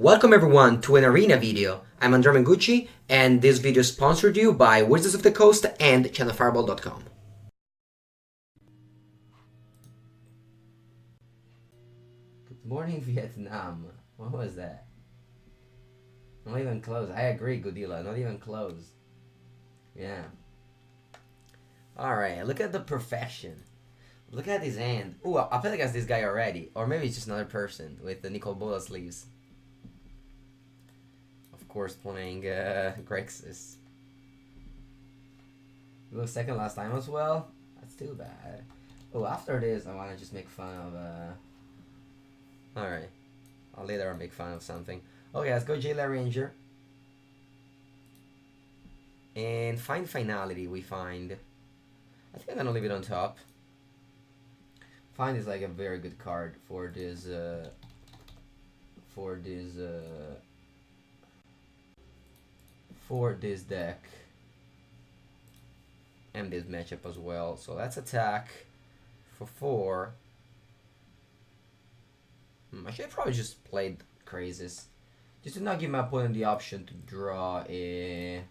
Welcome everyone to an arena video. I'm Andrea Mengucci, and this video is sponsored to you by Wizards of the Coast and channelfireball.com. Good morning, Vietnam. What was that? Not even close. I agree, Godila. Not even close. Yeah. Alright, look at the perfection. Look at his hand. Ooh, I played against this guy already. Or maybe it's just another person with the Nicol Bola sleeves. Of course, playing Grixis. We was second last time as well. That's too bad. Oh, after this, I want to just make fun of. Alright. I'll later make fun of something. Okay, let's go Jailer Ranger. And find finality, we find. I think I'm gonna leave it on top. Find is like a very good card for this. For this deck and this matchup as well. So let's attack for 4. I should have probably just played Crazes, just to not give my opponent the option to draw a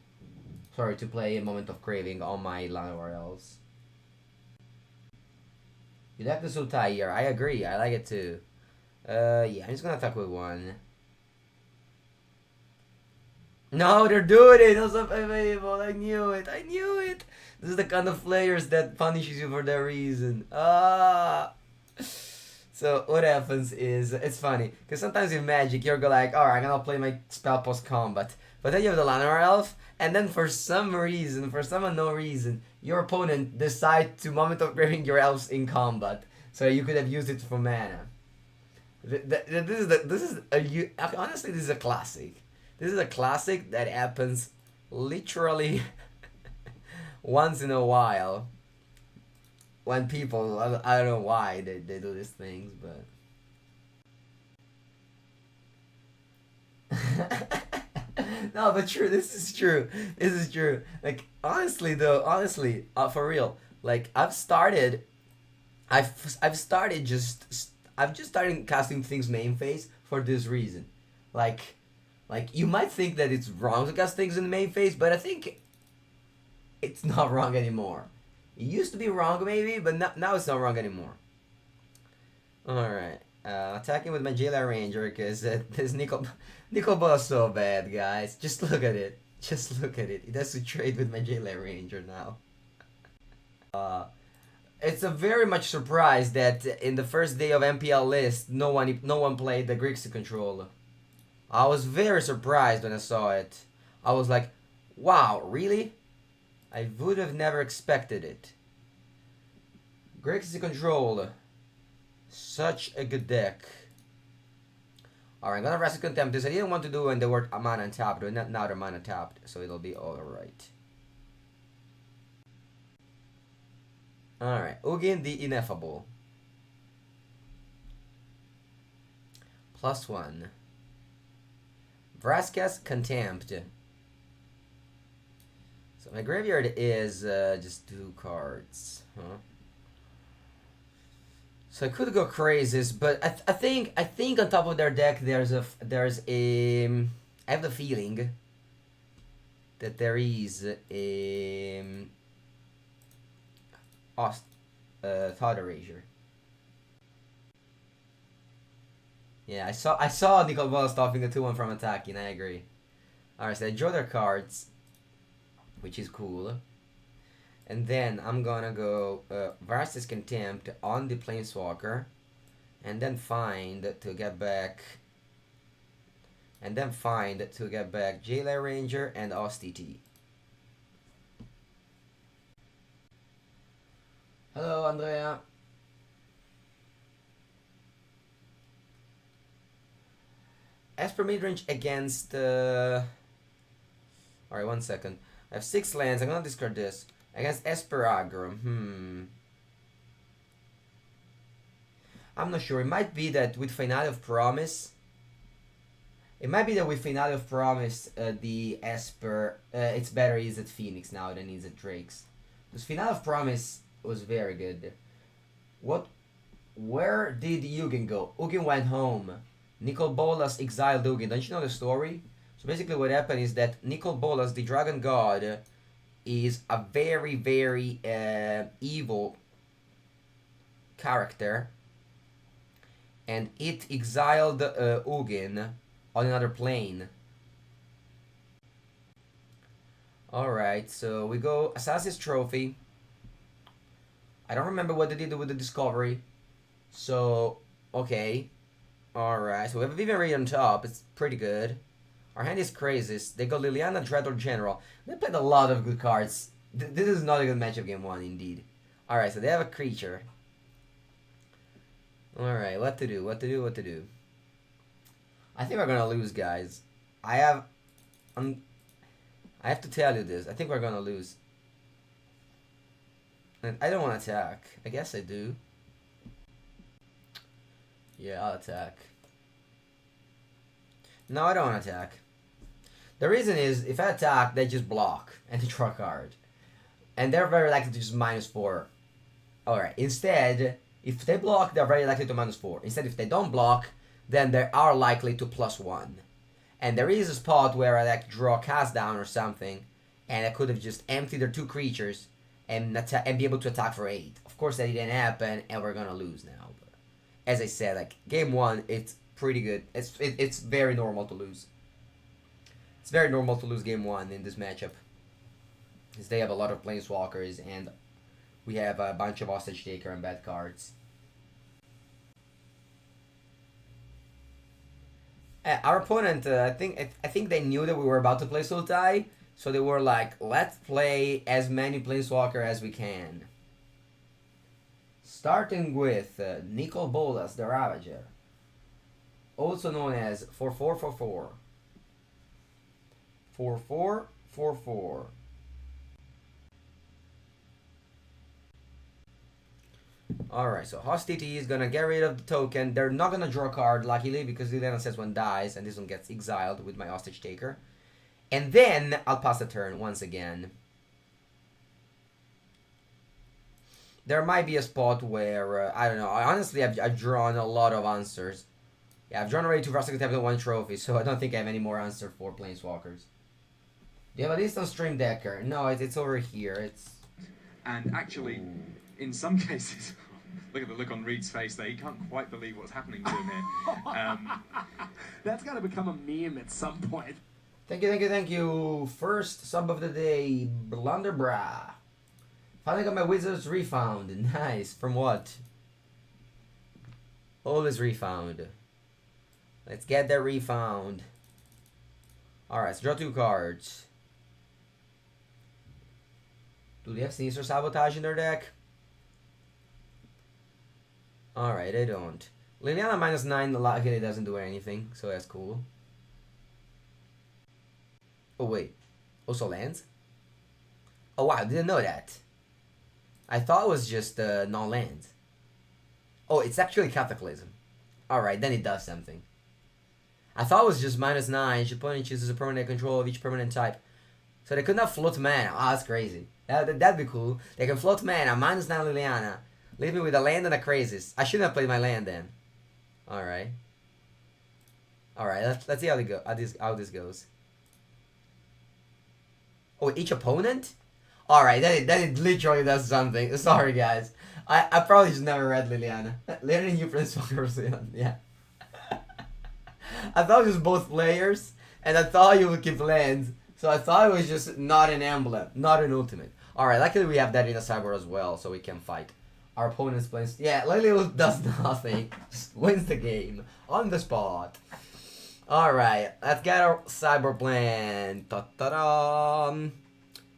to play a Moment of Craving on my Llanowar Elves. You like the Sultai here. I agree, I like it too. Yeah, I'm just gonna attack with 1. No, they're doing it! Also available. I knew it. I knew it. This is the kind of players that punishes you for that reason. So what happens is, it's funny, because sometimes in Magic you're like, alright, I'm gonna play my spell post combat, but then you have the Llanowar Elf, and then for some reason, for some unknown reason, your opponent decides to Moment of Craving your elves in combat, so you could have used it for mana. Honestly, this is a classic. This is a classic that happens literally once in a while when people, I don't know why they do these things, but no, but true, this is true. This is true. Like, honestly though, for real, like I've just started casting things main phase for this reason. Like, you might think that it's wrong to cast things in the main phase, but I think it's not wrong anymore. It used to be wrong maybe, but now it's not wrong anymore. Alright. Attacking with my Jailer Ranger, because this Nicol Bola is so bad, guys. Just look at it. Just look at it. It has to trade with my Jailer Ranger now. It's a very much surprise that in the first day of MPL list, no one played the Grixis controller. I was very surprised when I saw it. I was like, wow, really? I would have never expected it. Grixis Control. Such a good deck. Alright, I'm gonna Rest Contempt this. I didn't want to do when the word mana untapped, but now they're mana tapped, so it'll be alright. Alright, Ugin the Ineffable. +1. Vraska's Contempt. So my graveyard is just 2 cards, huh? So I could go Crazes, but I think on top of their deck there's a I have the feeling that there is a Thought Erasure. Yeah, I saw Nicol Bola stopping a 2-1 from attacking. I agree. Alright, so I draw their cards, which is cool. And then I'm gonna go Vraska's Contempt on the Planeswalker, and then find to get back. Jailer Ranger and OSTT. Hello, Andrea. As per Midrange against alright, 1 second. I have 6 lands. I'm gonna discard this. Against Esperagram. I'm not sure. It might be that with Finale of Promise. The Esper it's better is at Phoenix now than is at Drake's. Because Finale of Promise was very good. Where did Ugin go? Ugin went home. Nicol Bolas exiled Ugin. Don't you know the story? So basically what happened is that Nicol Bolas, the dragon god, is a very, very evil character. And it exiled Ugin on another plane. Alright, so we go Assassin's Trophy. I don't remember what they did with the Discovery. So, okay. Alright, so we have a Vivian Reed on top. It's pretty good. Our hand is crazy. They got Liliana, Dreadlord General. They played a lot of good cards. This is not a good matchup game 1, indeed. Alright, so they have a creature. Alright, what to do? I think we're gonna lose, guys. I have to tell you this. I think we're gonna lose. And I don't want to attack. I guess I do. Yeah, I'll attack. No, I don't want to attack. The reason is, if I attack, they just block and they draw a card. And they're very likely to just -4. Alright, instead, if they block, they're very likely to -4. Instead, if they don't block, then they are likely to +1. And there is a spot where I like draw a cast down or something, and I could have just emptied their 2 creatures and be able to attack for 8. Of course, that didn't happen, and we're gonna lose now. But as I said, like game 1, it's pretty good. It's very normal to lose. It's very normal to lose game 1 in this matchup, because they have a lot of planeswalkers, and we have a bunch of hostage taker and bad cards. Our opponent, I think they knew that we were about to play Sultai, so they were like, let's play as many planeswalker as we can. Starting with Nicol Bolas, the Ravager, also known as 4/4/4/4. 4/4/4/4. Alright, so Hostility is gonna get rid of the token. They're not gonna draw a card, luckily, because Liliana says one dies, and this one gets exiled with my Hostage Taker. And then I'll pass the turn once again. There might be a spot where, I don't know, honestly, I've drawn a lot of answers. Yeah, I've drawn already 2 Frosted Contempt and 1 trophy, so I don't think I have any more answers for Planeswalkers. Do you have a distant Stream Decker? No, it's over here. It's... And actually, in some cases, look at the look on Reed's face there. He can't quite believe what's happening to him here. That's got to become a meme at some point. Thank you. First sub of the day, Blunderbra. Finally got my Wizards Refound. Nice. From what? Always Refound. Let's get that Refound. Alright, let's draw 2 cards. Do they have Sinister Sabotage in their deck? Alright, they don't. Liliana -9, luckily doesn't do anything, so that's cool. Oh wait, also lands? Oh wow, I didn't know that. I thought it was just non-lands. Oh, it's actually Cataclysm. Alright, then it does something. I thought it was just -9, each opponent chooses a permanent control of each permanent type. So they could not float mana. Oh, that's crazy. That'd be cool. They can float mana, -9 Liliana. Leave me with a land and a Crazes. I shouldn't have played my land then. Alright. Alright, let's see how this goes. Oh, each opponent? Alright, then it literally does something. Sorry, guys. I probably just never read Liliana. Learning new Planeswalkers, yeah. I thought it was both players, and I thought you would keep lands. So I thought it was just not an emblem, not an ultimate. Alright, luckily we have that in a cyber as well, so we can fight. Our opponent's playing... Yeah, Lily does nothing. Just wins the game. On the spot. Alright, let's get our cyber plan. Ta-da-da.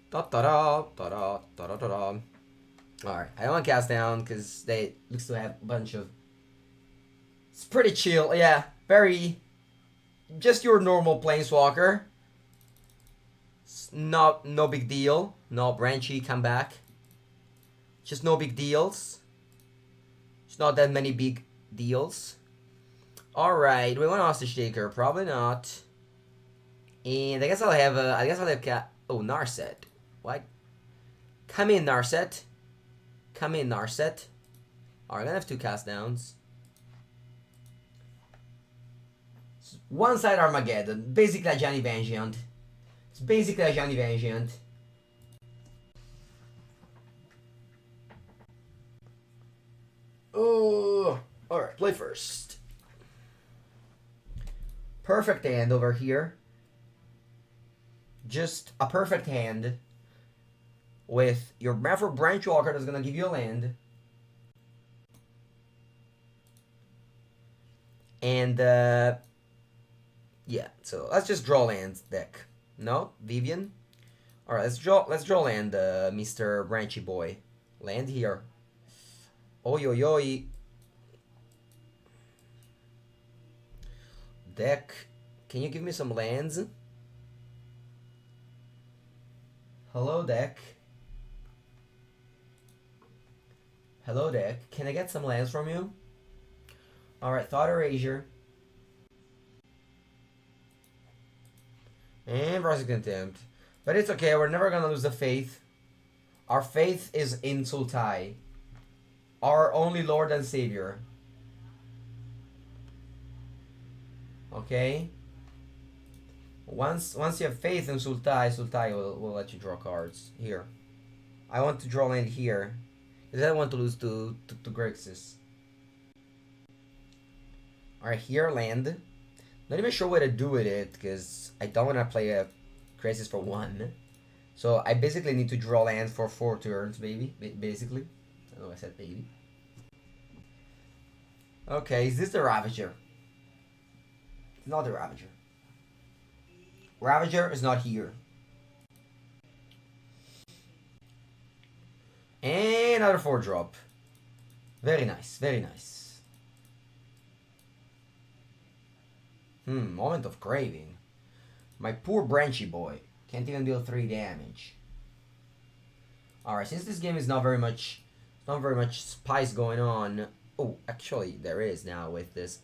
Ta-da-da. Ta-da. Ta-da-da. Alright, I don't want to cast down because they looks to have a bunch of... It's pretty chill, yeah. Very... Just your normal Planeswalker. No big deal. No Branchy, come back. Just no big deals. It's not that many big deals. Alright, do we want Hostage Taker? Probably not. And I guess I'll have oh, Narset. What? Come in, Narset. Come in, Narset. Alright, I'm gonna have 2 cast downs. One side Armageddon. Basically a Johnny Vengeant. It's basically a Johnny Vengeant. Oh, alright, play first. Perfect hand over here. Just a perfect hand with your Maverick Branch Walker that's gonna give you a land. And yeah, so let's just draw lands deck. No, Vivian. All right, let's draw land, Mr. Branchy Boy. Land here. Oi oi oi. Deck, can you give me some lands? Hello deck. Hello deck. Can I get some lands from you? Alright, Thought Erasure. And Versus Contempt. But it's okay, we're never gonna lose the faith. Our faith is in Sultai. Our only Lord and Savior. Okay? Once you have faith in Sultai will let you draw cards. Here. I want to draw land here. Because I don't want to lose to Grixis. Alright, here land. Not even sure what to do with it, because I don't want to play a Crisis for 1. So I basically need to draw land for 4 turns, baby. Basically. I know I said baby. Okay, is this the Ravager? It's not the Ravager. Ravager is not here. And another 4-drop. Very nice, very nice. Moment of Craving. My poor Branchy Boy. Can't even deal 3 damage. Alright, since this game is not very much spice going on. Oh, actually there is now with this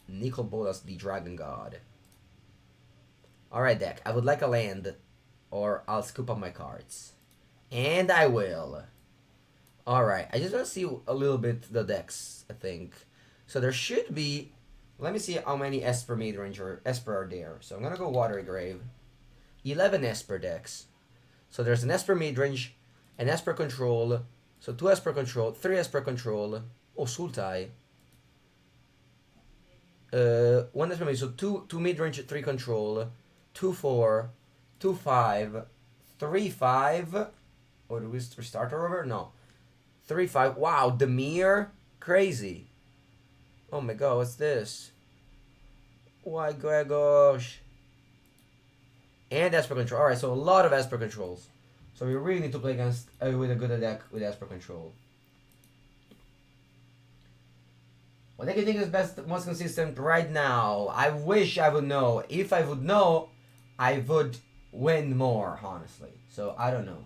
Nicol Bolas the Dragon God. Alright deck, I would like a land, or I'll scoop up my cards. And I will. Alright, I just want to see a little bit the decks, I think. So there should be, let me see how many Esper Midrange or Esper are there. So I'm going to go Watery Grave. 11 Esper decks. So there's an Esper Midrange, an Esper Control, so 2 Esper Control, 3 Esper Control, oh Sultai. 1 Esper Midrange, so 2 Midrange, 3 Control, 2-4, 2-5, 3-5. Or do we restart our over? No. 3-5. Wow, Demir. Crazy. Oh my god, what's this? Why gosh. And Esper Control. Alright, so a lot of Esper Controls. So we really need to play against with a good deck with Esper Control. What deck do you think is best, most consistent right now? I wish I would know. If I would know, I would win more, honestly. So, I don't know.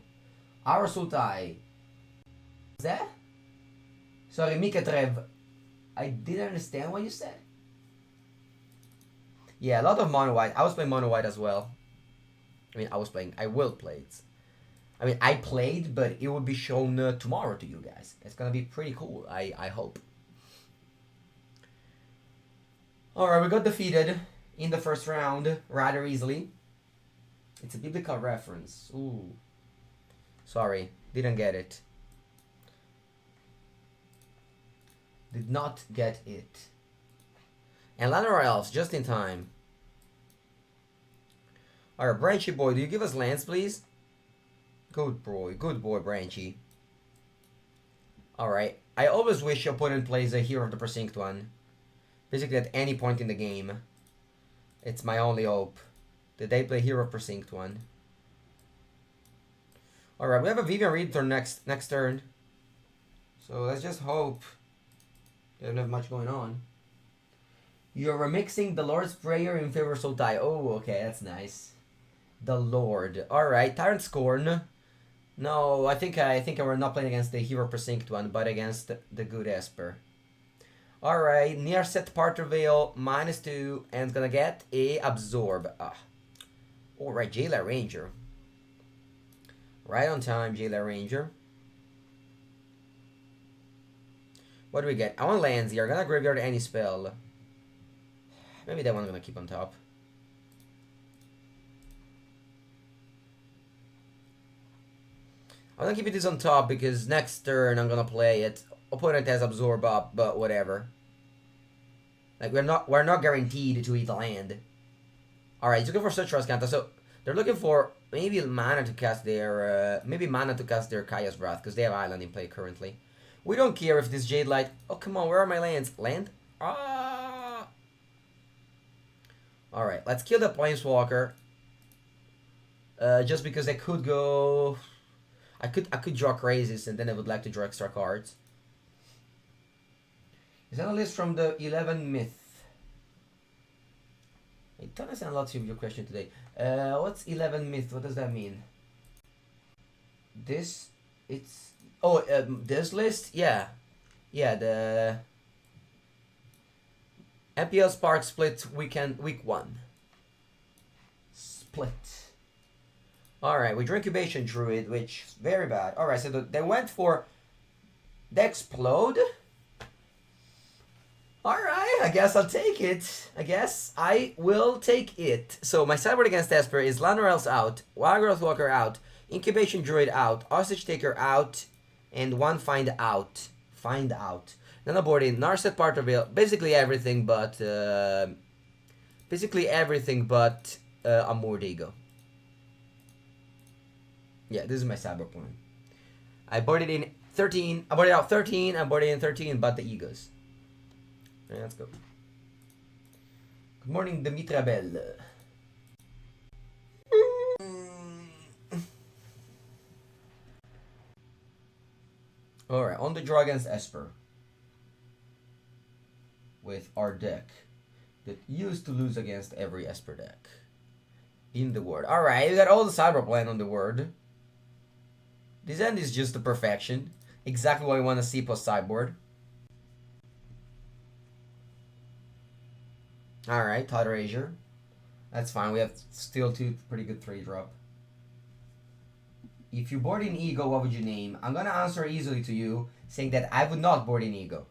Our Sultai. What's that? Sorry, Mikatrev. I didn't understand what you said. Yeah, a lot of mono white. I was playing mono white as well. I will play it. I played, but it will be shown tomorrow to you guys. It's gonna be pretty cool, I hope. Alright, we got defeated in the first round rather easily. It's a biblical reference. Ooh. Sorry, didn't get it. Did not get it. And Lanor Elves, just in time. Alright, Branchy Boy, do you give us lands, please? Good boy, Branchy. Alright, I always wish your opponent plays a Hero of the Precinct one. Basically at any point in the game. It's my only hope. Did they play Hero of Precinct one? Alright, we have a Vivian Reed turn next turn. So let's just hope they don't have much going on. You're remixing the Lord's Prayer in favor of Sultai. Oh, okay, that's nice. The Lord. Alright, Tyrant Scorn. No, I think we're not playing against the Hero Precinct one, but against the good Esper. Alright, near set Parter Veil, -2, and it's gonna get a Absorb. Alright, Jailer Ranger. Right on time, Jailer Ranger. What do we get? I want lands here. I'm gonna graveyard any spell. Maybe that one's gonna keep on top. I'm gonna keep this on top because next turn I'm gonna play it. Opponent has absorb up, but whatever. Like we're not guaranteed to eat the land. Alright, he's looking for such Rascanta, so they're looking for maybe mana to cast their Kaya's Wrath, because they have Island in play currently. We don't care if this Jade Light. Oh come on, where are my lands? Land? Ah. Alright, let's kill the Planeswalker. Just because I could go. I could draw Crazes and then I would like to draw extra cards. Is that a list from the 11 Myth? I don't understand lots of your question today. What's 11 Myth? What does that mean? This, it's... Oh, this list? Yeah. Yeah, the... MPL Spark Split week 1. Split. Alright, we drew Incubation Druid, which is very bad. Alright, so they went for the Explode. Alright, I guess I'll take it. I guess I will take it. So my sideboard against Esper is Lanorel's out, Wild Growth Walker out, Incubation Druid out, Hostage Taker out, and one Find Out. Find Out. Then I board in Narset Parterville, basically everything but a Mordigo. Yeah, this is my cyber plan. I boarded in 13. I boarded out 13. I boarded in 13, but the egos. Right, let's go. Good morning, Dimitra Bell. Alright, on the draw against Esper. With our deck that used to lose against every Esper deck. In the word. Alright, we got all the cyber plan on the word. This end is just the perfection. Exactly what I want to see post sideboard. Alright, Tide Erasure. That's fine. We have still two pretty good 3-drop. If you board in Ego, what would you name? I'm gonna answer easily to you, saying that I would not board in Ego.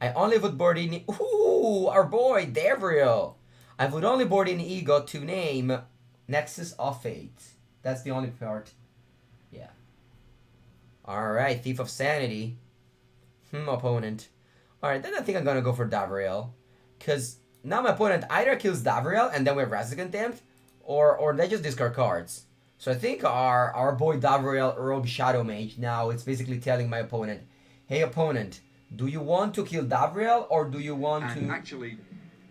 I only would board in... Ooh, our boy, Devriel. I would only board in Ego to name Nexus of Fate. That's the only part. Yeah. Alright, Thief of Sanity. Opponent. Alright, then I think I'm gonna go for Davriel. Because now my opponent either kills Davriel and then we have Razor Contempt, or they just discard cards. So I think our boy Davriel Robe Shadow Mage now it's basically telling my opponent, hey opponent, do you want to kill Davriel or do you want to actually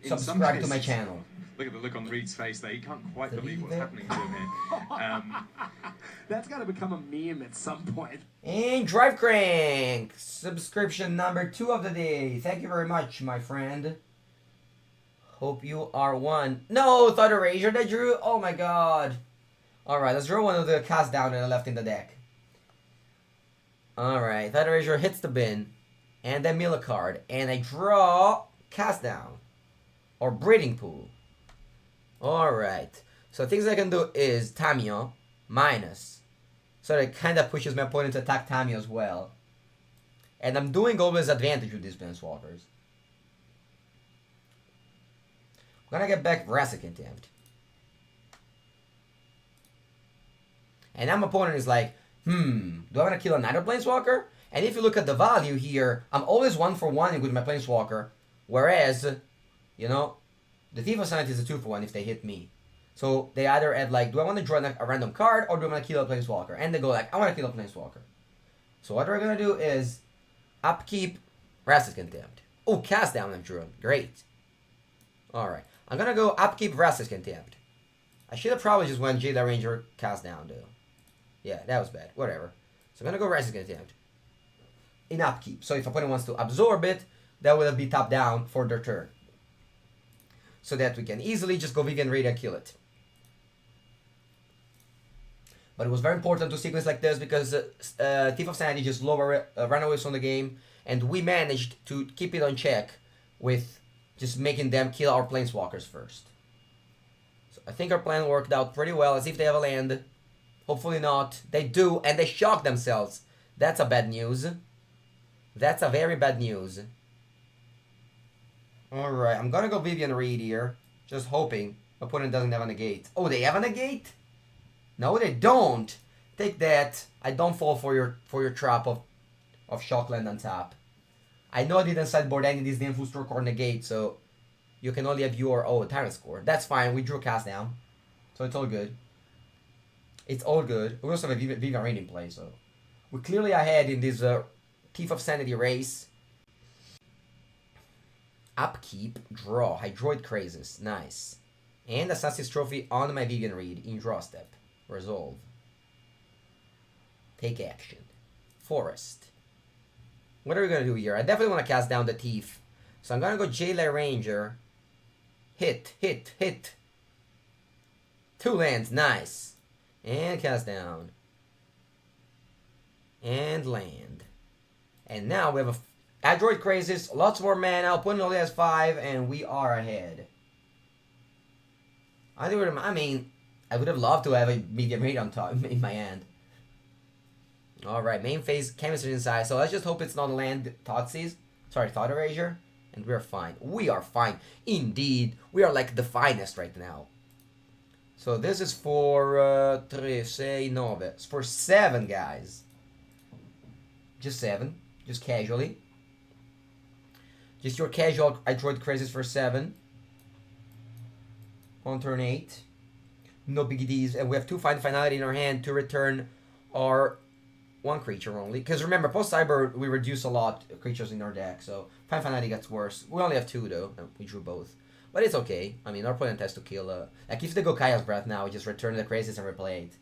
subscribe to my channel? Look at the look on Reed's face there. He can't quite believe what's happening to him here. That's got to become a meme at some point. And Drive Crank, subscription number 2 of the day. Thank you very much, my friend. Hope you are one. No, Thought Erasure that drew. Oh my god. Alright, let's draw one of the cast down that I left in the deck. Alright, Thought Erasure hits the bin. And then mill a card. And I draw cast down. Or Breeding Pool. Alright. So things I can do is Tamio minus. So it kind of pushes my opponent to attack Tamio as well. And I'm doing always advantage with these Planeswalkers. I'm gonna get back Vrassic Contempt. And now my opponent is like, do I want to kill another Planeswalker? And if you look at the value here, I'm always 1-for-1 with my Planeswalker. Whereas, you know, the Thief of Sanity is a 2-for-1 if they hit me. So they either add like, do I want to draw a random card or do I want to kill a Planeswalker? And they go like, I want to kill a Planeswalker. So what we're going to do is upkeep Vrassic Contempt. Oh, cast down I'm drawn. Great. Alright. I'm going to go upkeep Vrassic Contempt. I should have probably just went Jade Ranger cast down though. Yeah, that was bad. Whatever. So I'm going to go Vrassic Contempt. In upkeep. So if opponent wants to absorb it, that will be top down for their turn. So that we can easily just go Vivian Raid and kill it. But it was very important to sequence like this because Thief of Sanity just lower runaways on the game. And we managed to keep it on check with just making them kill our Planeswalkers first. So I think our plan worked out pretty well as if they have a land. Hopefully not. They do, and they shock themselves. That's a bad news. That's a very bad news. Alright, I'm gonna go Vivian Reed here. Just hoping opponent doesn't have a negate. Oh, they have a negate? No, they don't. Take that. I don't fall for your trap of Shockland on top. I know I didn't sideboard any of these damn Stroke or negate, so you can only have your Tyrant score. That's fine. We drew cast down, so it's all good. It's all good. We also have a Vivian Reed in play, so we're clearly ahead in this Thief of Sanity race. Upkeep, draw, Hydroid Crazes, nice. And Assassin's Trophy on my Vivian Reed in draw step. Resolve. Take action. Forest. What are we going to do here? I definitely want to cast down the Thief. So I'm going to go Jailer Ranger. Hit, hit, hit. 2 lands, nice. And cast down. And land. And now we have a Hydroid Crazes, lots more mana, opponent only has 5, and we are ahead. I would have loved to have a medium rate on top in my hand. Alright, main phase, chemistry inside, so let's just hope it's not land Thoughtseize. Sorry, Thought Erasure. And we're fine. We are fine. Indeed, we are like the finest right now. So this is for 3, 6, 9. It's for 7, guys. Just 7. Just casually. Just your casual Hydroid Crazes for 7. On turn 8. No biggies. And we have 2 Finality in our hand to return our 1 creature only. Because remember, post-Cyber, we reduce a lot of creatures in our deck. So Finality gets worse. We only have 2 though. And we drew both. But it's okay. I mean, our opponent has to kill... like, if they go Kaya's Breath now, we just return the Crazes and replay it.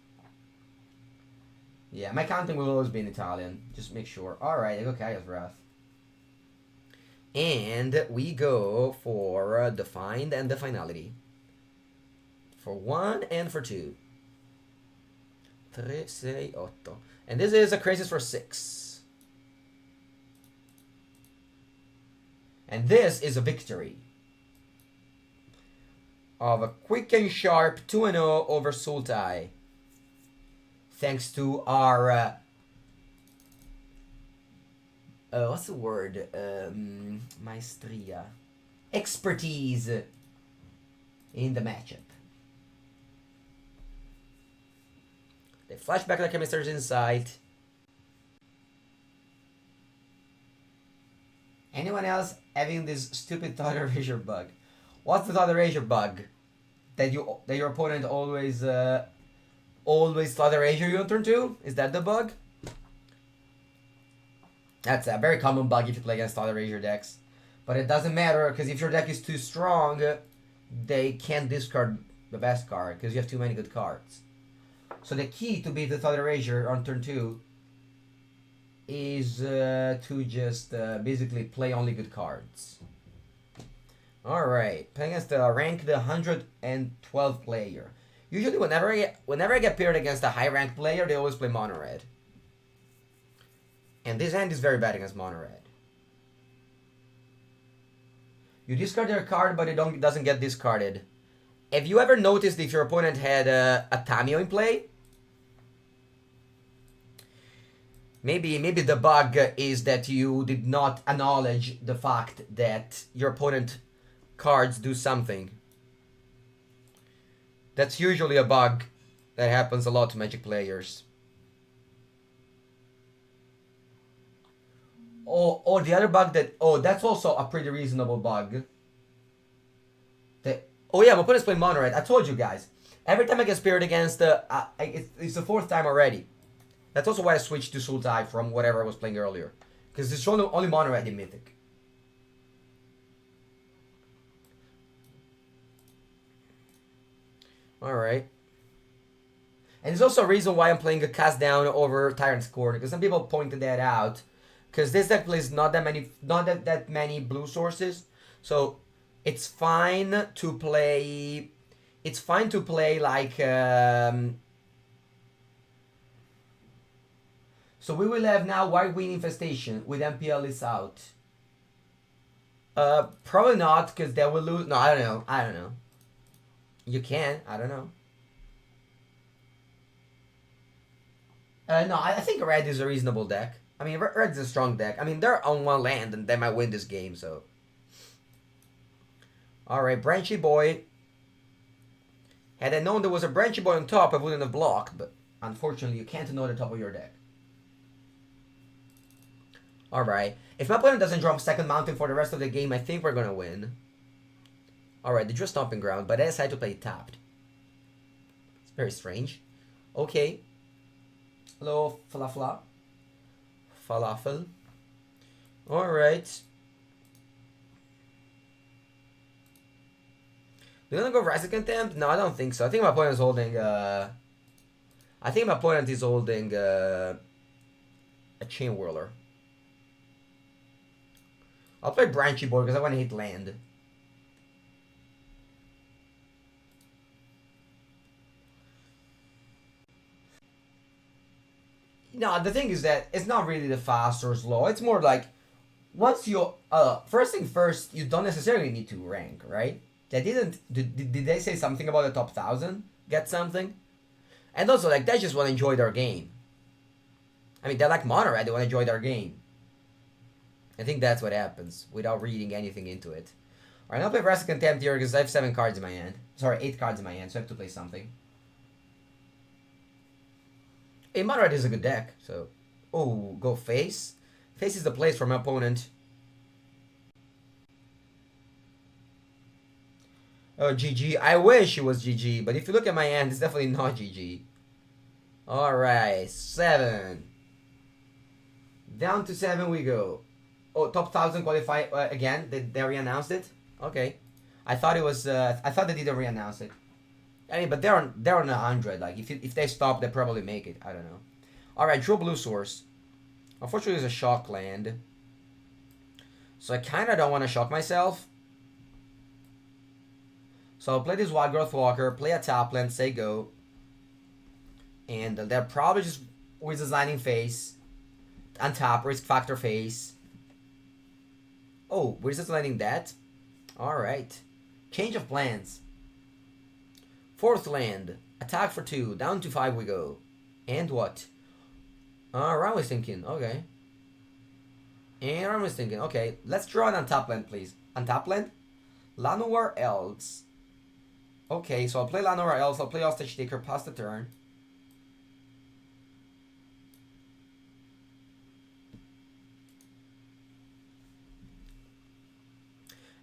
Yeah, my counting will always be in Italian. Just make sure. Alright, I go Kaya's Breath. And we go for Defined and the Finality. For 1 and for 2. 3, 6, 8. And this is a Crazes for 6. And this is a victory. Of a quick and sharp 2-0 over Sultai. Thanks to our... what's the word? Maestria. Expertise in the matchup. They flash back like chemisters inside. Anyone else having this stupid Thought Erasure bug? What's the Thought Erasure bug? That your opponent always Thought Erasure you on turn 2? Is that the bug? That's a very common bug if you play against Thought Erasure decks. But it doesn't matter, because if your deck is too strong, they can't discard the best card, because you have too many good cards. So the key to beat the Thought Erasure on turn 2 is to just basically play only good cards. Alright, playing against the ranked 112 player. Usually whenever I get paired against a high ranked player, they always play mono red. And this hand is very bad against mono red. You discard their card, but it doesn't get discarded. Have you ever noticed if your opponent had a Tamio in play? Maybe the bug is that you did not acknowledge the fact that your opponent cards do something. That's usually a bug that happens a lot to Magic players. Oh, the other bug that's also a pretty reasonable bug. Oh yeah, my opponent's playing mono red. I told you guys. Every time I get paired against it's the 4th time already. That's also why I switched to Sultai from whatever I was playing earlier. Because it's only mono red in Mythic. Alright. And there's also a reason why I'm playing a cast down over Tyrant's Court. Because some people pointed that out. Because this deck plays not that many blue sources. So it's fine to play... It's fine to play like... So we will have now White Wing Infestation with MPL is out. Probably not, because they will lose... No, I don't know. You can. I don't know. No, I think red is a reasonable deck. I mean, red's a strong deck. I mean, they're on 1 land and they might win this game, so... Alright, Branchy Boy. Had I known there was a Branchy Boy on top, I wouldn't have blocked, but unfortunately you can't know the top of your deck. Alright. If my opponent doesn't drop second mountain for the rest of the game, I think we're gonna win. Alright, they drew Stomping Ground, but I decided to play tapped. It's very strange. Okay. Hello, Falafla. Falafel. Alright. Do you wanna go Rise of Contempt? No, I don't think so. I think my opponent is holding a Chain Whirler. I'll play Branchy Boy because I want to hit land. No, the thing is that it's not really the fast or slow. It's more like once you first thing first, you don't necessarily need to rank, right? They didn't. Did they say something about the top 1,000? Get something? And also, like, they just want to enjoy their game. I mean, they're like Monored. They want to enjoy their game. I think that's what happens without reading anything into it. Alright, I'll play Rise of Contempt here because I have 7 cards in my hand. Sorry, 8 cards in my hand, so I have to play something. Hey, Monored is a good deck, so... Oh, go Face? Face is the place for my opponent. Oh, GG. I wish it was GG, but if you look at my hand, it's definitely not GG. Alright, 7. Down to 7 we go. Oh, top 1,000 qualify again? They re-announced it? Okay. I thought it was, I thought they didn't re-announce it. I mean, but they're on 100. Like, if they stop, they probably make it. I don't know. Alright, draw Blue Source. Unfortunately, there's a shock land. So I kind of don't want to shock myself. So I'll play this Wild Growth Walker, play a tap land, say go. And they're probably just with designing face. Untap, risk factor face. Oh, we're just landing that. Alright. Change of plans. 4th land. Attack for 2. Down to 5 we go. And what? Ram was thinking. Okay. And Ram was thinking. Okay. Let's draw an untap land, please. Untap land? Llanowar Elves. Okay, so I'll play Llanowar Elves. I'll play Hostage Taker. Pass the turn.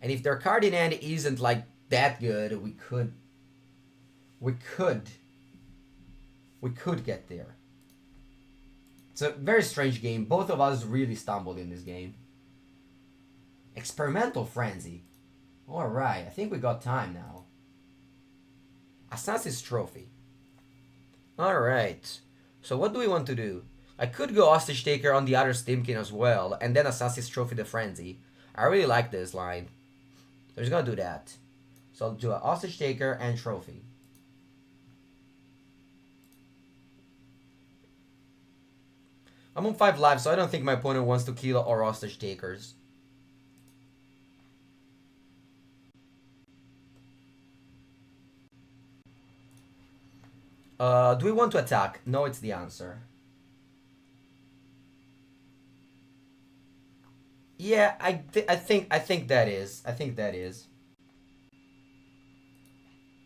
And if their card in hand isn't like that good, we could get there. It's a very strange game. Both of us really stumbled in this game. Experimental Frenzy. Alright, I think we got time now. Assassin's Trophy. Alright. So what do we want to do? I could go Hostage Taker on the other Stimkin as well, and then Assassin's Trophy the Frenzy. I really like this line. So I'm just gonna do that. So I'll do a Hostage Taker and Trophy. I'm on 5 lives, so I don't think my opponent wants to kill our Hostage Takers. Do we want to attack? No, it's the answer. Yeah, I think that is. I think that is.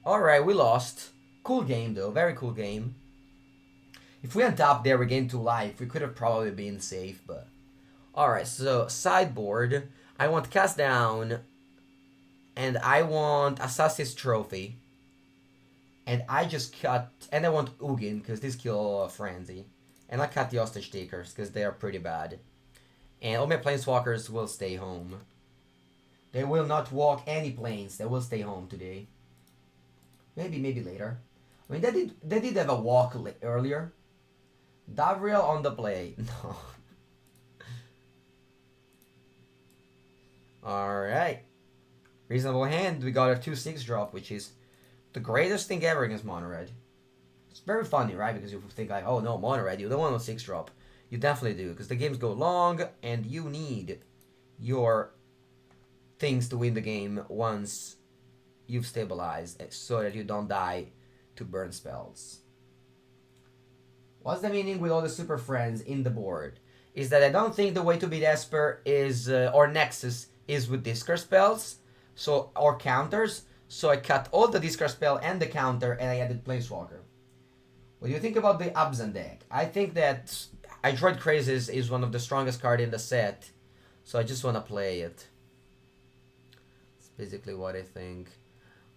Alright, we lost. Cool game though, very cool game. If we untap there, we gain 2 life. We could have probably been safe, but... Alright, so sideboard. I want Cast Down. And I want Assassin's Trophy. And I just cut... And I want Ugin, because this kill Frenzy. And I cut the Hostage Takers, because they are pretty bad. And all my Planeswalkers will stay home. They will not walk any planes. They will stay home today. Maybe later. I mean, they did have a walk earlier. Davriel on the play. No. Alright. Reasonable hand. We got a 2/6 drop, which is the greatest thing ever against Monored. It's very funny, right? Because you think like, oh no, Monored, you don't want a 6 drop. You definitely do, because the games go long, and you need your things to win the game once you've stabilized, so that you don't die to burn spells. What's the meaning with all the super friends in the board? Is that I don't think the way to beat Esper is, or Nexus, is with discard spells, So, or counters. So I cut all the discard spell and the counter, and I added Planeswalker. What do you think about the Abzan deck? I think that I Droid Crazes is one of the strongest card in the set, so I just want to play it. That's basically what I think.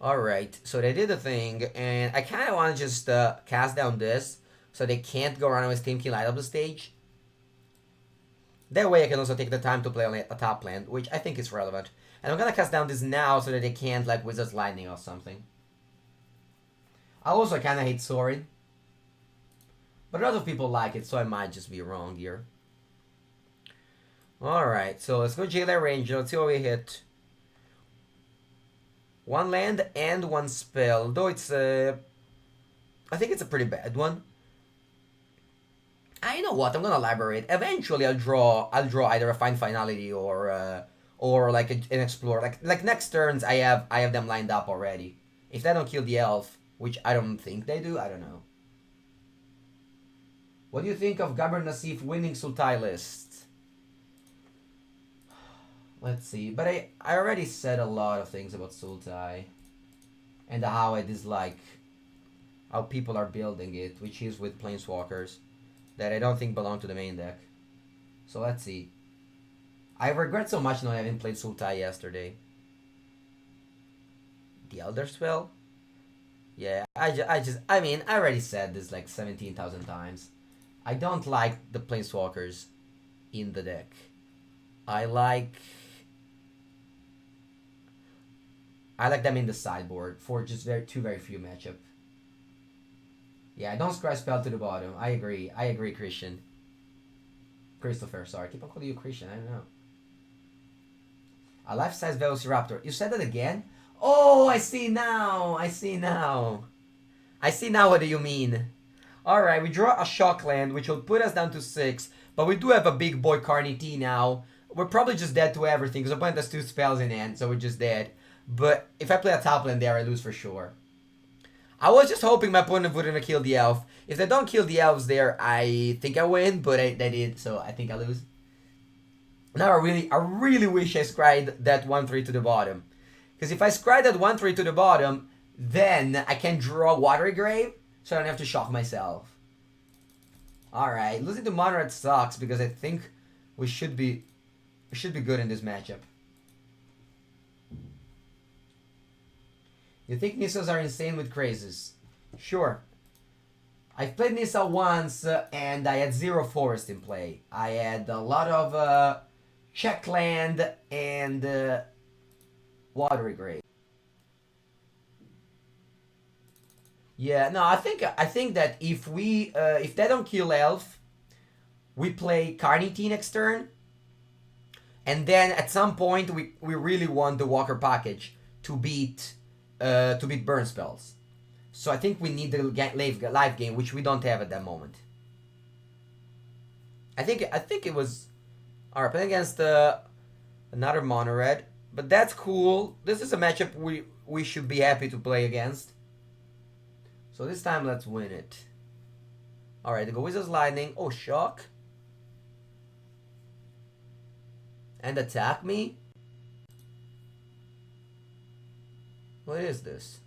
Alright, so they did the thing, and I kind of want to just cast down this, so they can't go around with Team Kill light up the stage. That way I can also take the time to play on a top land, which I think is relevant. And I'm gonna cast down this now so that they can't like Wizard's Lightning or something. I also kinda hate Sorin. But a lot of people like it, so I might just be wrong here. Alright, so let's go Jailer Ranger, let's see what we hit. One land and one spell, though it's I think it's a pretty bad one. You know what? I'm gonna elaborate. Eventually, I'll draw either a Find Finality or like an Explorer. Like next turns, I have them lined up already. If they don't kill the elf, which I don't think they do, I don't know. What do you think of Gabber Nassif winning Sultai list? Let's see. But I already said a lot of things about Sultai, and how I dislike how people are building it, which is with Planeswalkers that I don't think belong to the main deck. So let's see. I regret so much not having played Sultai yesterday. The Elder Spell? Yeah, I mean, I already said this like 17,000 times. I don't like the Planeswalkers in the deck. I like them in the sideboard for just very few matchup. Yeah, don't scry spell to the bottom. I agree, Christian. Christopher, sorry. I keep on calling you Christian, I don't know. A life-size Velociraptor. You said that again? Oh, I see now. I see now what do you mean. Alright, we draw a shock land, which will put us down to 6. But we do have a big boy Carnity now. We're probably just dead to everything, because opponent has 2 spells in hand, so we're just dead. But if I play a top land there, I lose for sure. I was just hoping my opponent wouldn't kill the elf. If they don't kill the elves there, I think I win, but they did, so I think I lose. Now I really wish I scried that 1-3 to the bottom. Because if I scry that 1-3 to the bottom, then I can draw Watery Grave, so I don't have to shock myself. Alright, losing to Mono Red sucks, because I think we should be good in this matchup. You think Nisas are insane with crazes? Sure. I've played Nissa once, and I had 0 forest in play. I had a lot of check land and Watery Grave. Yeah, no, I think that if they don't kill elf, we play Carnity next turn, and then at some point we really want the Walker package to beat burn spells. So I think we need the life gain, which we don't have at that moment. I think it was alright, playing against another mono red, but that's cool. This is a matchup we should be happy to play against. So this time let's win it. Alright, they go Wizard's Lightning. Oh, shock. And attack me? What is this?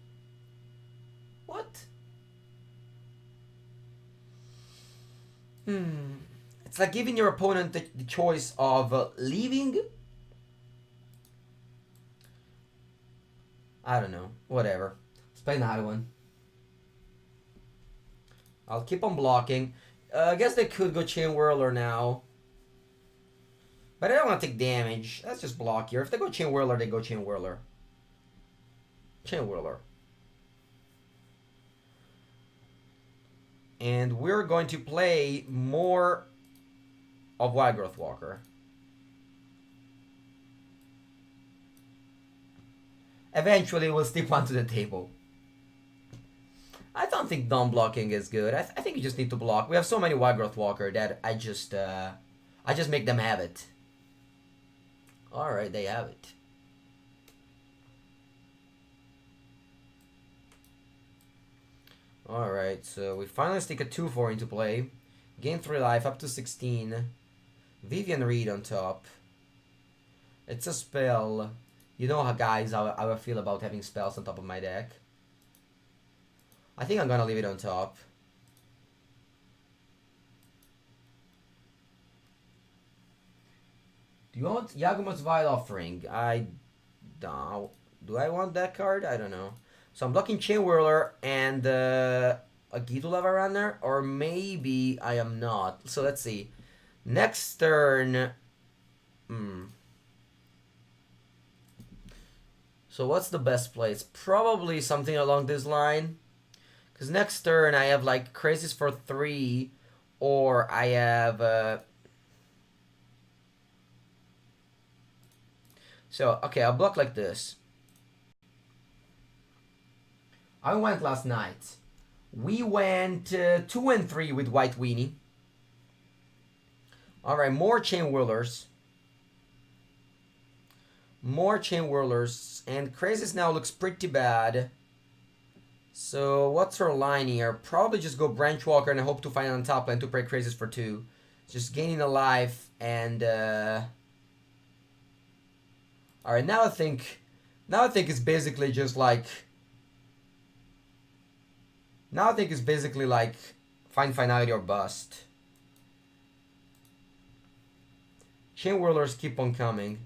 What? It's like giving your opponent the choice of leaving. I don't know. Whatever. Let's play another one. I'll keep on blocking. I guess they could go Chain Whirler now. But I don't want to take damage. Let's just block here. If they go Chain Whirler, they go Chain Whirler. Chain Whirler. And we're going to play more of Wildgrowth Walker. Eventually, we'll stick one to the table. I don't think non-blocking is good. I think you just need to block. We have so many Wildgrowth Walker that I just make them have it. Alright, they have it. Alright, so we finally stick a 2-4 into play. Gain 3 life, up to 16. Vivian Reed on top. It's a spell. You know how, guys, how I feel about having spells on top of my deck. I think I'm gonna leave it on top. Do you want Yagumo's Vile Offering? I don't. Do I want that card? I don't know. So I'm blocking Chain Whirler and a Gitu Lava Runner, or maybe I am not. So let's see. Next turn. So what's the best place? Probably something along this line. Because next turn I have like Crazies for 3, or I have. So, okay, I'll block like this. I went last night. We went 2 and 3 with White Weenie. Alright, more Chain Whirlers. More Chain Whirlers. And Crazies now looks pretty bad. So, what's her line here? Probably just go Branch Walker and hope to find on top lane to play Crazies for 2. Just gaining a life and... Alright, now I think it's basically just like... Now I think it's basically like find finality or bust. Chain Whirlers keep on coming.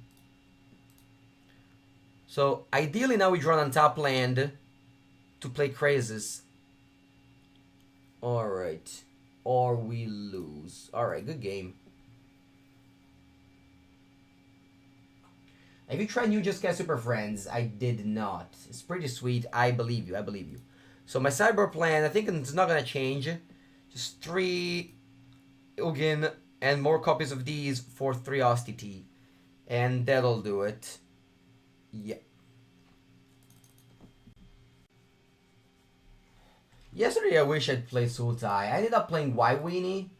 So ideally now we draw on top land to play Crazes. Alright. Or we lose. Alright, good game. Have you tried New Just Get Super Friends? I did not. It's pretty sweet. I believe you. I believe you. So my sideboard plan, I think it's not gonna change. Just 3 Ugin and more copies of these for 3 Ostity. And that'll do it. Yeah. Yesterday I wish I'd played Sultai. I ended up playing White Weenie,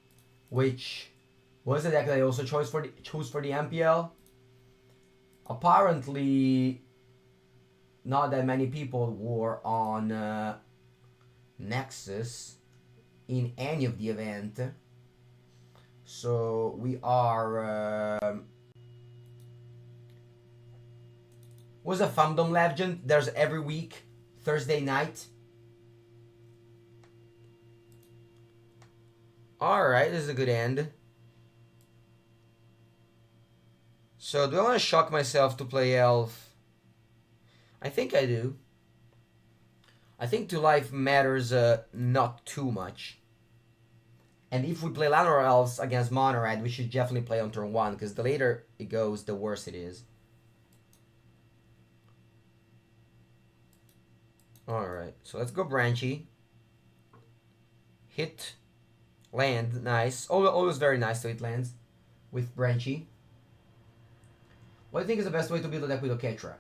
which was the deck that I also chose for the MPL. Apparently, not that many people were on Nexus in any of the event. So we are... was a Fandom Legend. There's every week, Thursday night. Alright, this is a good end. So, do I want to shock myself to play Elf? I think I do. I think 2 life matters not too much. And if we play land or Elves against Mono Red, we should definitely play on turn 1, because the later it goes, the worse it is. Alright, so let's go Branchy. Hit. Land, nice. Always very nice to hit lands with Branchy. What do you think is the best way to build a deck with Oketra?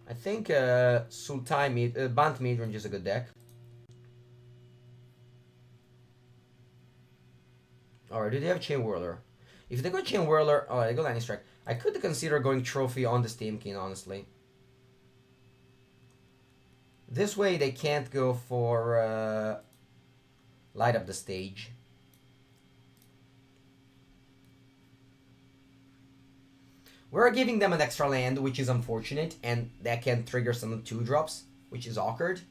I think Sultai Bant Midrange is a good deck. Alright, do they have Chain Whirler? If they go Chain Whirler, oh, they go Lightning Strike. I could consider going Trophy on the Steam King, honestly. This way they can't go for Light Up the Stage. We're giving them an extra land, which is unfortunate, and that can trigger some 2-drops, which is awkward.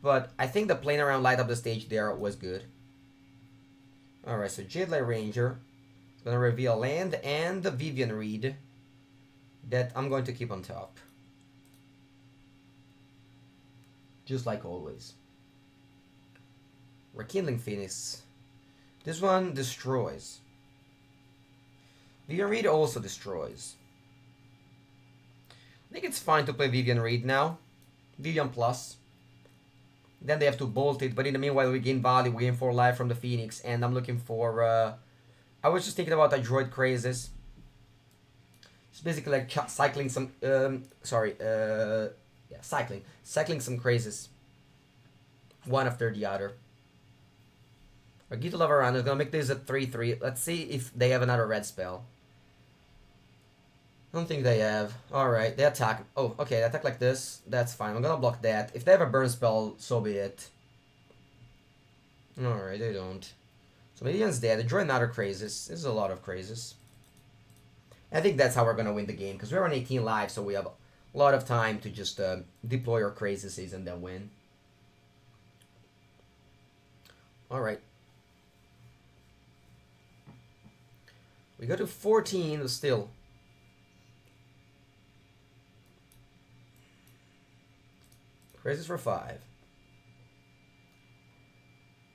But I think the playing around Light Up the Stage there was good. Alright, so Jadelight Ranger is going to reveal land and the Vivian Reed that I'm going to keep on top. Just like always. Rekindling Phoenix. This one destroys. Vivian Reed also destroys. I think it's fine to play Vivian Reed now. Vivian Plus. Then they have to bolt it, but in the meanwhile we gain value, we gain 4 life from the Phoenix, and I'm looking for... I was just thinking about the Droid Crazes. It's basically like cycling some... yeah, cycling. Cycling some Crazes. One after the other. Our Gita Lava Runner is going to make this a 3-3. Let's see if they have another red spell. I don't think they have. Alright, they attack. Oh, okay, they attack like this. That's fine. I'm gonna block that. If they have a burn spell, so be it. Alright, they don't. So Midian's dead. They draw another Crazes. This is a lot of Crazes. I think that's how we're gonna win the game, because we're on 18 lives, so we have a lot of time to just deploy your crazies and then win. Alright. We go to 14 still. Crazies for 5.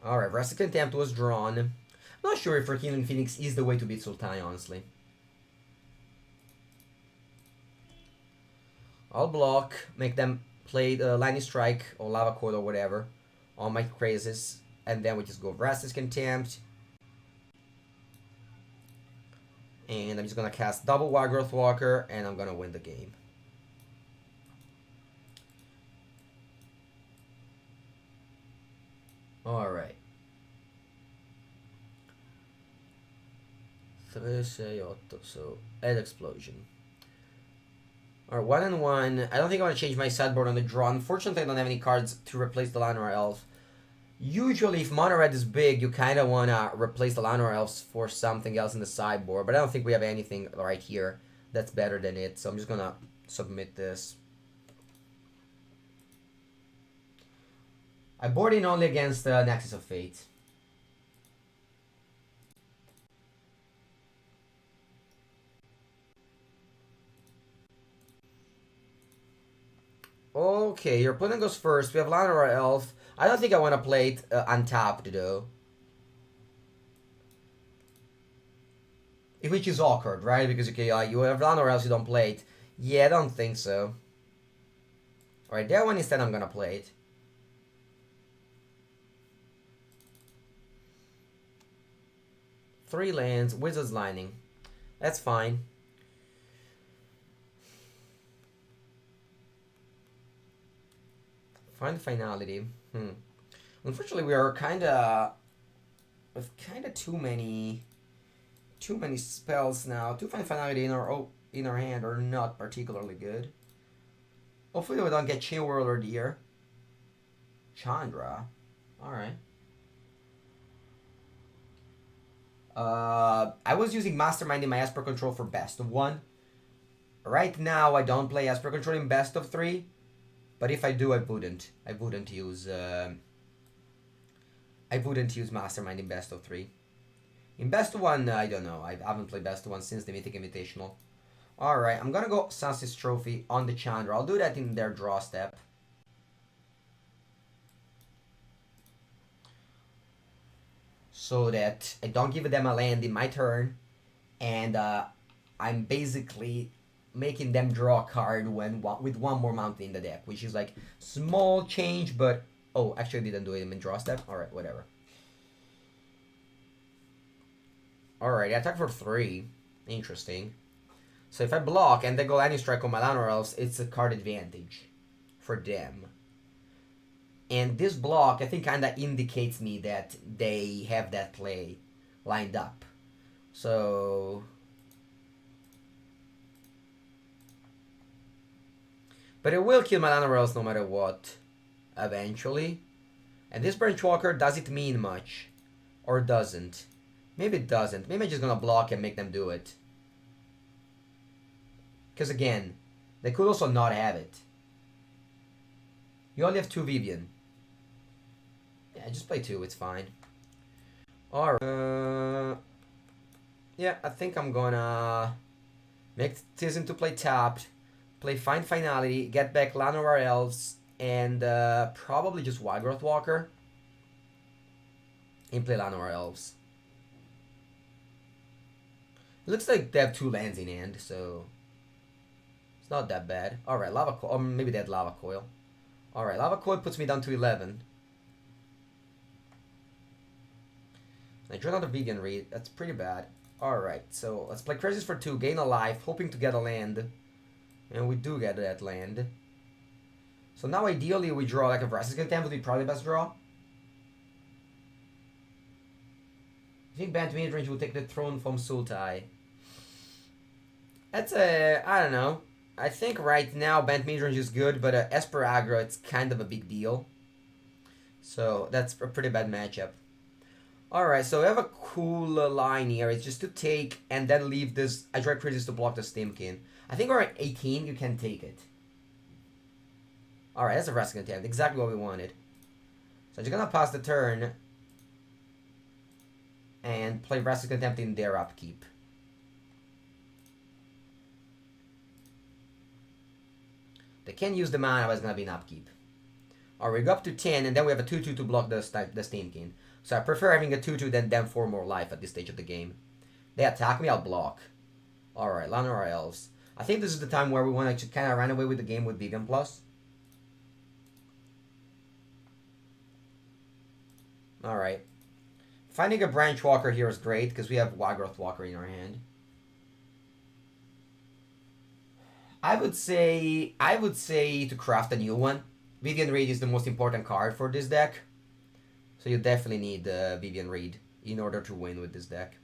Alright, Rustic Contempt was drawn. I'm not sure if Healing Phoenix is the way to beat Sultai, honestly. I'll block, make them play the Lightning Strike or Lava Coil or whatever on my crazes, and then we just go Restless Contempt. And I'm just gonna cast double Wild Growth Walker, and I'm gonna win the game. Alright. So, Ed Explosion. Alright, 1 and 1. I don't think I want to change my sideboard on the draw. Unfortunately, I don't have any cards to replace the Llanowar Elf. Usually, if Mono Red is big, you kind of want to replace the Llanowar Elves for something else in the sideboard. But I don't think we have anything right here that's better than it. So I'm just going to submit this. I board in only against Nexus of Fate. Okay, your opponent goes first. We have Llanowar Elf. I don't think I want to play it untapped, though. Which is awkward, right? Because okay, you have Llanowar Elf, you don't play it. Yeah, I don't think so. Alright, that one instead I'm gonna play it. Three lands, Wizard's Lining. That's fine. Find Finality. Unfortunately, we are with too many spells now. To find Finality in our hand are not particularly good. Hopefully, we don't get Chain Whirler here. Chandra. All right. I was using Mastermind in my Esper Control for best of 1. Right now, I don't play Esper Control in best of 3. But if I do, I wouldn't use Mastermind in best of 3. In best of 1, I don't know. I haven't played best of 1 since the Mythic Invitational. Alright, I'm gonna go Sunset's Trophy on the Chandra. I'll do that in their draw step. So that I don't give them a land in my turn. And I'm basically making them draw a card with one more mountain in the deck, which is like small change, but oh, actually I didn't do it in draw step. All right, whatever. All right, attack for 3. Interesting. So if I block and they go Lightning Strike on my Llanowar Elves, it's a card advantage for them. And this block, I think, kind of indicates me that they have that play lined up. So but it will kill my Llanowar Elves no matter what, eventually. And this Branch Walker, does it mean much? Or doesn't? Maybe it doesn't. Maybe I'm just gonna block and make them do it. Because again, they could also not have it. You only have 2 Vivian. Yeah, just play 2, it's fine. Alright. Yeah, I think I'm gonna make Tizen to play tapped. Play Find Finality, get back Llanowar Elves, and probably just Wild Growth Walker. And play Llanowar Elves. It looks like they have 2 lands in hand, so it's not that bad. Alright, Lava Coil, or maybe they had Lava Coil. Alright, Lava Coil puts me down to 11. I drew another Vegan Read, that's pretty bad. Alright, so let's play Crisis for 2, gain a life, hoping to get a land. And we do get that land. So now ideally we draw like a Restless Contempt would be probably the best draw. I think Bant Midrange will take the throne from Sultai. That's I don't know. I think right now Bant Midrange is good, but Esper Aggro, it's kind of a big deal. So that's a pretty bad matchup. Alright, so we have a cool line here. It's just to take and then leave this. I try Crisis to block the Stimkin. I think we're at 18, you can take it. Alright, that's a Wrestling Contempt. Exactly what we wanted. So I'm just gonna pass the turn and play Wrestling Contempt in their upkeep. They can't use the mana, but it's gonna be an upkeep. Alright, we go up to 10, and then we have a 2-2 to block the Steam King. So I prefer having a 2-2 than them 4 more life at this stage of the game. They attack me, I'll block. Alright, Llanowar Elves. I think this is the time where we want to kind of run away with the game with Vivian Plus. Alright. Finding a Branch Walker here is great, because we have Wagrowth Walker in our hand. I would say to craft a new one. Vivian Reed is the most important card for this deck. So you definitely need Vivian Reed in order to win with this deck.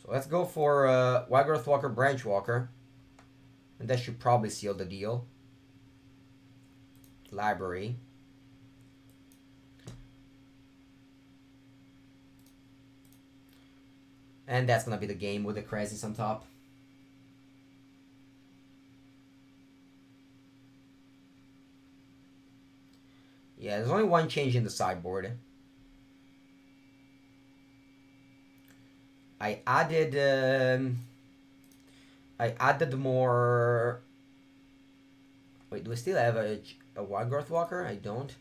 So let's go for Wagrowth Walker, Branch Walker. And that should probably seal the deal. Library. And that's gonna be the game with the Crisis on top. Yeah, there's only one change in the sideboard. I added more. Wait, do I still have a Wagrowth Walker? I don't.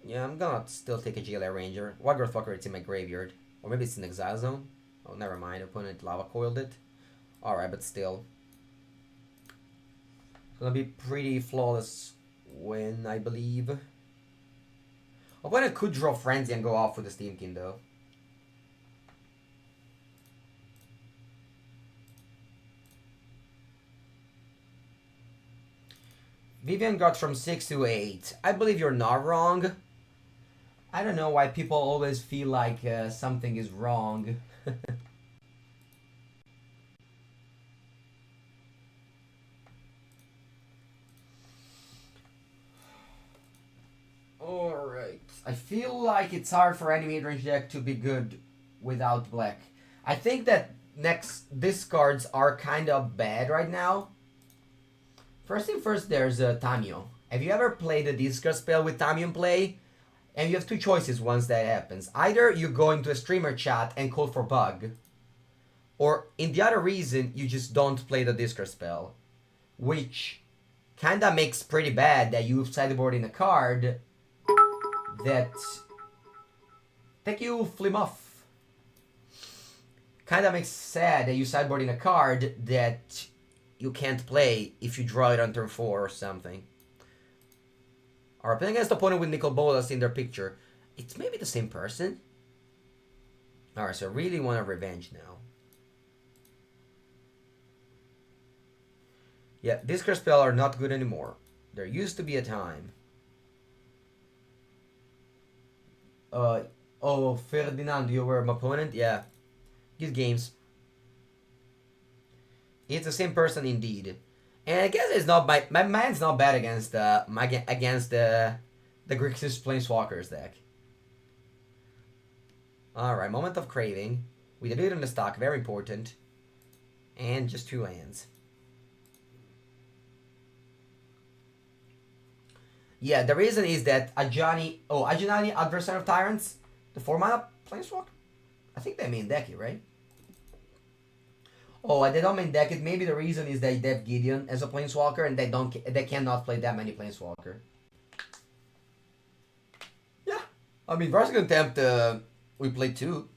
Yeah, I'm gonna still take a GLA Ranger. Wagrowth Walker, it's in my graveyard. Or maybe it's in Exile Zone. Oh, never mind. Opponent Lava Coiled it. Alright, but still. It's gonna be pretty flawless win, I believe. Opponent could draw Frenzy and go off with the Steam King, though. Vivian got from 6 to 8. I believe you're not wrong. I don't know why people always feel like something is wrong. Alright. I feel like it's hard for any midrange deck to be good without black. I think that these cards are kind of bad right now. First thing first, there's Tamio. Have you ever played a discard spell with Tamio in play? And you have two choices once that happens. Either you go into a streamer chat and call for bug. Or, in the other reason, you just don't play the discard spell. Which kinda makes pretty bad that you sideboard in a card that you flim off. Kinda makes sad that you sideboard in a card that you can't play if you draw it on turn 4 or something. Or playing against the opponent with Nicol Bolas in their picture. It's maybe the same person. Alright, so I really want a revenge now. Yeah, discard spell are not good anymore. There used to be a time. Oh, Ferdinand, you were my opponent? Yeah. Good games. It's the same person indeed. And I guess it's not my man's not bad against the Grixis Planeswalkers deck. Alright, Moment of Craving. We did it in the stock, very important. And just 2 lands. Yeah, the reason is that Ajani Adversary of Tyrants, the 4-mana Planeswalker? I think they mean deck it, right? Oh, they don't main deck it. Maybe the reason is that they have Gideon as a Planeswalker and they cannot play that many Planeswalker. Yeah. I mean, Wrestling Contempt, we played 2.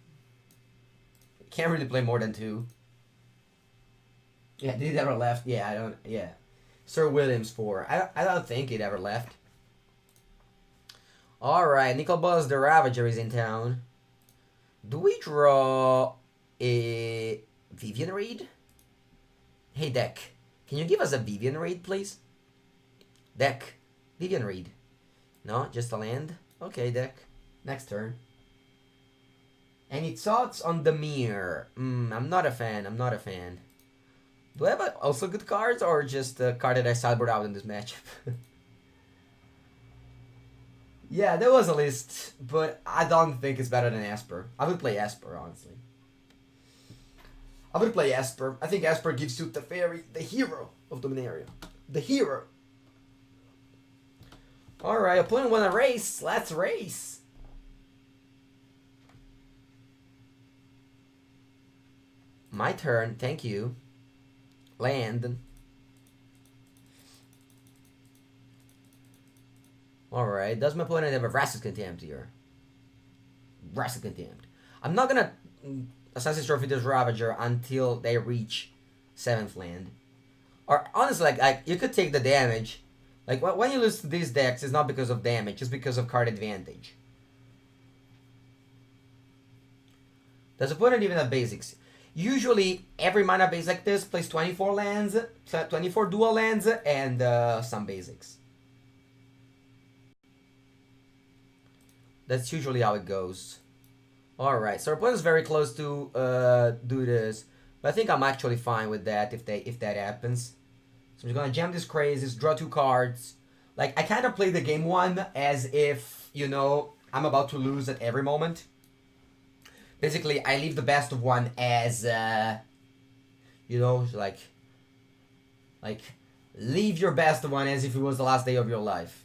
Can't really play more than 2. Yeah, did it ever left? Yeah, I don't, yeah. Sir Williams 4. I don't think it ever left. Alright, Nicol Bolas the Ravager is in town. Do we draw a Vivian Reed? Hey, deck. Can you give us a Vivian Reed, please? Deck. Vivian Reed. No, just a land? Okay, deck. Next turn. Any thoughts on the mirror? I'm not a fan. I'm not a fan. Do I have also good cards or just a card that I sideboard out in this matchup? Yeah, there was a list, but I don't think it's better than Esper. I would play Esper, honestly. I would play Esper. I think Esper gives you the hero of Dominaria. The hero. Alright, opponent wanna race. Let's race. My turn, thank you. Land. Alright, does my opponent have a Rassus Contempt here? Rassus Contempt. I'm not gonna Assassin's Trophy this Ravager until they reach 7th land. Or honestly, like you could take the damage. Like when you lose to these decks, it's not because of damage, it's because of card advantage. Does opponent even have basics? Usually, every mana base like this plays 24 lands, 24 dual lands, and some basics. That's usually how it goes. Alright, so our opponent's very close to do this. But I think I'm actually fine with that if that happens. So I'm just gonna jam these crazes, draw 2 cards. Like, I kind of play the game 1 as if, you know, I'm about to lose at every moment. Basically, I leave the best of 1 as, you know, like, leave your best of 1 as if it was the last day of your life.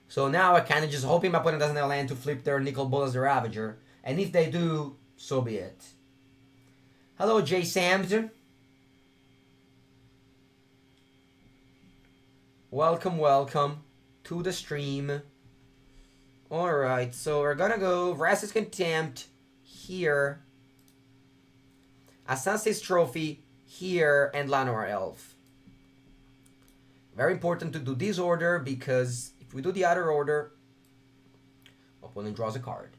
So now I kind of just hoping my opponent doesn't have land to flip their Nicol Bolas the Ravager. And if they do, so be it. Hello, J. Samson. Welcome, welcome to the stream. Alright, so we're gonna go Rassus Contempt here. Assassin's Trophy here, and Llanowar Elf. Very important to do this order because if we do the other order, opponent draws a card.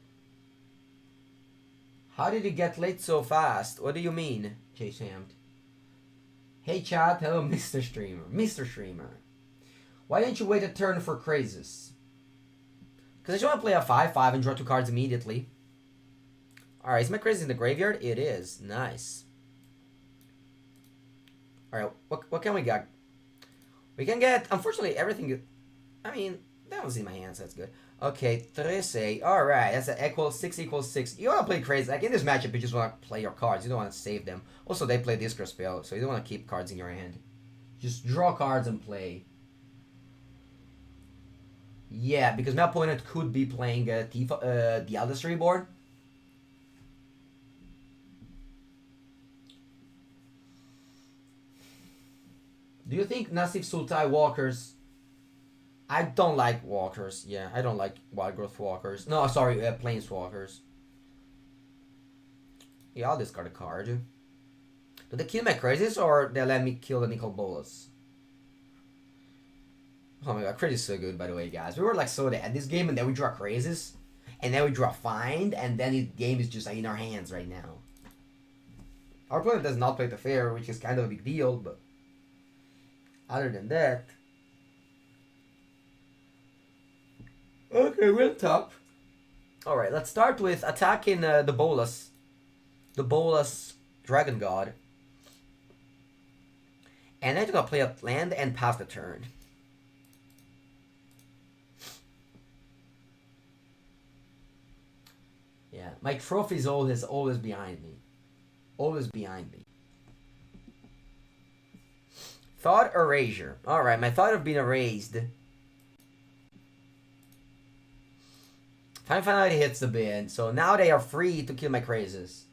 How did it get late so fast? What do you mean, J. Samt? Hey chat, hello Mr. Streamer. Mr. Streamer. Why didn't you wait a turn for Crazes? Because I just want to play a 5/5 and draw 2 cards immediately. Alright, is my Crazes in the graveyard? It is. Nice. Alright, what can we get? We can get, unfortunately, everything. I mean, that was in my hands, that's good. Okay, 13. Alright, that's an equals 6 equals 6. You want to play crazy. Like in this matchup, you just want to play your cards. You don't want to save them. Also, they play Discard Spell, so you don't want to keep cards in your hand. Just draw cards and play. Yeah, because my opponent could be playing the Eldest Reborn. Do you think Nassif Sultai walkers? I don't like walkers. Yeah, I don't like wild growth walkers. No, sorry, planeswalkers. Yeah, I'll discard a card. Do they kill my crazes or they let me kill the Nicol Bolas? Oh my god, crazy is so good, by the way, guys. We were like so dead at this game, and then we draw crazes, and then we draw find, and then the game is just like in our hands right now. Our opponent does not play the fair, which is kind of a big deal, but other than that. Okay, we're top. Alright, let's start with attacking the Bolas. The Bolas Dragon God. And then I'm gonna play a land and pass the turn. Yeah, my trophy is always behind me. Always behind me. Thought Erasure. Alright, my thought have been erased. Finality hits the bin, so now they are free to kill my crazes.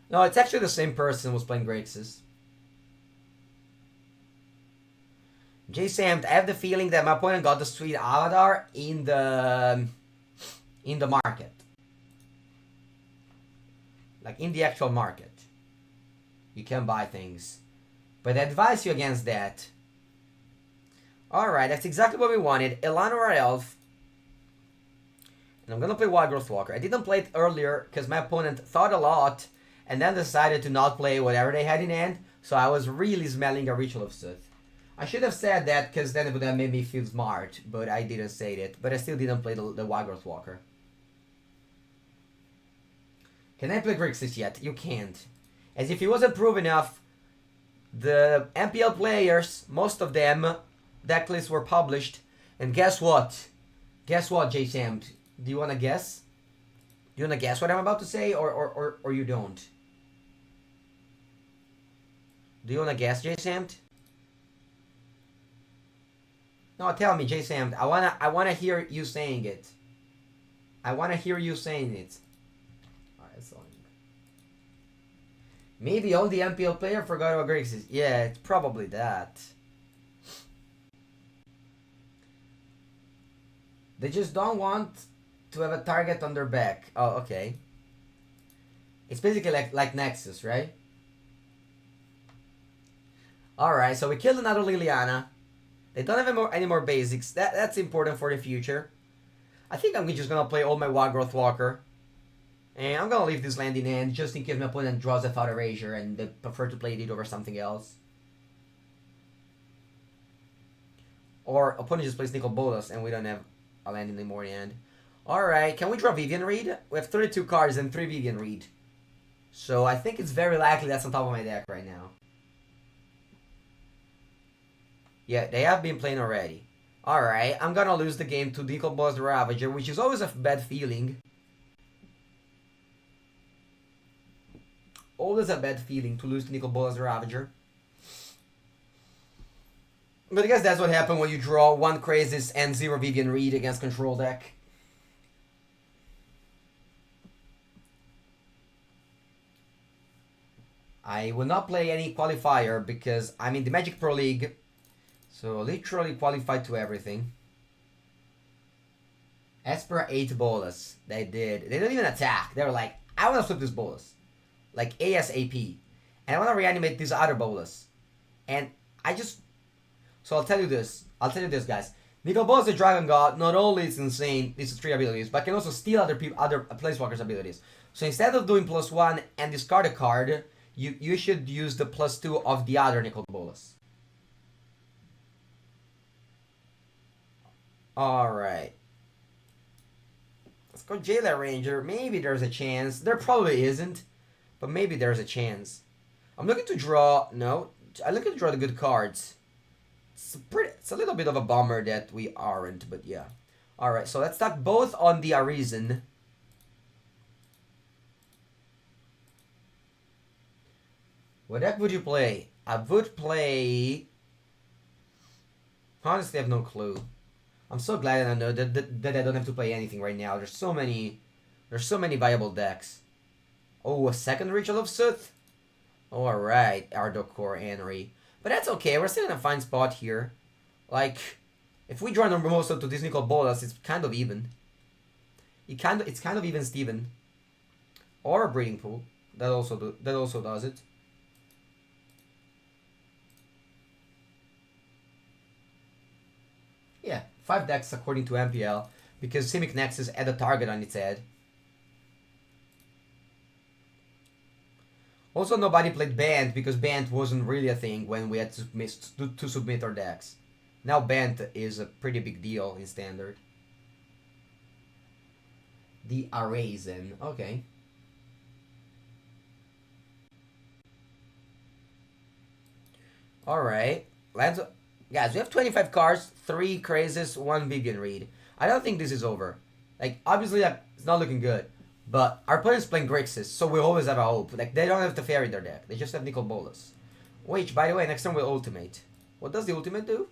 No, it's actually the same person who was playing Grixis. J. Samt, I have the feeling that my opponent got the sweet avatar in the market. Like in the actual market. You can buy things. But I advise you against that. Alright, that's exactly what we wanted. Llanowar Elf. And I'm gonna play Wild Growth Walker. I didn't play it earlier because my opponent thought a lot and then decided to not play whatever they had in hand. So I was really smelling a Ritual of Sith. I should have said that because then it would have made me feel smart, but I didn't say it. But I still didn't play the Wild Growth Walker. Can I play Grixis yet? You can't. As if it wasn't proof enough, the MPL players, most of them, deck lists were published. And guess what? Guess what, J. Sam? Do you want to guess? Do you want to guess what I'm about to say, or you don't? Do you wanna guess, J Samt? No, tell me, J Samt. I wanna hear you saying it. I wanna hear you saying it. Alright, so maybe all the MPL player forgot about Griggs is. Yeah, it's probably that. They just don't want to have a target on their back. Oh, okay. It's basically like Nexus, right? Alright, so we killed another Liliana. They don't have any more basics. That's important for the future. I think I'm just gonna play all my Wild Growth Walker. And I'm gonna leave this land in hand just in case my opponent draws a Thought Erasure and they prefer to play it over something else. Or opponent just plays Nicol Bolas and we don't have a land anymore in hand. Alright, can we draw Vivian Reed? We have 32 cards and 3 Vivian Reed. So I think it's very likely that's on top of my deck right now. Yeah, they have been playing already. Alright, I'm gonna lose the game to Nicol Bolas the Ravager, which is always a bad feeling. Always a bad feeling to lose to Nicol Bolas the Ravager. But I guess that's what happened when you draw 1 Crazes and 0 Vivian Reed against control deck. I will not play any qualifier because I'm in the Magic Pro League. So literally qualified to everything. Espera 8 Bolas. They did. They don't even attack. They were like, I want to flip this Bolas. Like ASAP. And I want to reanimate this other Bolas. And I just... So I'll tell you this, guys. Nicol Bolas the Dragon God, not only is insane, these 3 abilities, but can also steal other Planeswalkers' abilities. So instead of doing +1 and discard a card, you should use the +2 of the other Nicol Bolas. Alright. Let's go Jailer Ranger. Maybe there's a chance. There probably isn't. But maybe there's a chance. I'm looking to draw... No. I'm looking to draw the good cards. It's a little bit of a bummer that we aren't, but yeah. Alright, so let's start both on the Arisen. What deck would you play? I would play... Honestly, I have no clue. I'm so glad I know that I don't have to play anything right now. There's so many viable decks. Oh, a second Ritual of Soot? Oh, alright, Ardokor, Henry. But that's okay, we're still in a fine spot here. Like, if we draw number most to this Nicol Bolas, it's kind of even. It's kind of even Steven. Or a Breeding Pool. That also does it. Yeah, 5 decks according to MPL, because Simic Nexus had a target on its head. Also, nobody played Bant because Bant wasn't really a thing when we had to submit our decks. Now Bant is a pretty big deal in Standard. The Arisen, okay. Alright, guys, we have 25 cards, 3 Crazes, 1 Vivian Reed. I don't think this is over. Like, obviously, it's not looking good. But our opponent's playing Grixis, so we always have a hope. Like, they don't have to Fairy their deck. They just have Nicol Bolas. Which, by the way, next turn we'll Ultimate. What does the Ultimate do?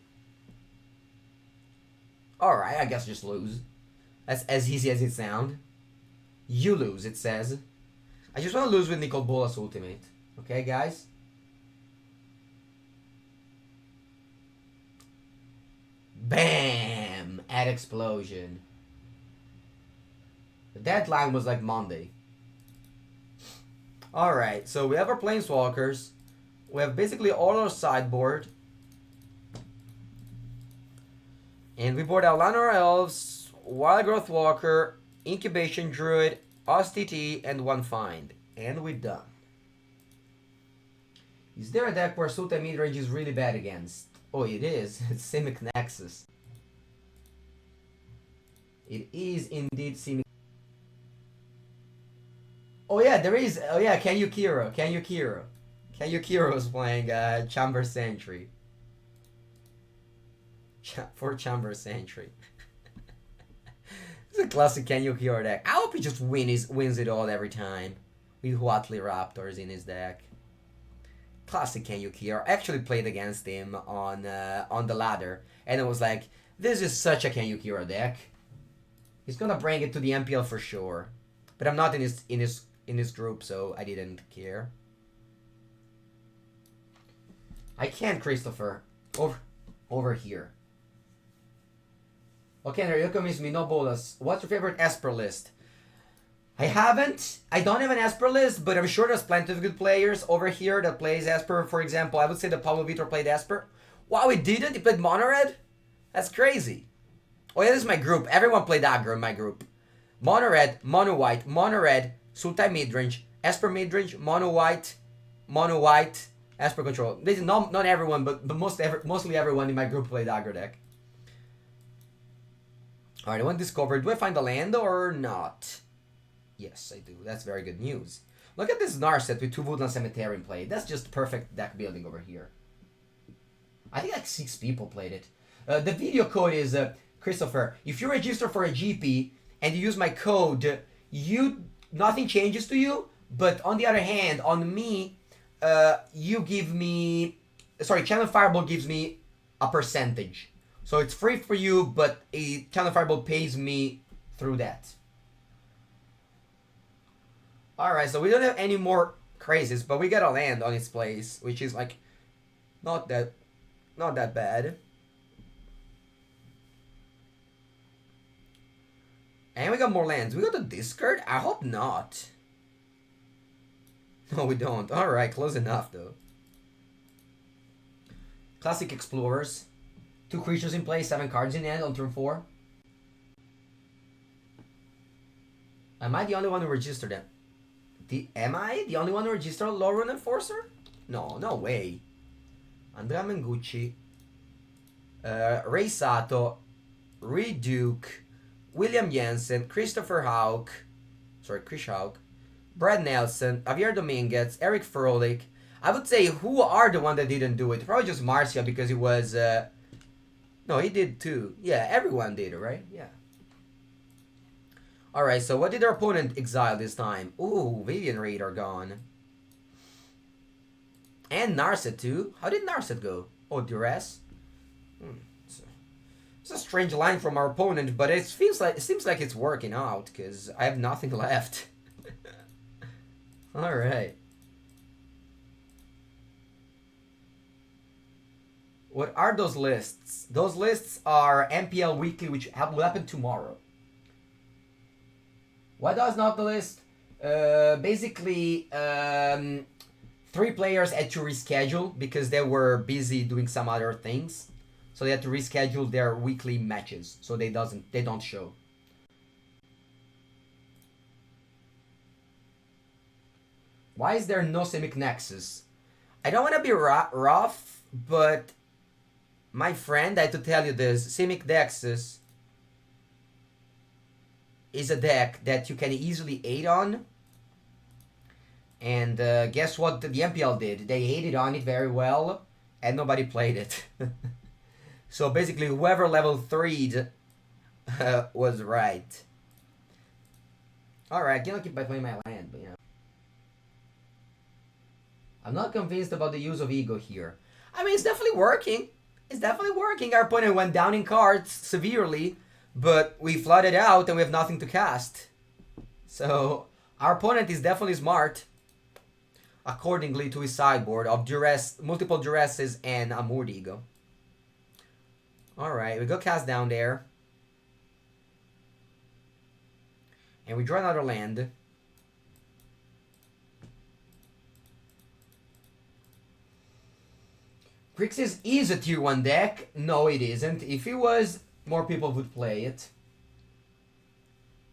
Alright, I guess just lose. That's as easy as it sounds. You lose, it says. I just want to lose with Nicol Bolas Ultimate. Okay, guys? Bam! Add Explosion. The deadline was like Monday. Alright, so we have our Planeswalkers. We have basically all our sideboard. And we board out Llanowar Elves, Wild Growth Walker, Incubation Druid, OSTT, and 1 Find. And we're done. Is there a deck where Sultai Midrange is really bad against? Oh, it is. It's Simic Nexus. It is indeed Simic. Oh yeah, there is. Oh yeah, Can You Kiro? is playing Chamber Sentry. For Chamber Sentry. It's a classic Can You Kiro deck. I hope he just wins it all every time. With Huatli Raptors in his deck. Classic Kenyuki. I actually played against him on the ladder, and it was like, this is such a Kenyuki deck. He's gonna bring it to the MPL for sure, but I'm not in his group, so I didn't care. I can't, Christopher. Over here. Okay, Andrea, you convinced me. No bolas. What's your favorite Esper list? I don't have an Esper list, but I'm sure there's plenty of good players over here that plays Esper. For example, I would say that Pablo Vitor played Esper. Wow, he didn't? He played Mono Red? That's crazy. Oh yeah, this is my group. Everyone played aggro in my group. Mono Red, Mono White, Mono Red, Sultai Midrange, Esper Midrange, Mono White, Esper Control. This is not everyone, but mostly everyone in my group played aggro deck. Alright, I want to discover. Do I find the land or not? Yes, I do. That's very good news. Look at this Narset with 2 Woodland Cemetery in play. That's just perfect deck building over here. I think like 6 people played it. The video code is, Christopher, if you register for a GP and you use my code, nothing changes to you, but on the other hand, on me, you give me... Sorry, Channel Fireball gives me a percentage. So it's free for you, but Channel Fireball pays me through that. Alright, so we don't have any more crazes, but we got a land on its place, which is like not that bad. And we got more lands. We got a discard? I hope not. No, we don't. Alright, close enough though. Classic Explorers. 2 creatures in play, 7 cards in hand on turn 4. Am I the only one who registered them? Am I the only one who registered Lorun Enforcer? No, no way. Andrea Mengucci, Ray Sato, Reed Duke, William Jensen, Christopher Hauk, Chris Hauk, Brad Nelson, Javier Dominguez, Eric Froelich. I would say who are the one that didn't do it? Probably just Marcia because he was... No, he did too. Yeah, everyone did, right? Yeah. Alright, so what did our opponent exile this time? Ooh, Vivian Raid are gone. And Narset too. How did Narset go? Oh, Duress? It's a strange line from our opponent, but it seems like it's working out, because I have nothing left. Alright. What are those lists? Those lists are MPL Weekly, which will happen tomorrow. What does not the list? Basically, 3 players had to reschedule because they were busy doing some other things. So they had to reschedule their weekly matches. So they don't show. Why is there no Simic Nexus? I don't want to be rough, but my friend, I have to tell you this. Simic Nexus is a deck that you can easily 8 on. And guess what the MPL did? They 8'd on it very well, and nobody played it. So basically, whoever level 3'd was right. Alright, I cannot keep by playing my land, but yeah. I'm not convinced about the use of Ego here. I mean, it's definitely working. It's definitely working. Our opponent went down in cards severely, but we flooded out and we have nothing to cast. So, our opponent is definitely smart. Accordingly to his sideboard of multiple Duresses and a Moored Ego. Alright, we go cast down there. And we draw another land. Grixis is a tier 1 deck. No, it isn't. If it was, more people would play it.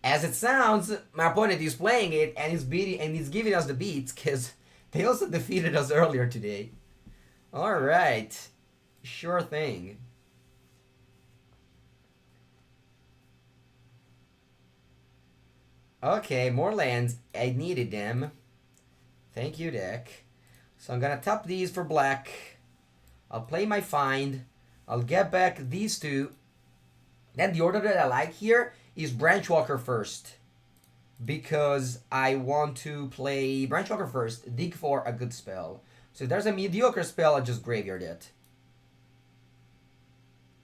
As it sounds, my opponent is playing it and is beating and is giving us the beats because they also defeated us earlier today. Alright. Sure thing. Okay, more lands. I needed them. Thank you, deck. So I'm gonna tap these for black. I'll play my find. I'll get back these 2. Then the order that I like here is Branchwalker first. Because I want to play Branchwalker first, dig for a good spell. So if there's a mediocre spell, I'll just graveyard it.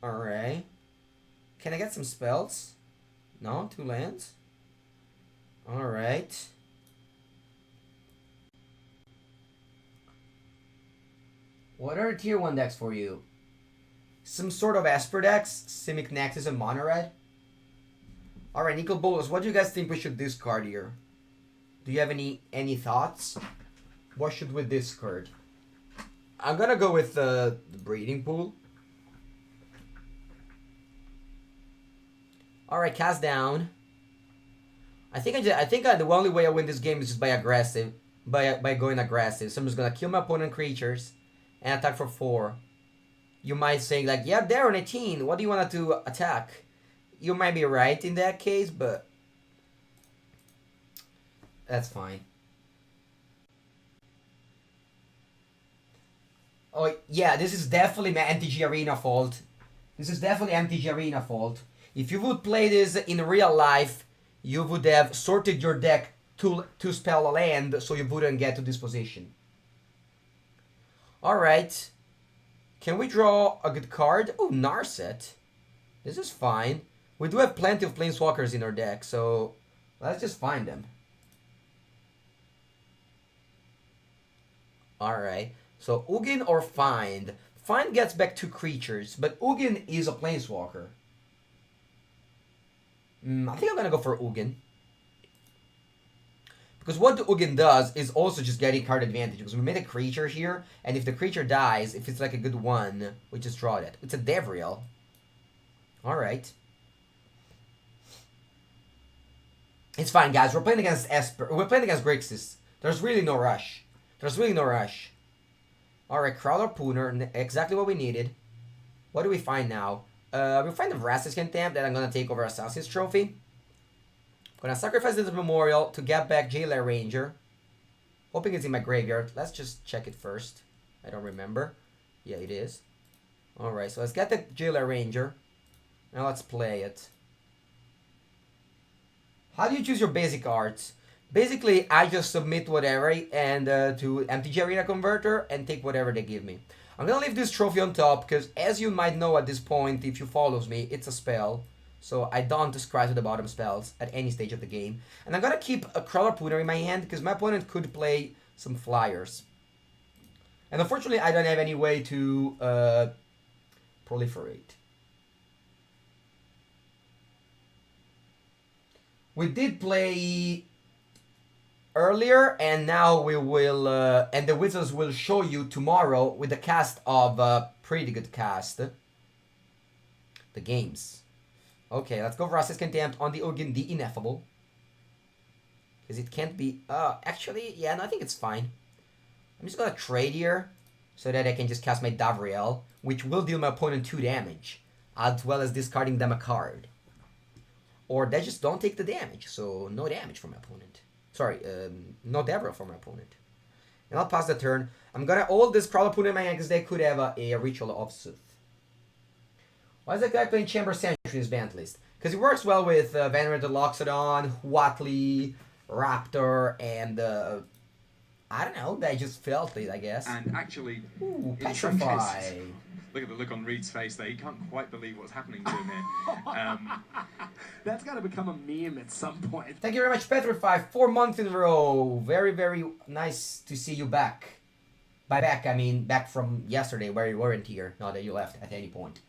Alright. Can I get some spells? No? 2 lands? Alright. What are tier 1 decks for you? Some sort of Esper decks? Simic Nexus and Mono Red? Alright, Nicol Bolas, what do you guys think we should discard here? Do you have any thoughts? What should we discard? I'm gonna go with the breeding pool. Alright, cast down. I think the only way I win this game is just by aggressive. By going aggressive. So I'm just gonna kill my opponent creatures and attack for 4. You might say like, yeah, they're on 18. What do you want to attack? You might be right in that case, but that's fine. Oh yeah, this is definitely my MTG Arena fault. This is definitely MTG Arena fault. If you would play this in real life, you would have sorted your deck to spell a land, so you wouldn't get to this position. Alright. Can we draw a good card? Oh, Narset. This is fine. We do have plenty of Planeswalkers in our deck, so let's just find them. Alright. So, Ugin or Find. Find gets back 2 creatures, but Ugin is a Planeswalker. I think I'm gonna go for Ugin. Because what the Ugin does is also just getting card advantage. Because we made a creature here, and if the creature dies, if it's like a good one, we just draw that. It's a Devriel. Alright. It's fine, guys. We're playing against Esper. We're playing against Grixis. There's really no rush. There's really no rush. Alright, Crawler Pooner. Exactly what we needed. What do we find now? We find the Vraska's Contempt that I'm gonna take over Assassin's Trophy. Gonna sacrifice this Memorial to get back Jailer Ranger. Hoping it's in my graveyard. Let's just check it first. I don't remember. Yeah, it is. Alright, so let's get the Jailer Ranger. Now let's play it. How do you choose your basic arts? Basically, I just submit whatever and to MTG Arena Converter and take whatever they give me. I'm gonna leave this trophy on top because, as you might know at this point, if you follows me, it's a spell. So I don't describe to the bottom spells at any stage of the game. And I'm gonna keep a Crawler Pooner in my hand because my opponent could play some flyers. And unfortunately, I don't have any way to proliferate. We did play earlier, and now we will, and the Wizards will show you tomorrow with the cast of pretty good cast. The games. Okay, let's go for Vraska's Contempt on the Ugin, the Ineffable. Because it can't be, actually, yeah, no, I think it's fine. I'm just gonna trade here, so that I can just cast my Davriel, which will deal my opponent 2 damage, as well as discarding them a card. Or they just don't take the damage, so no damage from my opponent. Sorry, no Davriel for my opponent. And I'll pass the turn. I'm gonna hold this Crawler Pooner in my hand because they could have a Ritual of Sooth. Why is that guy playing Chamber Sentry in his banned list? Because he works well with Venerated Loxodon, Huatli, Raptor, and I don't know, they just felt it, I guess. And actually, ooh, in some Petrify. cases, look at the look on Reed's face there. He can't quite believe what's happening to him here. That's got to become a meme at some point. Thank you very much, Petrify. 4 months in a row. Very, very nice to see you back. By back, I mean back from yesterday where you weren't here. Not that you left at any point.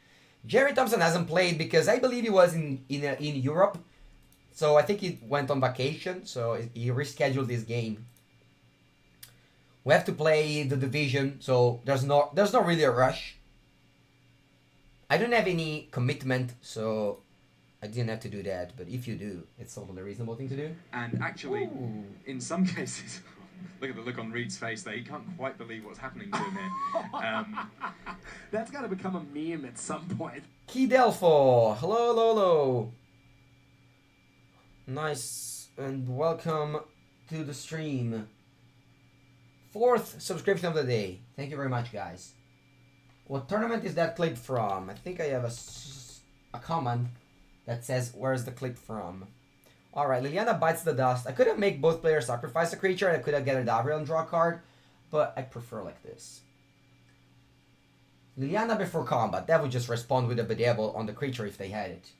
Jerry Thompson hasn't played because I believe he was in Europe. So I think he went on vacation. So he rescheduled this game. We have to play the division, so there's not really a rush. I don't have any commitment, so I didn't have to do that. But if you do, it's totally a reasonable thing to do. And actually, ooh, in some cases, look at the look on Reed's face there. He can't quite believe what's happening to him here. That's got to become a meme at some point. Key Delpho, hello, hello, hello. Nice, and welcome to the stream. 4th subscription of the day. Thank you very much, guys. What tournament is that clip from? I think I have a comment that says, where's the clip from? Alright, Liliana Bites the Dust. I could have made both players sacrifice a creature, and I could have get a Davriel and draw a card. but I prefer like this. Liliana before combat. That would just respond with a Bedevil on the creature if they had it.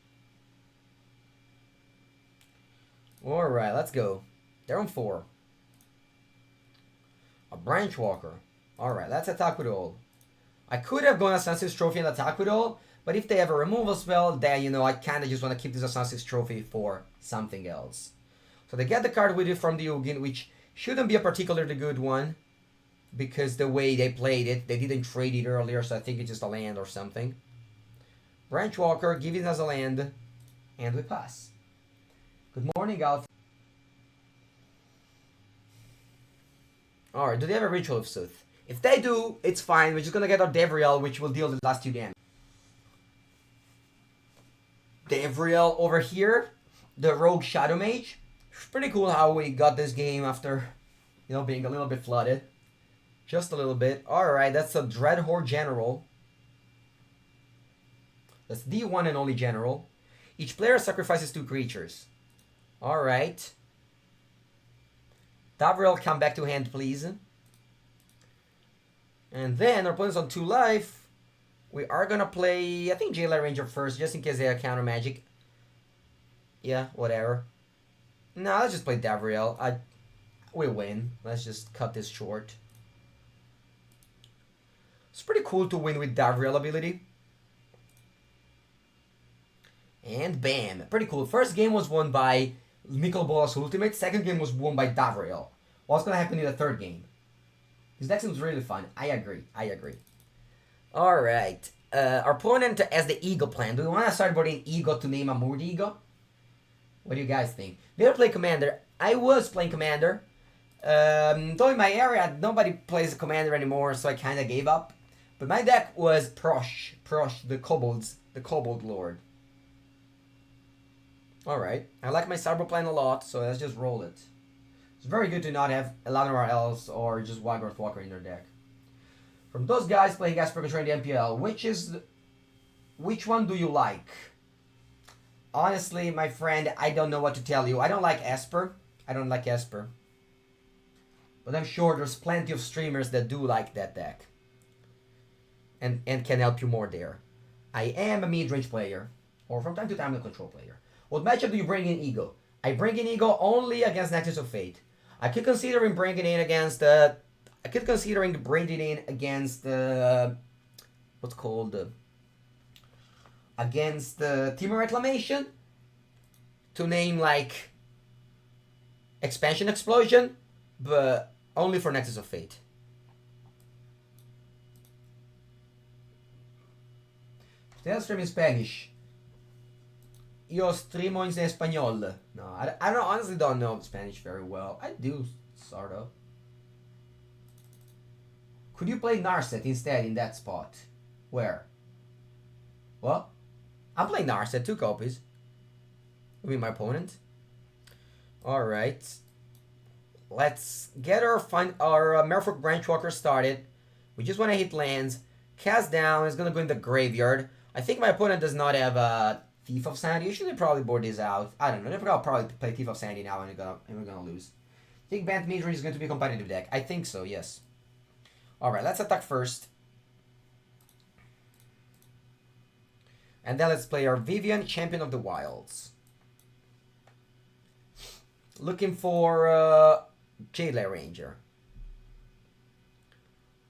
Alright, let's go. They're on 4. A Branch Walker. Alright, let's attack with all. I could have gone Assassin's Trophy and attack with all, but if they have a removal spell, then, you know, I kinda just want to keep this Assassin's Trophy for something else. So they get the card with it from the Ugin, which shouldn't be a particularly good one, because the way they played it, they didn't trade it earlier, so I think it's just a land or something. Branch Walker, give it as a land, and we pass. Good morning, Alf. Alright, do they have a Ritual of Sooth? If they do, it's fine. We're just gonna get our Devriel, which will deal the last 2 damage. Devriel over here, the Rogue Shadow Mage. It's pretty cool how we got this game after, you know, being a little bit flooded. Just a little bit. Alright, that's a Dreadhorde General. That's the one and only General. Each player sacrifices 2 creatures. Alright. Davriel, come back to hand, please. And then, our opponent's on 2 life. We are gonna play, I think, Jailer Ranger first, just in case they have counter magic. Yeah, whatever. No, let's just play Davriel. We win. Let's just cut this short. It's pretty cool to win with Davriel ability. And bam. Pretty cool. First game was won by Nicol Bolas Ultimate. Second game was won by Davriel. What's going to happen in the third game? This deck seems really fun. I agree. Alright. Our opponent has the Eagle plan. Do we want to start boarding Eagle to name a Mood Eagle? What do you guys think? They don't play Commander. I was playing Commander. Though in my area, nobody plays Commander anymore, so I kind of gave up. But my deck was Prosh, the Kobold Lord. Alright, I like my Cyber plan a lot, so let's just roll it. It's very good to not have Elanor Elves or just Wygorth Walker in their deck. From those guys playing Esper Control in the MPL, which one do you like? Honestly, my friend, I don't know what to tell you. I don't like Esper. But I'm sure there's plenty of streamers that do like that deck. And can help you more there. I am a mid-range player. Or from time to time a control player. What matchup do you bring in Eagle? I bring in Eagle only against Nexus of Fate. I could consider bringing it in against what's called against Team Reclamation, to name like Expansion Explosion, but only for Nexus of Fate. Still stream in Spanish. Yo streamo in español. No, I honestly don't know Spanish very well. I do, sort of. Could you play Narset instead in that spot? Where? What? I'm playing Narset, 2 copies. With my opponent. Alright. Let's get our Merfolk Branchwalker started. We just want to hit lands. Cast down. It's going to go in the graveyard. I think my opponent does not have a Thief of Sanity. You should probably board this out. I don't know. I'll probably play Thief of Sanity now and we're going to lose. I think Bant Midrange is going to be a competitive deck. I think so, yes. Alright, let's attack first. And then let's play our Vivian, Champion of the Wilds. Looking for Jailer Ranger.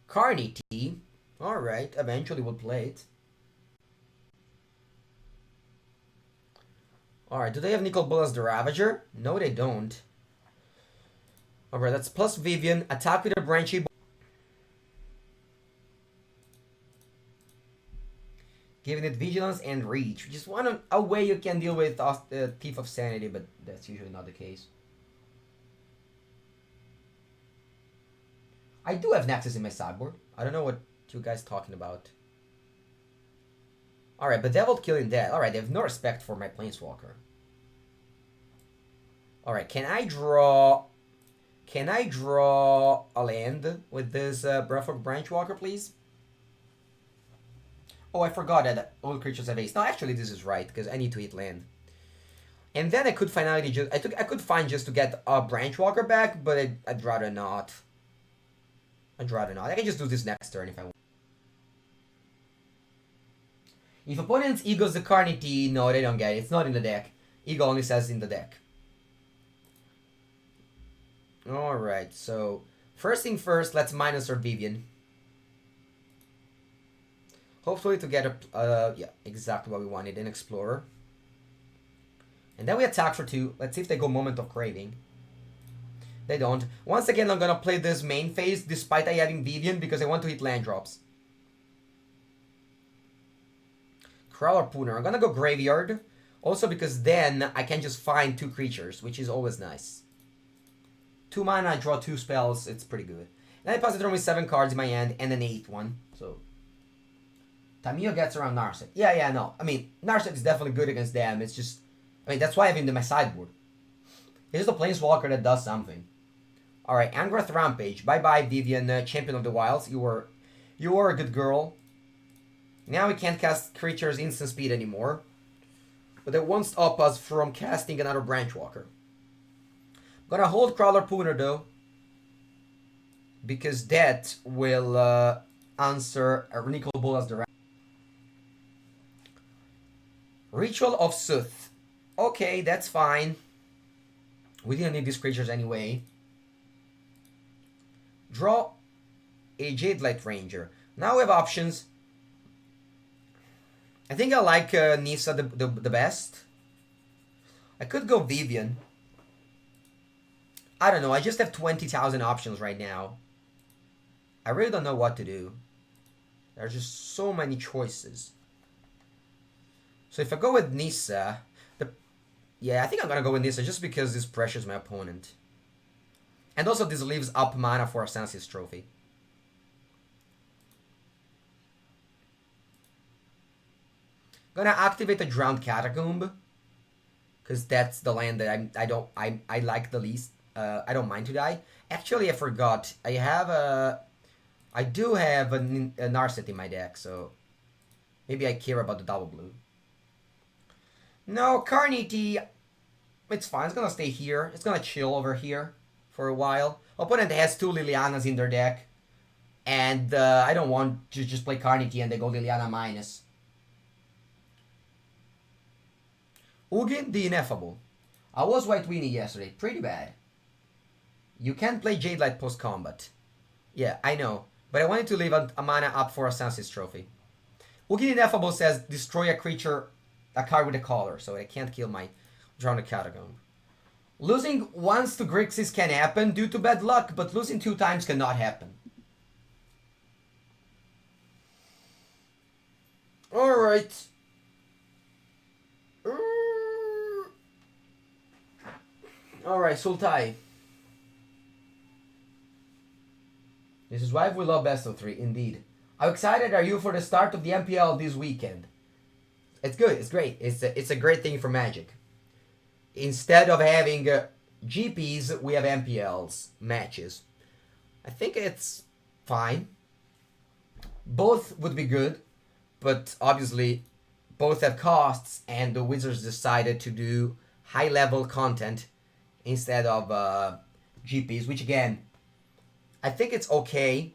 Carnity. Alright, eventually we'll play it. Alright, do they have Nicol Bolas the Ravager? No, they don't. Alright, that's plus Vivian. Attack with a Branchy. Giving it Vigilance and Reach. Just a way you can deal with Thief of Sanity, but that's usually not the case. I do have Nexus in my sideboard. I don't know what you guys talking about. Alright, but Devil killing dead. Alright, they have no respect for my Planeswalker. Alright, can I draw a land with this Breathwork Branchwalker, please? Oh, I forgot that all creatures have ace. No, actually this is right, because I need to hit land. And then I could finally I could find just to get a Branchwalker back, but I'd rather not. I'd rather not. I can just do this next turn if I want. If opponents egos the Carnity, no, they don't get it. It's not in the deck. Ego only says in the deck. Alright, so first thing first, let's minus our Vivian. Hopefully to get a, yeah, exactly what we wanted, an Explorer. And then we attack for 2. Let's see if they go Moment of Craving. They don't. Once again, I'm gonna play this main phase despite I having Vivian because I want to hit land drops. Crawler Pooner. I'm gonna go Graveyard. Also because then I can just find 2 creatures, which is always nice. 2 mana, I draw 2 spells. It's pretty good. And I pass the turn with 7 cards in my hand and an 8th one. So Tamiyo gets around Narset. Yeah, no. I mean, Narset is definitely good against them. It's just, I mean, that's why I have him in my sideboard. It's just a Planeswalker that does something. Alright, Angrath Rampage. Bye-bye, Vivian, Champion of the Wilds. You were a good girl. Now we can't cast creatures instant speed anymore. But that won't stop us from casting another Branchwalker. Gonna hold Crawler Pooner though. Because that will answer Nicol Bolas the Ritual of Sooth. Okay, that's fine. We didn't need these creatures anyway. Draw a Jade Light Ranger. Now we have options. I think I like Nissa the best. I could go Vivian. I don't know. I just have 20,000 options right now. I really don't know what to do. There are just so many choices. So if I go with Nissa... Yeah, I think I'm going to go with Nissa just because this pressures my opponent. And also this leaves up mana for a Sensis Trophy. Gonna activate the Drowned Catacomb. Because that's the land that I like the least. I don't mind to die. Actually, I forgot. I do have a Narset in my deck, so maybe I care about the double blue. No, Carnity, it's fine. It's gonna stay here. It's gonna chill over here for a while. Opponent has 2 Lilianas in their deck, and I don't want to just play Carnity and they go Liliana minus. Ugin the Ineffable. I was White Weenie yesterday. Pretty bad. You can't play Jade Light post-combat. Yeah, I know. But I wanted to leave a mana up for a Sensis Trophy. Ugin Ineffable says destroy a creature, a card with a color, so I can't kill my Drowned Catacomb. Losing once to Grixis can happen due to bad luck, but losing 2 times cannot happen. Alright. Alright, Sultai. This is why we love best of 3, indeed. How excited are you for the start of the MPL this weekend? It's good, it's great. It's a great thing for Magic. Instead of having GPs, we have MPLs, matches. I think it's fine. Both would be good, but obviously both have costs, and the Wizards decided to do high-level content instead of GPs, which again, I think it's okay.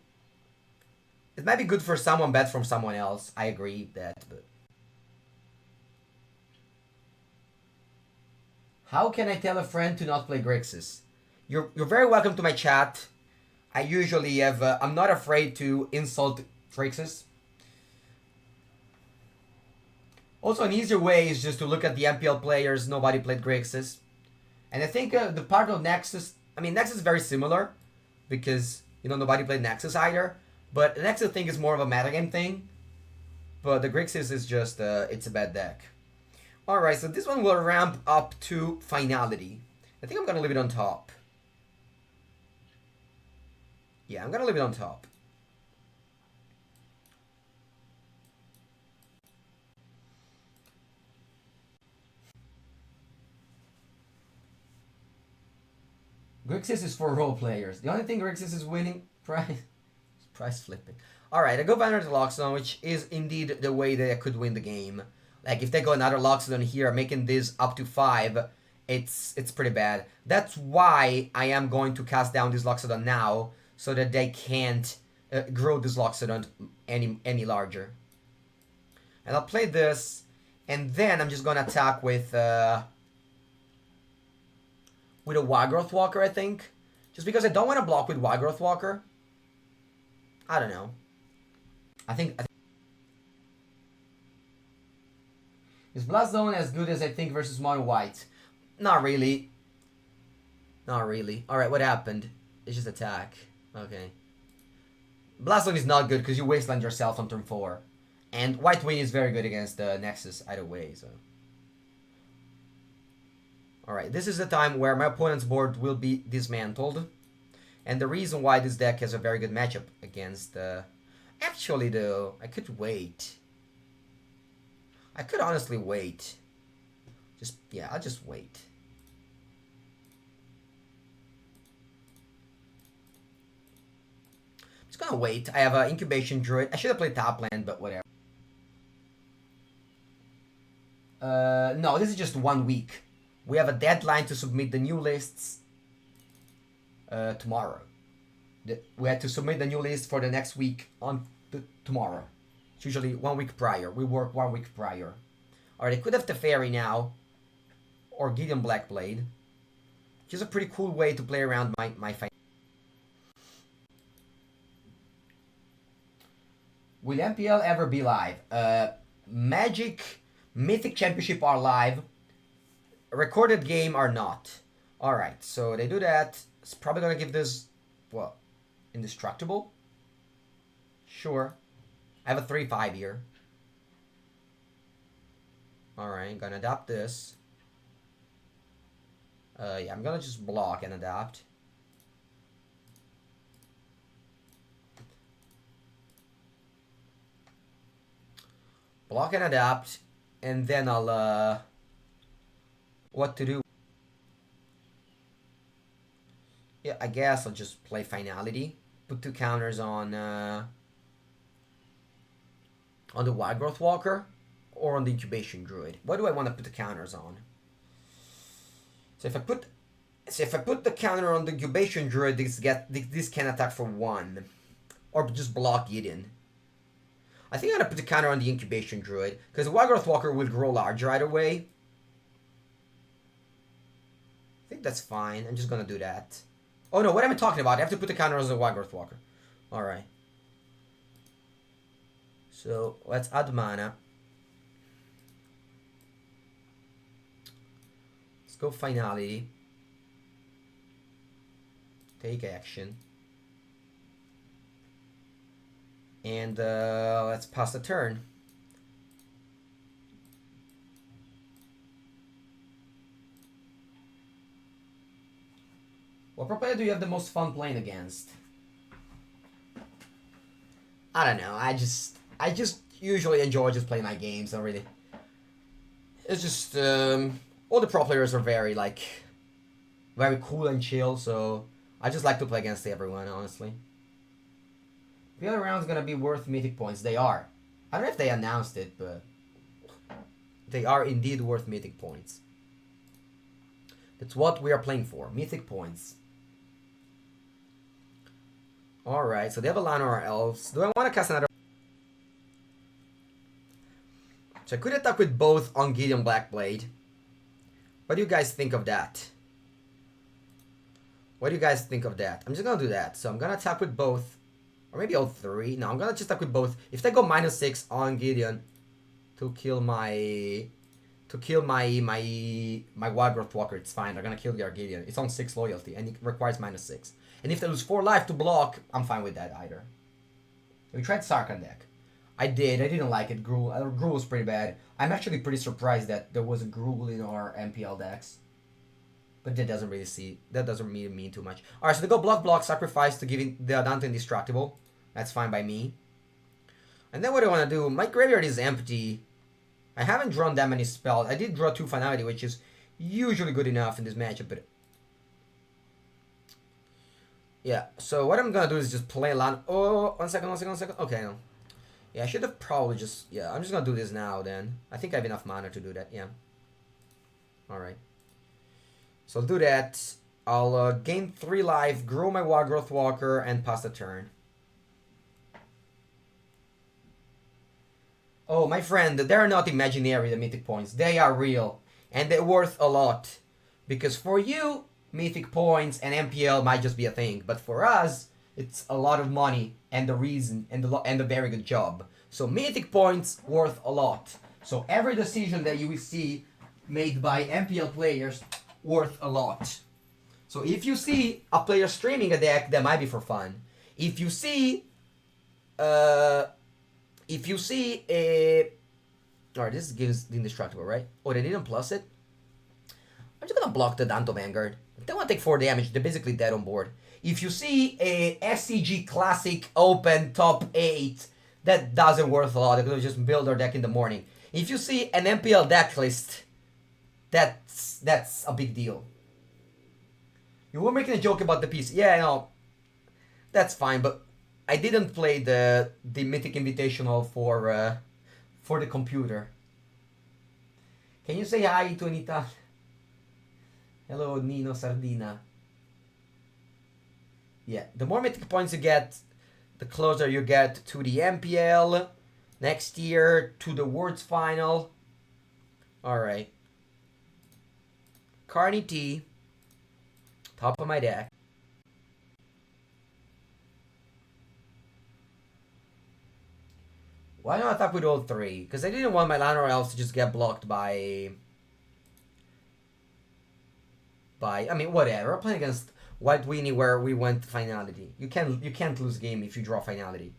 It might be good for someone, bad from someone else. I agree that, but... How can I tell a friend to not play Grixis? You're very welcome to my chat. I usually have... I'm not afraid to insult Grixis. Also, an easier way is just to look at the MPL players. Nobody played Grixis. And I think the part of Nexus... I mean, Nexus is very similar. Because, you know, nobody played Nexus either. But the Nexus thing is more of a metagame thing. But the Grixis is just... it's a bad deck. Alright, so this one will ramp up to Finality. I think I'm going to leave it on top. Yeah, I'm going to leave it on top. Grixis is for role players. The only thing Grixis is winning price flipping. Alright, I go Banner to Loxodon, which is indeed the way that I could win the game. Like, if they go another Loxodon here, making this up to 5, it's pretty bad. That's why I am going to cast down this Loxodon now, so that they can't grow this Loxodon any larger. And I'll play this, and then I'm just gonna attack with a Wildgrowth Walker, I think. Just because I don't want to block with Wildgrowth Walker. I don't know. I think is Blast Zone as good as I think versus Mono White? Not really. Not really. Alright, what happened? It's just attack. Okay. Blast Zone is not good because you wasteland yourself on turn 4. And White Wing is very good against the Nexus either way, so. Alright, this is the time where my opponent's board will be dismantled. And the reason why this deck has a very good matchup against... Actually, though, I could wait. I could honestly wait. I'll just wait. I'm just gonna wait. I have an Incubation Druid. I should have played top land, but whatever. No, this is just 1 week. We have a deadline to submit the new lists tomorrow. We had to submit the new list for the next week on tomorrow. It's usually 1 week prior. We work 1 week prior. Alright, I could have Teferi now. Or Gideon Blackblade. Which is a pretty cool way to play around my fight. Will MPL ever be live? Magic Mythic Championship are live. Recorded game are not. Alright, so they do that. It's probably gonna give this, what, indestructible? Sure. I have a 3/5 here. Alright, gonna adapt this. Yeah, I'm gonna just block and adapt. Block and adapt, and then I'll, what to do? Yeah, I guess I'll just play Finality. Put 2 counters on the Wildgrowth Walker or on the Incubation Druid. What do I want to put the counters on? So if I put the counter on the Incubation Druid, this can attack for 1, or just block Gideon. I think I'm gonna put the counter on the Incubation Druid because the Wildgrowth Walker will grow larger either way. I think that's fine. I'm just gonna do that. Oh no, what am I talking about? I have to put the counter on the Wildgrowth Walker. Alright. So, let's add mana. Let's go Finality. Take action. And let's pass the turn. What pro player do you have the most fun playing against? I don't know. I just usually enjoy just playing my games. Don't really. It's just all the pro players are very cool and chill. So I just like to play against everyone, honestly. The other round's gonna be worth mythic points. They are. I don't know if they announced it, but they are indeed worth mythic points. That's what we are playing for. Mythic points. Alright, so they have a line on our elves. Do I want to cast another? So I could attack with both on Gideon Blackblade. What do you guys think of that? What do you guys think of that? I'm just gonna do that. So I'm gonna attack with both. Or maybe all 3. No, I'm gonna just attack with both. If they go -6 on Gideon to kill my Wildgrowth Walker, it's fine. They're gonna kill your Gideon. It's on 6 loyalty and it requires -6. And if they lose 4 life to block, I'm fine with that either. We tried Sarkhan deck. I didn't like it. Gruul was pretty bad. I'm actually pretty surprised that there was a Gruul in our MPL decks. But that doesn't really mean too much. Alright, so they go block, sacrifice to give the Adante Indestructible. That's fine by me. And then what I want to do, my graveyard is empty. I haven't drawn that many spells. I did draw 2 Finality, which is usually good enough in this matchup, but... Yeah, so what I'm gonna do is just play a lot. Oh, one second. Okay, no. Yeah, I should have probably just... Yeah, I'm just gonna do this now then. I think I have enough mana to do that, yeah. Alright. So I'll do that. I'll gain 3 life, grow my Growth Walker, and pass the turn. Oh, my friend, they are not imaginary, the mythic points. They are real. And they're worth a lot. Because for you, mythic points and MPL might just be a thing. But for us, it's a lot of money and the reason and a very good job. So mythic points worth a lot. So every decision that you will see made by MPL players worth a lot. So if you see a player streaming a deck, that might be for fun. If you see a... Alright, this gives the indestructible, right? Oh, they didn't plus it? I'm just gonna block the Danto Vanguard. If they want to take 4 damage, they're basically dead on board. If you see a SCG Classic Open Top 8, that doesn't worth a lot. They're gonna just build their deck in the morning. If you see an MPL deck list, that's a big deal. You were making a joke about the piece. Yeah, no, that's fine, but I didn't play the Mythic Invitational for the computer. Can you say hi to Anita? Hello, Nino Sardina. Yeah, the more mythic points you get, the closer you get to the MPL next year, to the Worlds Final. Alright. Carney T. Top of my deck. Why not attack with all 3? Because I didn't want my Llanowar Elves to just get blocked by... I mean, whatever. I'm playing against White Weenie where we went Finality. You can't lose game if you draw Finality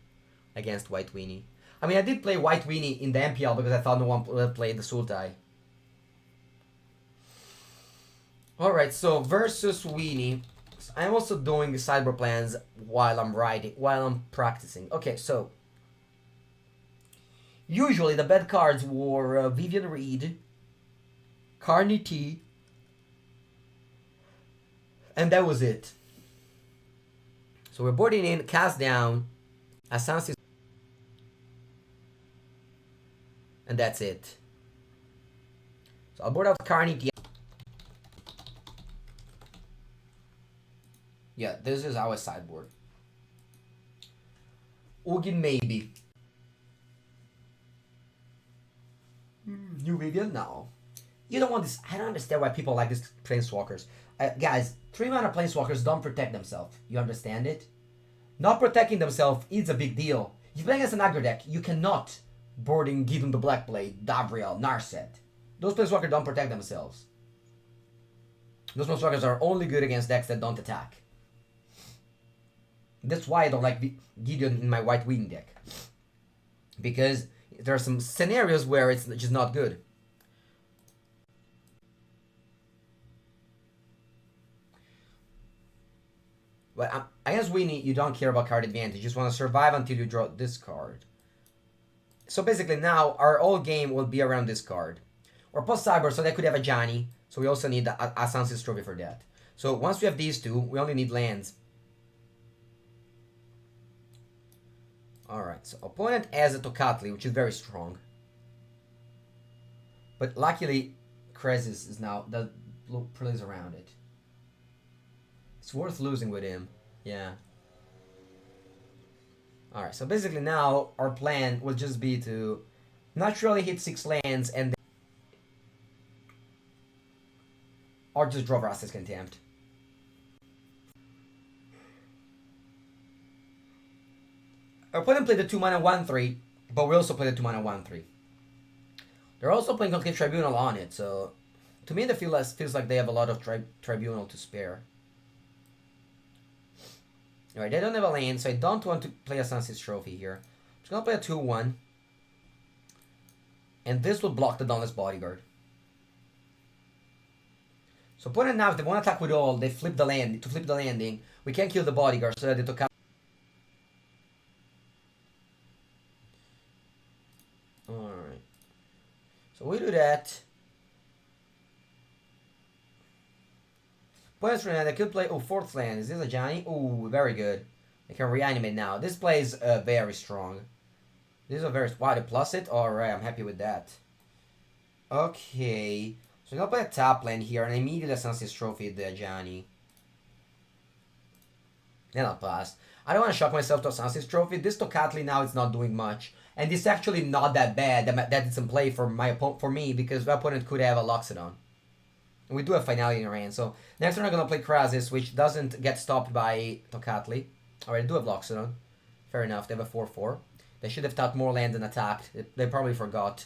against White Weenie. I mean, I did play White Weenie in the MPL because I thought no one played the Sultai. Alright, so versus Weenie. I'm also doing sideboard plans while I'm practicing. Okay, so usually the bad cards were Vivian Reed, Carney T, and that was it. So we're boarding in, cast down, Assansi, and that's it. So I'll board out Carney T. Yeah, this is our sideboard. Ugin maybe. New Vivian? No. You don't want this. I don't understand why people like these Planeswalkers. Guys, 3-mana Planeswalkers don't protect themselves. You understand it? Not protecting themselves is a big deal. You play against an aggro deck, you cannot boarding Gideon the Blackblade, Gabriel, Narset. Those Planeswalkers don't protect themselves. Those Planeswalkers are only good against decks that don't attack. That's why I don't like Gideon in my White Weenie deck. Because there are some scenarios where it's just not good. But against Weenie, you don't care about card advantage. You just want to survive until you draw this card. So basically now, our whole game will be around this card. Or post-cyber, so they could have a Johnny. So we also need a Sunset Trophy for that. So once we have these two, we only need lands. Alright, so opponent has a Tocatli, which is very strong. But luckily, Kresis is now, plays around it. It's worth losing with him, yeah. Alright, so basically now, our plan will just be to naturally hit 6 lands and then, or just draw Vraska's Contempt. Our opponent played the 2-mana 1/3, but we also played the 2-mana 1/3. They're also playing Conclave Tribunal on it, so to me, the feels like they have a lot of Tribunal to spare. Alright, they don't have a land, so I don't want to play a Sunset Trophy here. I'm just gonna play a 2/1. And this will block the Dauntless Bodyguard. So opponent now, if they want to attack with all, they flip the land. To flip the landing, we can't kill the Bodyguard, so that they took out. Alright. So we do that. Opponent's land, they could play, 4th land. Is this a Johnny? Oh, very good. They can reanimate now. This plays very strong. This is a very... Wow, they plus it? Alright, I'm happy with that. Okay. So I'm gonna play a top lane here and immediately Sunset Trophy the Johnny. Then I'll pass. I don't want to shock myself to Assassin's Trophy. This Tocatli now it's not doing much. And it's actually not that bad that it's in play for me because the opponent could have a Loxodon. And we do have Finality in our hand. So next turn I'm going to play Krasis, which doesn't get stopped by Tocatli. Alright, I do have Loxodon. Fair enough, they have a 4-4. They should have tapped more land and attacked. They probably forgot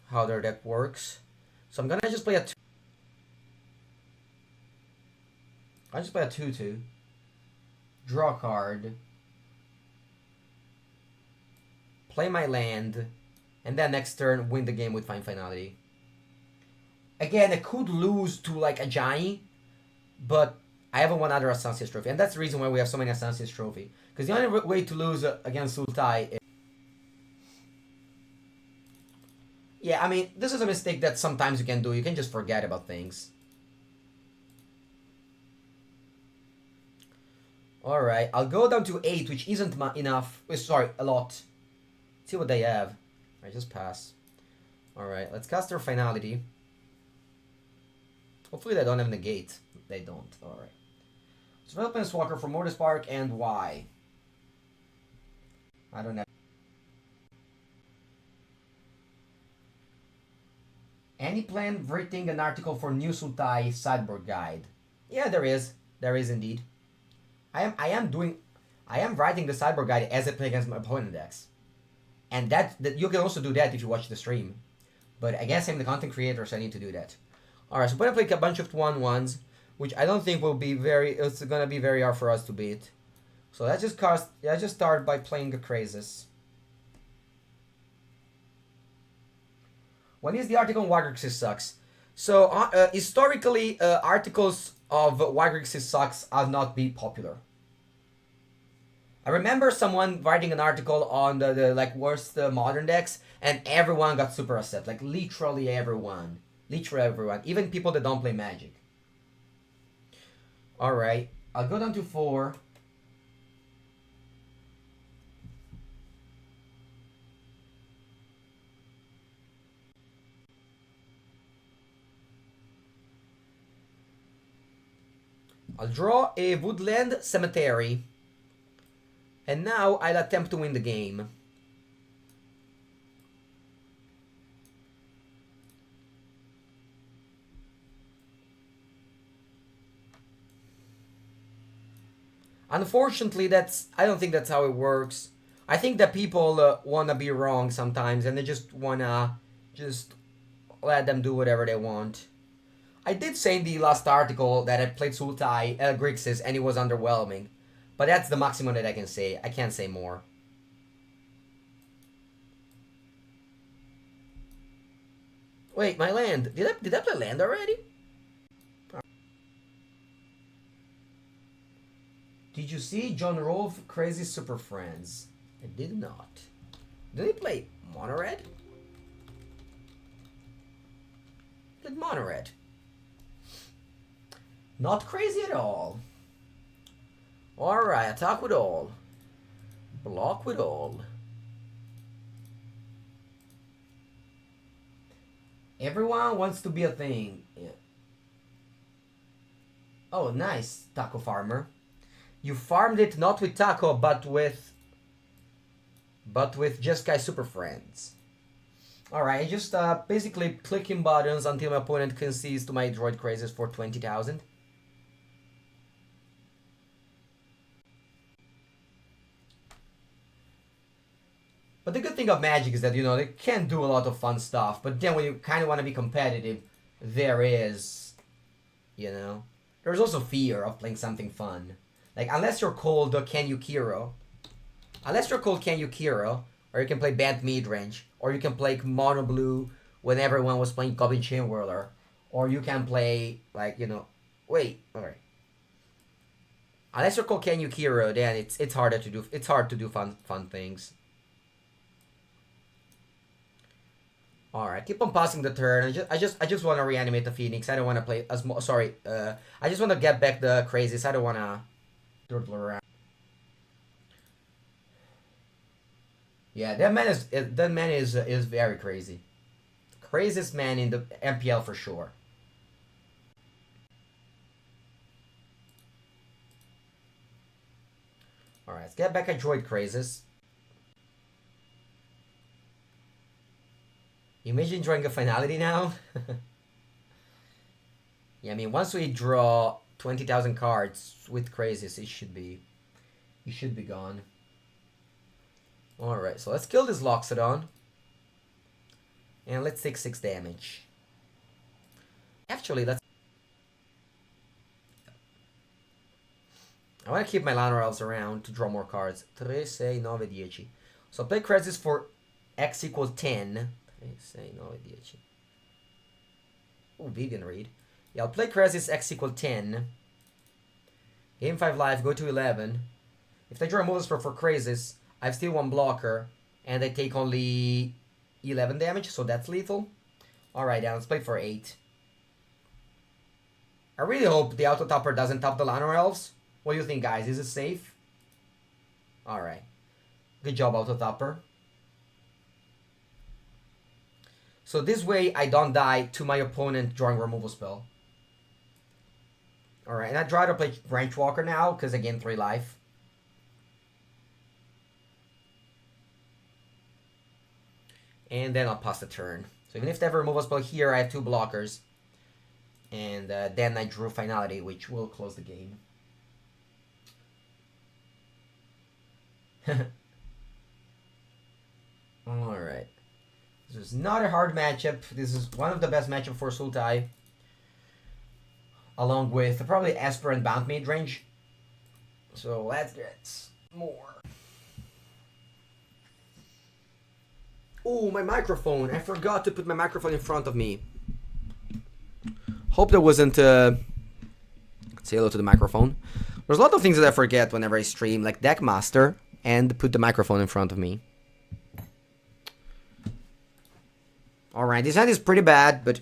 how their deck works. So I'm going to just play a... I just play a 2-2. Draw a card. Play my land. And then next turn, win the game with Fine Finality. Again, I could lose to like a Giant, but I have one other Assassin's Trophy. And that's the reason why we have so many Assassin's Trophy. Because the only way to lose against Sultai is... Yeah, I mean, this is a mistake that sometimes you can do. You can just forget about things. Alright, I'll go down to 8, which isn't enough. Sorry, a lot. Let's see what they have. I just pass. Alright, let's cast their Finality. Hopefully they don't have Negate. They don't. Alright. Surveillance Walker for Mortis Spark and why? I don't know. Any plan of writing an article for New Sultai sideboard guide? Yeah, there is. There is indeed. I am writing the sideboard guide as I play against my opponent decks. And that you can also do that if you watch the stream. But I guess I'm the content creator, so I need to do that. Alright, so I'm gonna play a bunch of 1/1s, which I don't think will be it's gonna be very hard for us to beat. So let's just start by playing the Krasis. When is the article on Wygrixis sucks? So historically, articles of Wygrixis sucks have not been popular. I remember someone writing an article on the like worst modern decks, and everyone got super upset. Like literally everyone, even people that don't play Magic. All right, I'll go down to 4. I'll draw a Woodland Cemetery. And now I'll attempt to win the game. Unfortunately, I don't think that's how it works. I think that people want to be wrong sometimes, and they just want to let them do whatever they want. I did say in the last article that I played Sultai Grixis and it was underwhelming. But that's the maximum that I can say. I can't say more. Wait, my land. Did I play land already? Did you see John Rolfe Crazy Super Friends? I did not. Did he play Mono Red? Did Mono Red? Not crazy at all. Alright, attack with all. Block with all. Everyone wants to be a thing. Yeah. Oh, nice, Taco Farmer. You farmed it not with Taco, but with Jeskai Super Friends. Alright, just basically clicking buttons until my opponent concedes to my Droid Crazes for 20,000. But the good thing of Magic is that, you know, they can do a lot of fun stuff, but then when you kind of want to be competitive, there is, you know, there's also fear of playing something fun. Like, unless you're called Kenyu Kiro, or you can play Bant Midrange, or you can play Mono Blue when everyone was playing Goblin Chain Whirler, or you can play, like, you know, alright. Unless you're called Kenyu Kiro, then it's hard to do fun things. Alright, keep on passing the turn. I just want to reanimate the Phoenix. I don't want to play as I just want to get back the Crazies. I don't want to turtle around. Yeah, that man is very crazy. Craziest man in the MPL for sure. Alright, let's get back at Droid Crazes. Imagine drawing a finality now? Yeah, I mean, once we draw 20,000 cards with Crazes, it should be gone. Alright, so let's kill this Loxodon. And let's take 6 damage. Actually, let's... I want to keep my Llanowar Elves around to draw more cards. 3, 6, 9, 10. So play Crazes for X equals 10. 3, 6, 9, 10. Oh, Vivian Reed. Yeah, I'll play Crazes X equals 10. Game 5 life, go to 11. If I draw a Motor for Crazes, I have still 1 blocker. And I take only 11 damage, so that's lethal. Alright, then let's play for 8. I really hope the Auto Topper doesn't top the Llanowar Elves. What do you think, guys? Is it safe? Alright. Good job, Auto Topper. So this way, I don't die to my opponent drawing removal spell. Alright, and I try to play Branch Walker now, because I gain 3 life. And then I'll pass the turn. So even if they have a removal spell here, I have 2 blockers. And then I drew Finality, which will close the game. Alright. This is not a hard matchup. This is one of the best matchups for Sultai. Along with probably Esper and Bound Midrange. So let's get more. Oh, my microphone. I forgot to put my microphone in front of me. Hope there wasn't... Say hello to the microphone. There's a lot of things that I forget whenever I stream, like Deckmaster, and put the microphone in front of me. Alright, this hand is pretty bad, but...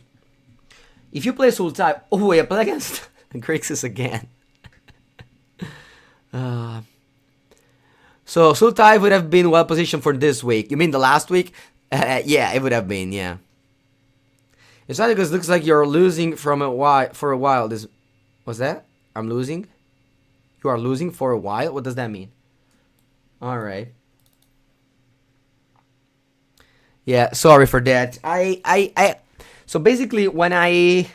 If you play Sultai... Oh, wait, I play against Grixis again. So, Sultai would have been well positioned for this week. You mean the last week? Yeah, it would have been, yeah. It's not because it looks like you're losing for a while. What's that? I'm losing? You are losing for a while? What does that mean? Alright. Yeah, sorry for that. So basically, when I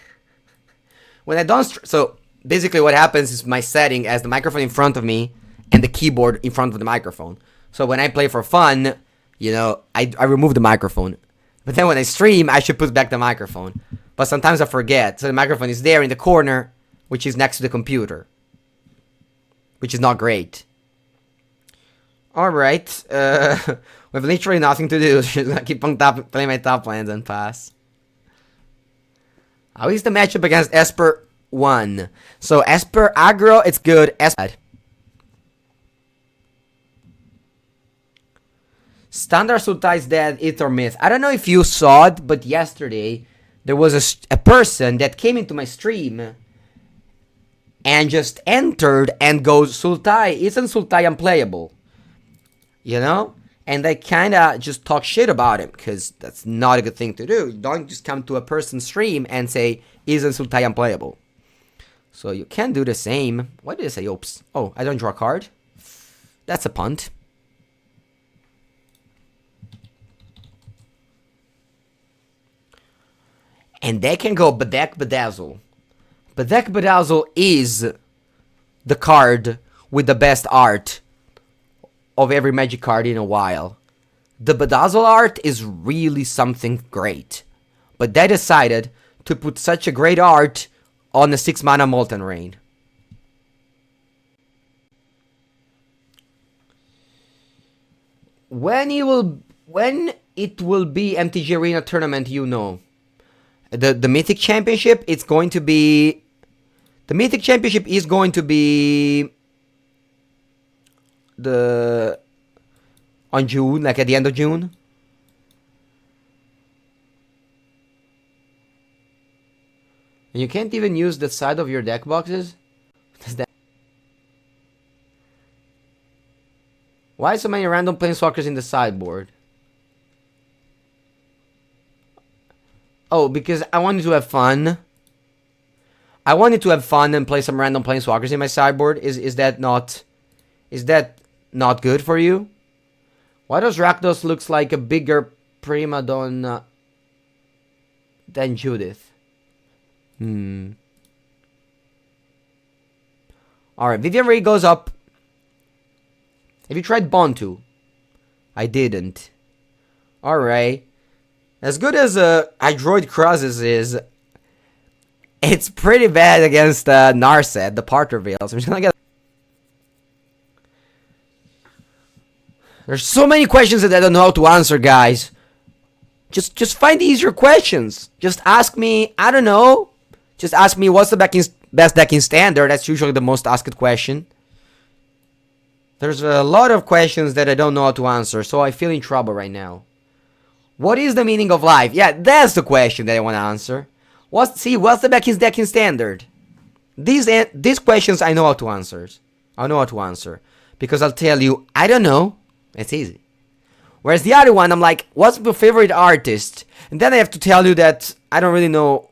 don't... So, basically what happens is my setting as the microphone in front of me and the keyboard in front of the microphone. So when I play for fun, you know, I remove the microphone. But then when I stream, I should put back the microphone. But sometimes I forget. So the microphone is there in the corner, which is next to the computer. Which is not great. Alright. We have literally nothing to do. Just gonna keep on playing my top lands and pass. How is the matchup against Esper 1? So Esper aggro, it's good. Esper. Standard Sultai is dead, it or myth. I don't know if you saw it, but yesterday there was a person that came into my stream and just entered and goes, Sultai, isn't Sultai unplayable? You know? And I kind of just talk shit about him, because that's not a good thing to do. You don't just come to a person's stream and say, isn't Sultai unplayable? So you can do the same. Why did I say oops? Oh, I don't draw a card? That's a punt. And they can go Bedeck Bedazzle. Bedeck Bedazzle is the card with the best art of every Magic card in a while. The Bedazzle art is really something great. But they decided to put such a great art on the 6-mana Molten Rain. When it will be MTG Arena Tournament, you know. The Mythic Championship, it's going to be... The Mythic Championship is going to be... On June, like at the end of June. And you can't even use the side of your deck boxes? What does that... Why so many random planeswalkers in the sideboard? Oh, because I wanted to have fun. I wanted to have fun and play some random planeswalkers in my sideboard. Is that not... Is that not good for you. Why does Rakdos looks like a bigger prima donna than Judith? Alright, Vivian Ray goes up. Have you tried Bontu? I didn't. Alright. As good as Hydroid Crosses is, it's pretty bad against Narset, the Parter Veil. So I'm just gonna get... There's so many questions that I don't know how to answer, guys. Just find easier questions. Just ask me, I don't know. Just ask me what's the best deck in Standard. That's usually the most asked question. There's a lot of questions that I don't know how to answer, so I feel in trouble right now. What is the meaning of life? Yeah, that's the question that I want to answer. What's the best deck in Standard? These questions I know how to answer. I know how to answer. Because I'll tell you, I don't know. It's easy. Whereas the other one, I'm like, what's my favorite artist? And then I have to tell you that I don't really know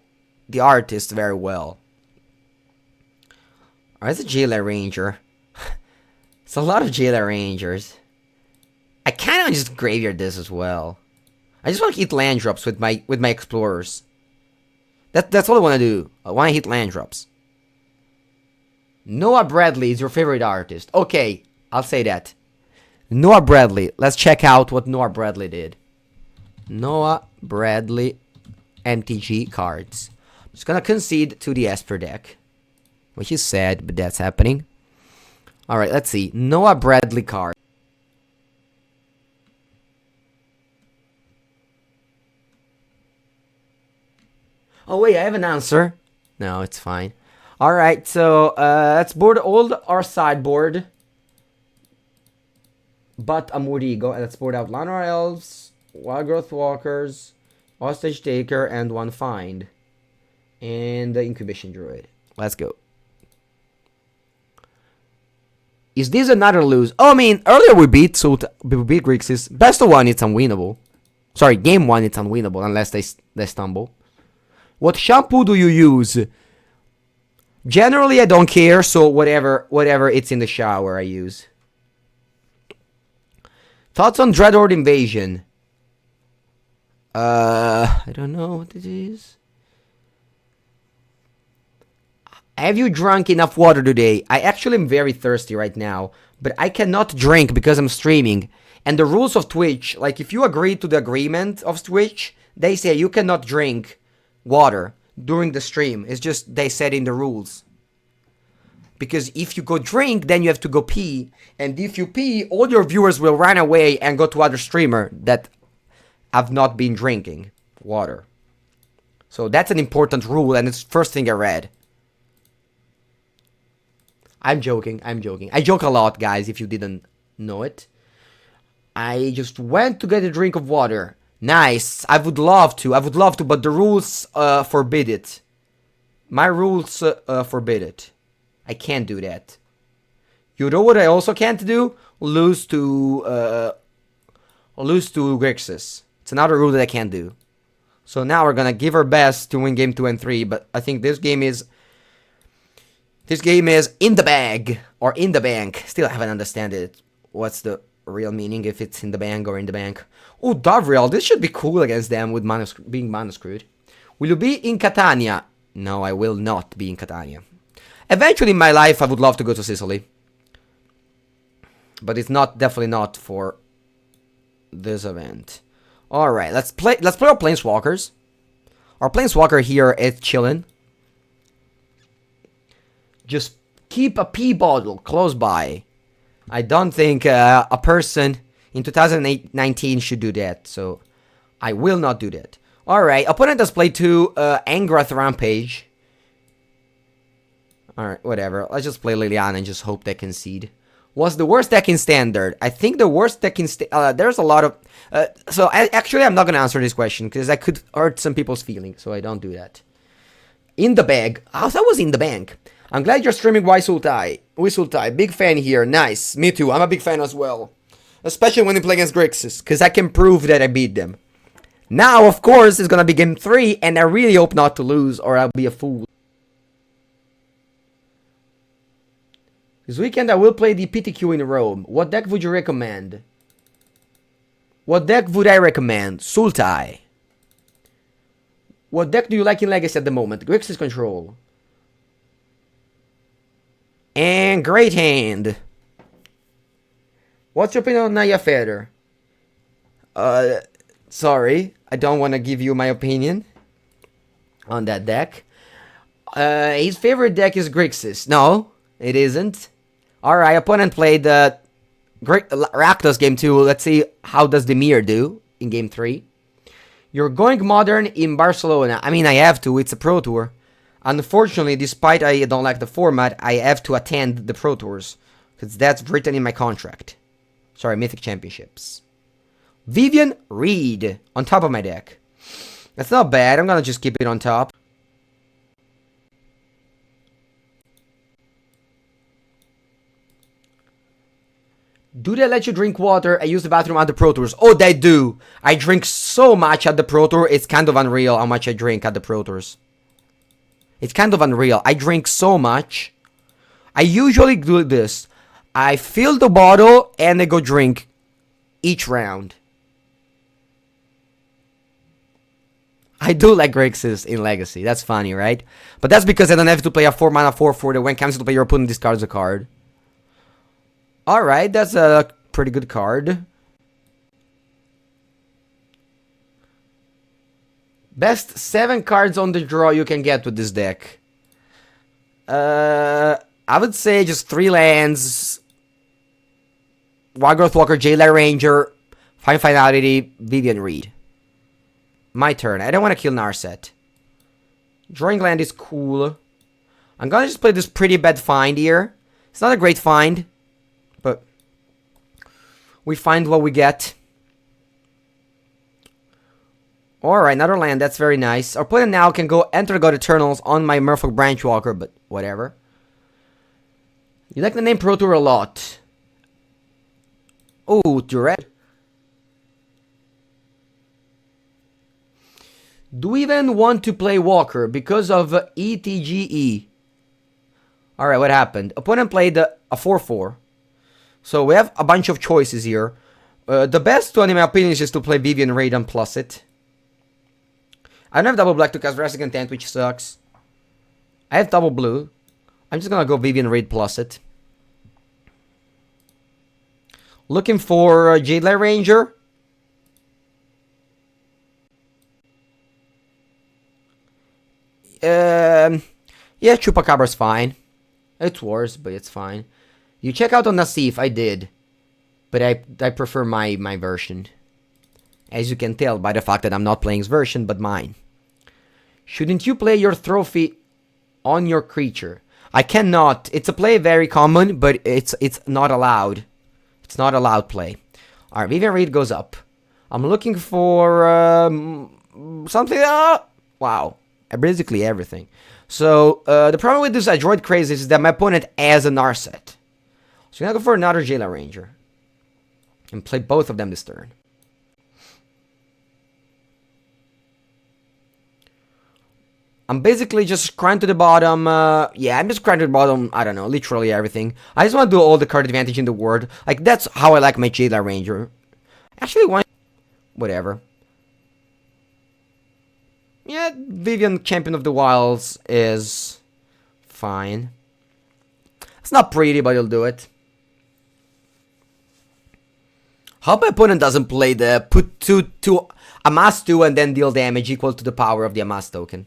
the artist very well. Or it's a Jailer Ranger. It's a lot of Jailer Rangers. I kind of just graveyard this as well. I just want to hit land drops with my explorers. That's all I want to do. I want to hit land drops. Noah Bradley is your favorite artist. Okay, I'll say that. Noah Bradley. Let's check out what Noah Bradley did. Noah Bradley MTG cards. I'm just gonna concede to the Esper deck, which is sad, but that's happening. Alright, let's see. Noah Bradley card. Oh wait, I have an answer. No, it's fine. Alright, so let's board our sideboard. But Amurigo, and let's board out Llanowar Elves, Wild Growth Walkers, Hostage Taker, and one Find. And the Incubation Druid. Let's go. Is this another lose? Oh, I mean, earlier we beat Sultai, we beat Grixis. Best of one, it's unwinnable. Sorry, game one, it's unwinnable unless they stumble. What shampoo do you use? Generally, I don't care, so whatever it's in the shower I use. Thoughts on Dreadhorde Invasion? I don't know what it is. Have you drunk enough water today? I actually am very thirsty right now, but I cannot drink because I'm streaming. And the rules of Twitch, like if you agree to the agreement of Twitch, they say you cannot drink water during the stream. It's just they said in the rules. Because if you go drink, then you have to go pee. And if you pee, all your viewers will run away and go to other streamer that have not been drinking water. So that's an important rule, and it's the first thing I read. I'm joking. I joke a lot, guys, if you didn't know it. I just went to get a drink of water. Nice. I would love to, but the rules forbid it. My rules forbid it. I can't do that. You know what I also can't do? Lose to Grixis. It's another rule that I can't do. So now we're gonna give our best to win game 2 and 3, but I think this game is in the bag or in the bank. Still haven't understand it. What's the real meaning if it's in the bank or in the bank? Oh, Davriel, this should be cool against them with being mana screwed. Will you be in Catania? No, I will not be in Catania. Eventually in my life, I would love to go to Sicily. But it's definitely not for this event. Alright, let's play our Planeswalkers. Our Planeswalker here is chilling. Just keep a pee bottle close by. I don't think a person in 2019 should do that, so I will not do that. Alright, opponent has played 2 Angrath Rampage. Alright, whatever. Let's just play Liliana and just hope they concede. What's the worst deck in Standard? I think the worst deck in there's a lot of... actually, I'm not going to answer this question because I could hurt some people's feelings, so I don't do that. In the bag. Oh, that was in the bank. I'm glad you're streaming Sultai. Sultai. Big fan here. Nice. Me too. I'm a big fan as well. Especially when you play against Grixis, because I can prove that I beat them. Now, of course, it's going to be game 3, and I really hope not to lose or I'll be a fool. This weekend I will play the PTQ in Rome. What deck would you recommend? What deck would I recommend? Sultai. What deck do you like in Legacy at the moment? Grixis Control. And Great Hand. What's your opinion on Naya Feather? Sorry. I don't want to give you my opinion on that deck. His favorite deck is Grixis. No, it isn't. Alright, opponent played Rakdos game 2. Let's see how does Demir do in game 3. You're going modern in Barcelona. I mean, I have to. It's a Pro Tour. Unfortunately, despite I don't like the format, I have to attend the Pro Tours. Because that's written in my contract. Sorry, Mythic Championships. Vivian Reed on top of my deck. That's not bad. I'm going to just keep it on top. Do they let you drink water and use the bathroom at the Pro Tours? Oh, they do. I drink so much at the Pro Tour. It's kind of unreal how much I drink at the Pro Tours. It's kind of unreal. I drink so much. I usually do this. I fill the bottle and I go drink each round. I do like Grixis in Legacy. That's funny, right? But that's because I don't have to play a 4-mana 4/4 that when comes to play your opponent discards a card. Alright, that's a pretty good card. Best 7 cards on the draw you can get with this deck. I would say just 3 lands. Wildgrowth Walker, Jailer Ranger, Fine Finality, Vivian Reed. My turn. I don't want to kill Narset. Drawing land is cool. I'm gonna just play this pretty bad find here. It's not a great find, but we find what we get. Alright, another land. That's very nice. Our player now can go enter God Eternals on my Merfolk Branchwalker, but whatever. You like the name Pro Tour a lot. Oh, Duret. Do we even want to play Walker because of ETGE? Alright, what happened? Opponent played a 4/4. So we have a bunch of choices here. The best one, in my opinion, is just to play Vivian Raid and plus it. I don't have double black to cast Drastic Intent, which sucks. I have double blue. I'm just gonna go Vivian Raid plus it. Looking for Jailer Ranger. Yeah, Chupacabra's fine. It's worse, but it's fine. You check out on Nassif, I did. But I prefer my version. As you can tell by the fact that I'm not playing his version, but mine. Shouldn't you play your trophy on your creature? I cannot. It's a play very common, but it's not allowed. It's not allowed play. Alright, Vivian Reed goes up. I'm looking for something. Wow. Basically everything. So, the problem with this Droid Craze is that my opponent has a Narset. So I'm gonna go for another Jailer Ranger. And play both of them this turn. I'm basically just crying to the bottom. Yeah, I'm just crying to the bottom. I don't know, literally everything. I just want to do all the card advantage in the world. Like, that's how I like my Jailer Ranger. Actually, why? Whatever. Yeah, Vivian Champion of the Wilds is fine. It's not pretty, but he'll do it. Hope my opponent doesn't play the put two amass 2 and then deal damage equal to the power of the amass token.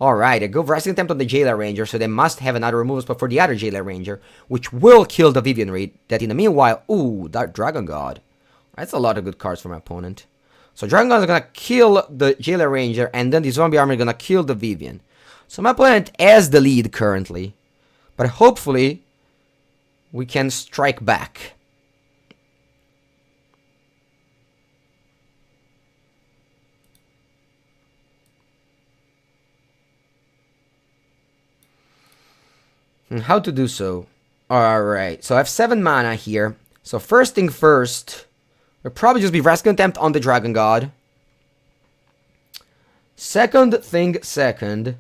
Alright, I go Rising Attempt on the Jailer Ranger, so they must have another removal spell for the other Jailer Ranger, which will kill the Vivian Reed. That in the meanwhile, ooh, that Dragon God. That's a lot of good cards for my opponent. So Dragon God is gonna kill the Jailer Ranger, and then the Zombie Army is gonna kill the Vivian. So my opponent has the lead currently, but hopefully we can strike back. How to do so? Alright, so I have 7 mana here. So first thing first, will probably just be Rescue Attempt on the Dragon God. Second thing second,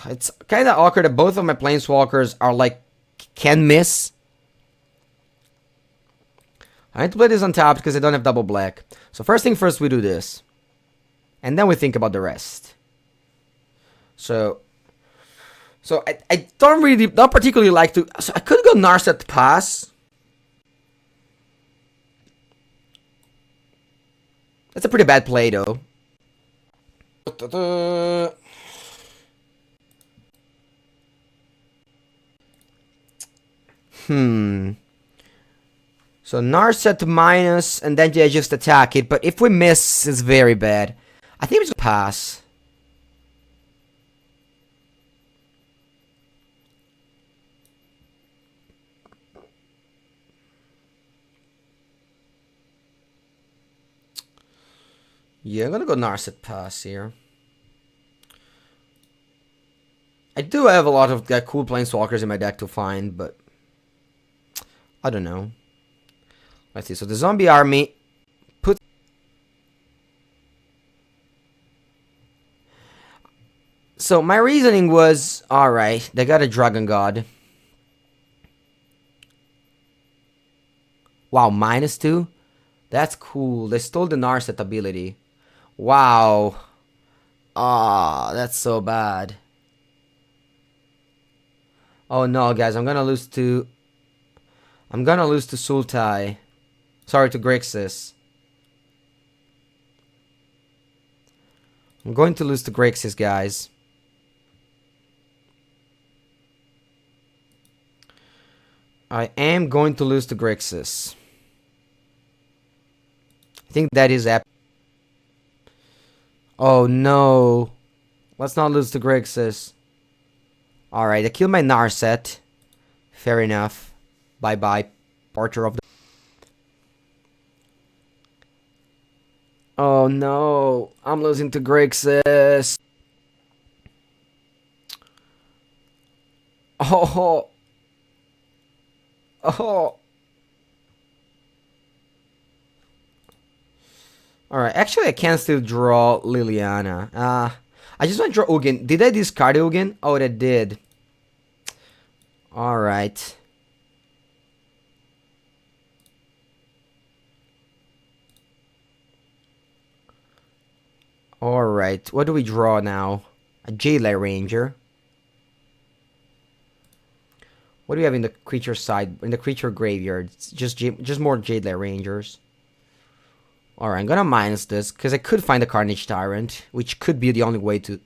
It's kind of awkward that both of my planeswalkers are like, can miss. I need to play this on top because I don't have double black. So first thing first, we do this. And then we think about the rest. So I don't particularly like to... So I could go Narset pass. That's a pretty bad play, though. So Narset minus, and then I just attack it. But if we miss, it's very bad. I think we just pass. Yeah, I'm gonna go Narset pass here. I do have a lot of cool planeswalkers in my deck to find, but I don't know. Let's see. So the zombie army put. So my reasoning was, all right, they got a Dragon God. Wow, -2. That's cool. They stole the Narset ability. Wow. Ah, that's so bad. Oh no, guys, I'm gonna lose to Sultai. Sorry, to Grixis. I'm going to lose to Grixis, guys. I am going to lose to Grixis. I think that is epic. Oh no. Let's not lose to Grixis. Alright, I killed my Narset. Fair enough. Bye-bye. Porter of the... Oh no. I'm losing to Grixis. Oh. Oh. Alright, actually I can still draw Liliana. I just want to draw Ugin. Did I discard Ugin? Oh, that did. Alright. Alright, what do we draw now? A Jailer Ranger. What do we have in the creature side? In the creature graveyard? Just more Jailer Rangers. Alright, I'm gonna minus this, because I could find a Carnage Tyrant, which could be the only way to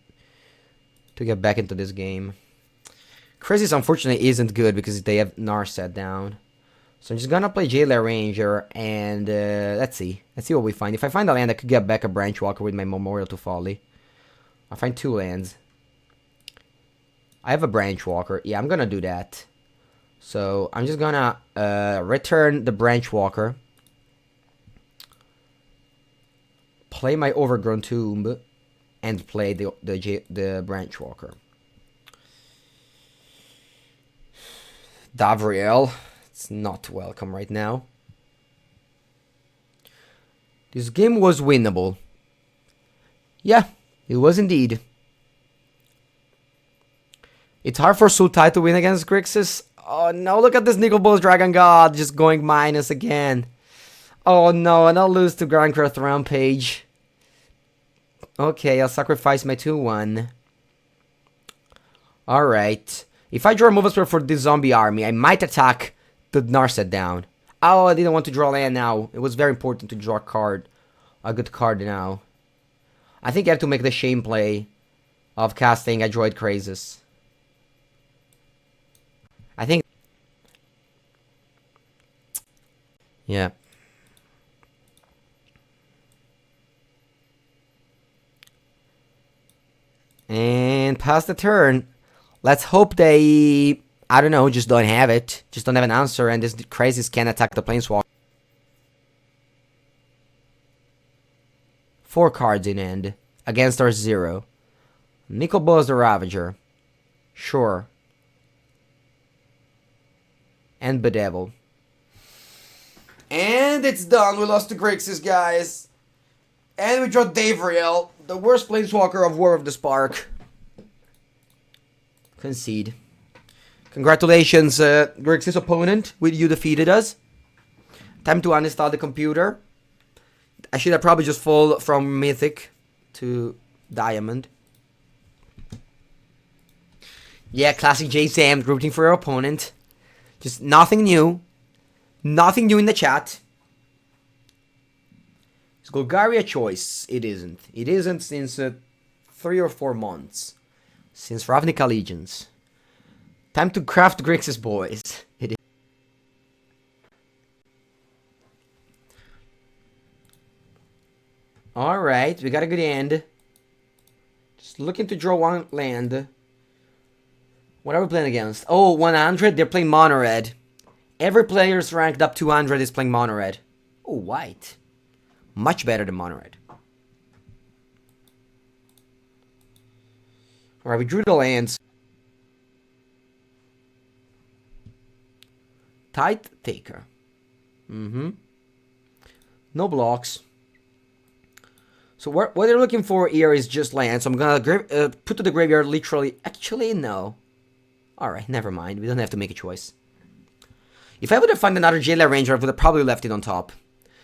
get back into this game. Crisis, unfortunately, isn't good, because they have Narset down. So I'm just gonna play Jailer Ranger, and let's see. Let's see what we find. If I find a land, I could get back a Branch Walker with my Memorial to Folly. I'll find 2 lands. I have a Branch Walker. Yeah, I'm gonna do that. So I'm just gonna return the Branch Walker. Play my Overgrown Tomb, and play the Branch Walker. Davriel, it's not welcome right now. This game was winnable. Yeah, it was indeed. It's hard for Sultai to win against Grixis. Oh no, look at this Nicol Dragon God just going minus again. Oh no, and I'll lose to Grandcraft Rampage. Okay, I'll sacrifice my 2-1. Alright. If I draw a removal spell for this zombie army, I might attack the Narset down. Oh, I didn't want to draw land now. It was very important to draw a card. A good card now. I think I have to make the shame play of casting a Droid Krasis. I think... Yeah. And pass the turn. Let's hope they, I don't know, just don't have it. Just don't have an answer, and this Krasis can attack the Planeswalker. 4 cards in end. Against our 0. Nicol Bolas the Ravager. Sure. And Bedevil. And it's done. We lost to Grixis, guys. And we draw Davriel, the worst Planeswalker of War of the Spark. Concede. Congratulations, Grix's opponent. You defeated us. Time to uninstall the computer. I should have probably just fall from Mythic to Diamond. Yeah, classic J Sam rooting for your opponent. Just nothing new. Nothing new in the chat. Is Golgari a choice? It isn't. It isn't since 3 or 4 months. Since Ravnica Legions. Time to craft Grixis, boys. It is. Alright, we got a good end. Just looking to draw 1 land. What are we playing against? Oh, 100? They're playing mono red. Every player's ranked up 200 is playing mono red. Oh, white. Much better than mono red. Alright, we drew the lands. Tight Taker. No blocks. So what they're looking for here is just land. So I'm gonna put to the graveyard literally. Actually, no. Alright, never mind. We don't have to make a choice. If I would have found another Jailer Ranger, I would have probably left it on top.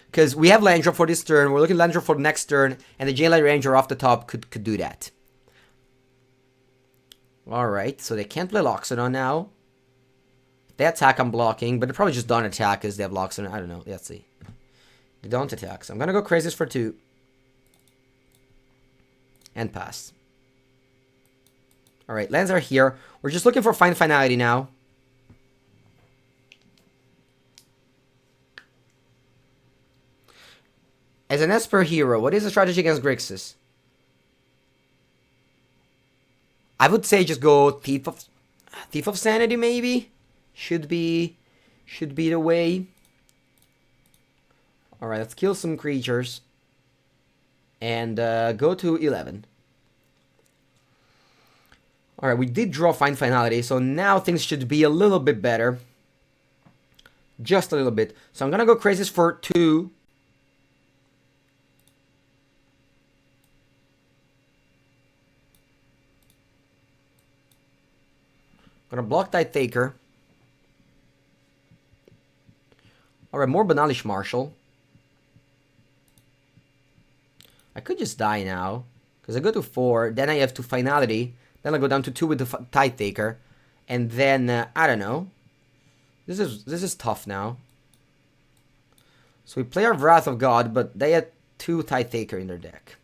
Because we have land drop for this turn, we're looking at land drop for the next turn, and the Jailer Ranger off the top could do that. Alright, so they can't play Loxodon now. They attack, I'm blocking, but they probably just don't attack because they have Loxodon. I don't know, let's see. They don't attack, so I'm gonna go Crazies for 2. And pass. Alright, lands are here. We're just looking for Find Finality now. As an Esper hero, what is the strategy against Grixis? I would say just go Thief of Sanity, maybe? Should be the way. Alright, let's kill some creatures. And go to 11. Alright, we did draw Find Finality, so now things should be a little bit better. Just a little bit. So I'm gonna go Crazies for 2. Gonna block Tide Taker. Alright, more Banalish Marshal. I could just die now. Because I go to 4, then I have to Finality. Then I go down to 2 with the Tide Taker. And then, I don't know. This is tough now. So we play our Wrath of God, but they had 2 Tide Taker in their deck.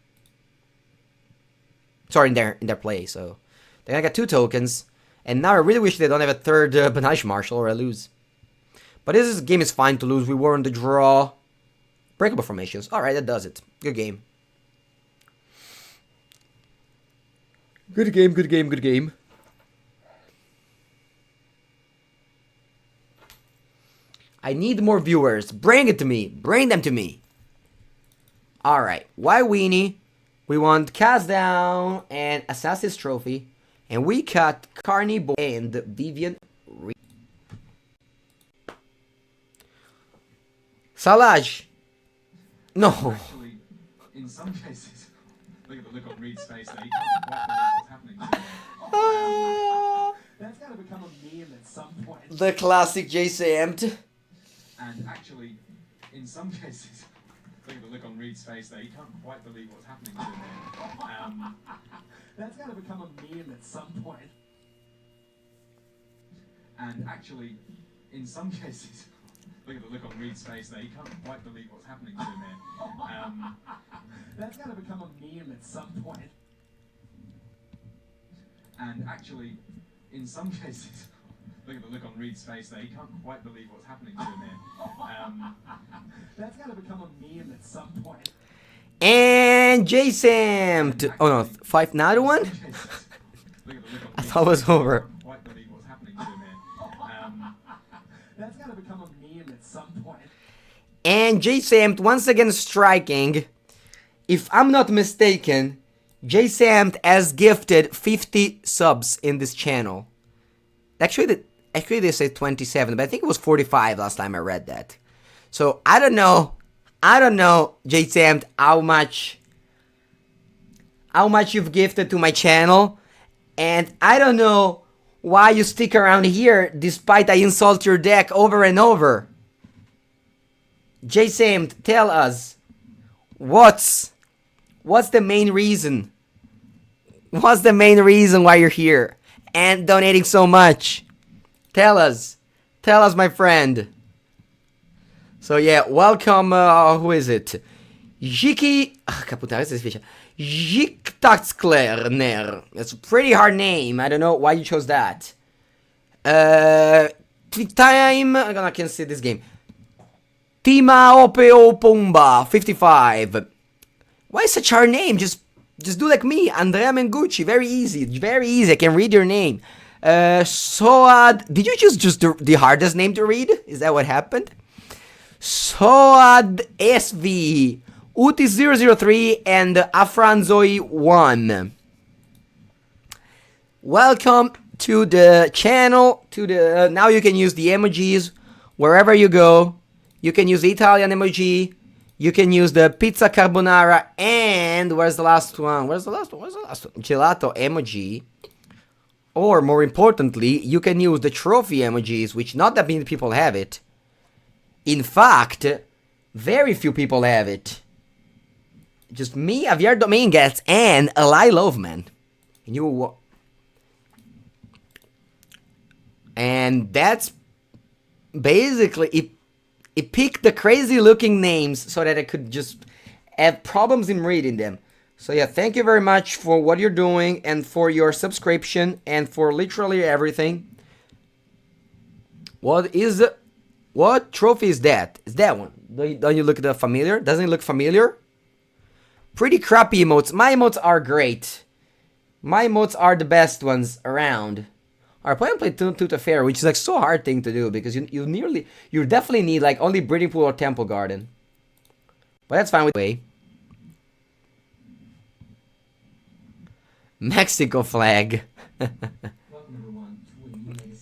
Sorry, in their play, so. They're gonna get 2 tokens. And now I really wish they don't have a third Banalish Marshal or I lose. But this game is fine to lose. We were on the draw. Breakable formations. Alright, that does it. Good game. Good game, good game, good game. I need more viewers. Bring it to me. Bring them to me. Alright. Why Weenie? We want Cast Down and Assassin's Trophy. And we cut Carney Boy and Vivian Reed. Salaj. No. Actually, in some cases, look at the look on Reed's face there. He can't quite believe what's happening to him. That's got to become a meme at some point. The classic J Samt. And actually, in some cases, look at the look on Reed's face there. He can't quite believe what's happening to him. That's got to become a meme at some point. And actually, in some cases, look at the look on Reed's face there. He can't quite believe what's happening to him here. That's got to become a meme at some point. And actually, in some cases, look at the look on Reed's face there. He can't quite believe what's happening to him here. That's got to become a meme at some point. And J Sam. Oh no, 5 another one? I thought it was over. That's got to become a meme at some point. And J Sam once again striking. If I'm not mistaken, J Sam has gifted 50 subs in this channel. Actually they say 27, but I think it was 45 last time I read that. So I don't know, J Sam, how much you've gifted to my channel, and I don't know why you stick around here despite I insult your deck over and over. J-Sam, tell us. What's the main reason? What's the main reason why you're here? And donating so much? Tell us. Tell us, my friend. So yeah, welcome, who is it? Jiki... Puttana, questo è difficile. Jiktaxklerner. That's a pretty hard name. I don't know why you chose that. Time... I can't see this game. Tima Opeo Pumba, 55. Why such hard name? Just do like me, Andrea Mengucci. Very easy, very easy. I can read your name. Soad. Did you choose just the hardest name to read? Is that what happened? Soad SV, Uti003, and Afranzoi1. Welcome to the channel. Now you can use the emojis wherever you go. You can use the Italian emoji. You can use the pizza carbonara, and where's the last one? Gelato emoji. Or more importantly, you can use the trophy emojis, which not that many people have it. In fact, very few people have it. Just me, Javier Dominguez, and Eli Loveman. And that's basically it. It picked the crazy looking names so that I could just have problems in reading them. So yeah, thank you very much for what you're doing and for your subscription and for literally everything. What trophy is that? Is that one? Don't you look that familiar? Doesn't it look familiar? Pretty crappy emotes. My emotes are great. My emotes are the best ones around. Alright, play Tooth Affair, which is like so hard thing to do because you definitely need like only Breeding Pool or Temple Garden. But that's fine with me. Mexico flag.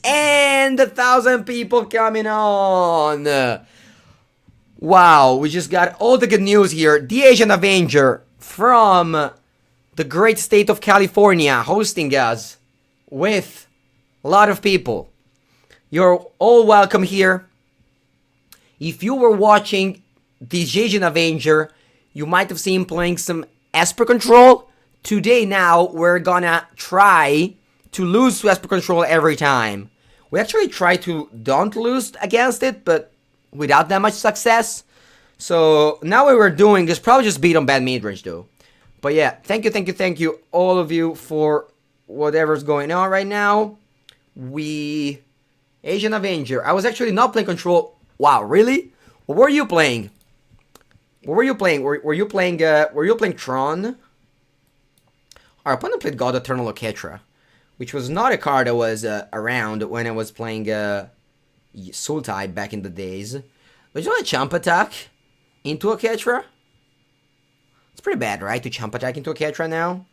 And 1,000 people coming on. Wow, we just got all the good news here. The Asian Avenger from the great state of California hosting us with a lot of people. You're all welcome here. If you were watching the Asian Avenger, you might have seen playing some Esper Control. Today now, we're gonna try to lose to Esper Control every time. We actually try to don't lose against it, but without that much success. So now what we're doing is probably just beat on bad midrange though. But yeah, thank you all of you for whatever's going on right now. Asian Avenger. I was actually not playing Control. Wow, really? What were you playing? What were you playing? Were you playing Tron? Our opponent played God Eternal Oketra, which was not a card that was around when I was playing Sultai back in the days. But you want to Chump Attack into Oketra? It's pretty bad, right? To Chump Attack into Oketra now?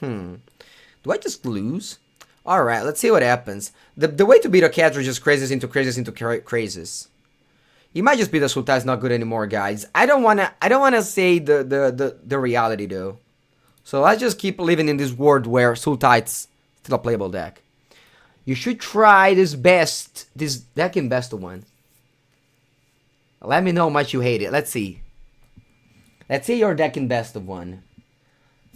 Do I just lose? Alright, let's see what happens. The way to beat Oketra is just crazes into crazes. You might just be the Sultai is not good anymore, guys. I don't wanna say the reality though. So let's just keep living in this world where Sultai's still a playable deck. You should try this deck in best of one. Let me know how much you hate it. Let's see. Let's see your deck in best of one.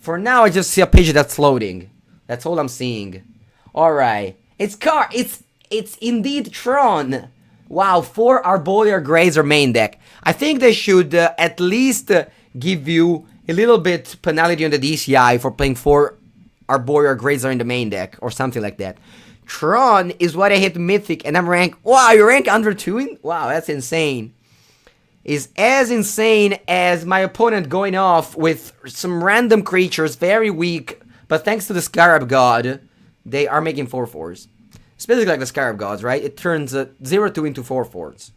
For now, I just see a page that's loading. That's all I'm seeing. Alright. It's indeed Tron. Wow, 4 Arboreal Grazer main deck. I think they should at least give you a little bit penalty on the DCI for playing 4 Arboreal Grazer in the main deck or something like that. Tron is what I hit Mythic and I'm ranked. Wow, you rank under 2? Wow, that's insane. Is as insane as my opponent going off with some random creatures, very weak, but thanks to the Scarab God, they are making 4/4s. It's basically like the Scarab Gods, right? It turns 0-2 into 4/4s.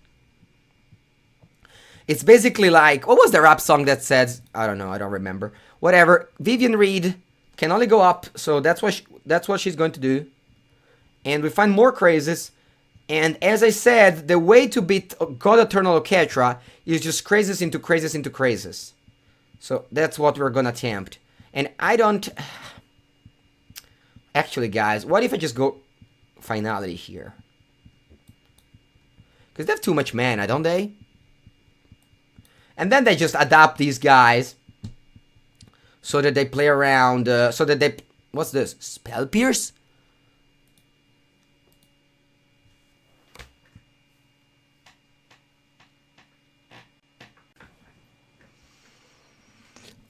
It's basically like, what was the rap song that says, I don't know, I don't remember. Whatever, Vivian Reed can only go up, so that's what she's going to do. And we find more crazes. And as I said, the way to beat God Eternal Oketra is just crazes into crazes into crazes. So that's what we're gonna attempt. And I don't... Actually, guys, what if I just go... finality here. Because they have too much mana, don't they? And then they just adapt these guys so that they play around, so that they... What's this? Spell Pierce?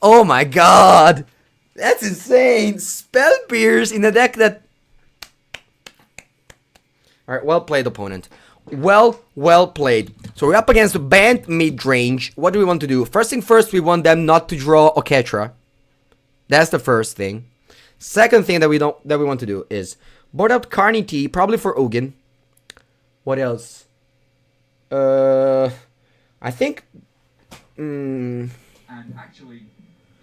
Oh my god! That's insane! Spell Pierce in a deck that... Alright, well played, opponent. Well played. So we're up against the banned Midrange. What do we want to do? First thing first, we want them not to draw Oketra. That's the first thing. Second thing that we want to do is board out Carnity, probably for Ugin. What else? I think... And actually,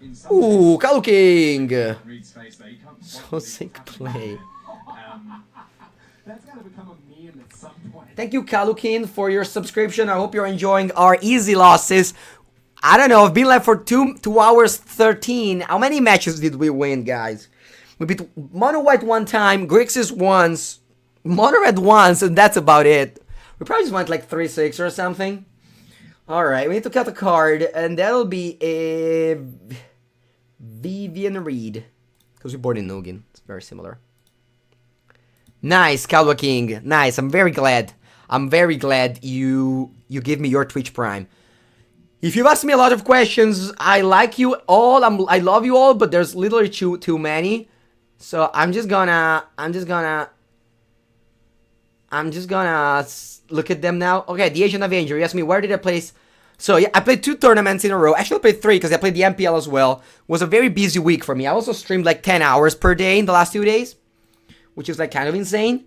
in some Ooh, Kalu King! Reed's face there, you can't So quite sick believe play. what's happening. That's gotta become a meme at some point. Thank you, Kalukin, for your subscription. I hope you're enjoying our easy losses. I don't know, I've been live for 2 hours 13. How many matches did we win, guys? We beat Mono White one time, Grixis once, Mono Red once, and that's about it. We probably just went like 3-6 or something. Alright, we need to cut a card, and that'll be a Vivian Reed. Because we boarded Nugin. It's very similar. Nice, Kalwa King. Nice. I'm very glad. I'm very glad you give me your Twitch Prime. If you've asked me a lot of questions, I like you all. I love you all, but there's literally too many. So I'm just gonna look at them now. Okay, the Asian Avenger. You asked me where did I place. So yeah, I played 2 tournaments in a row. Actually, I played 3 because I played the MPL as well. It was a very busy week for me. I also streamed like 10 hours per day in the last 2 days, which is like kind of insane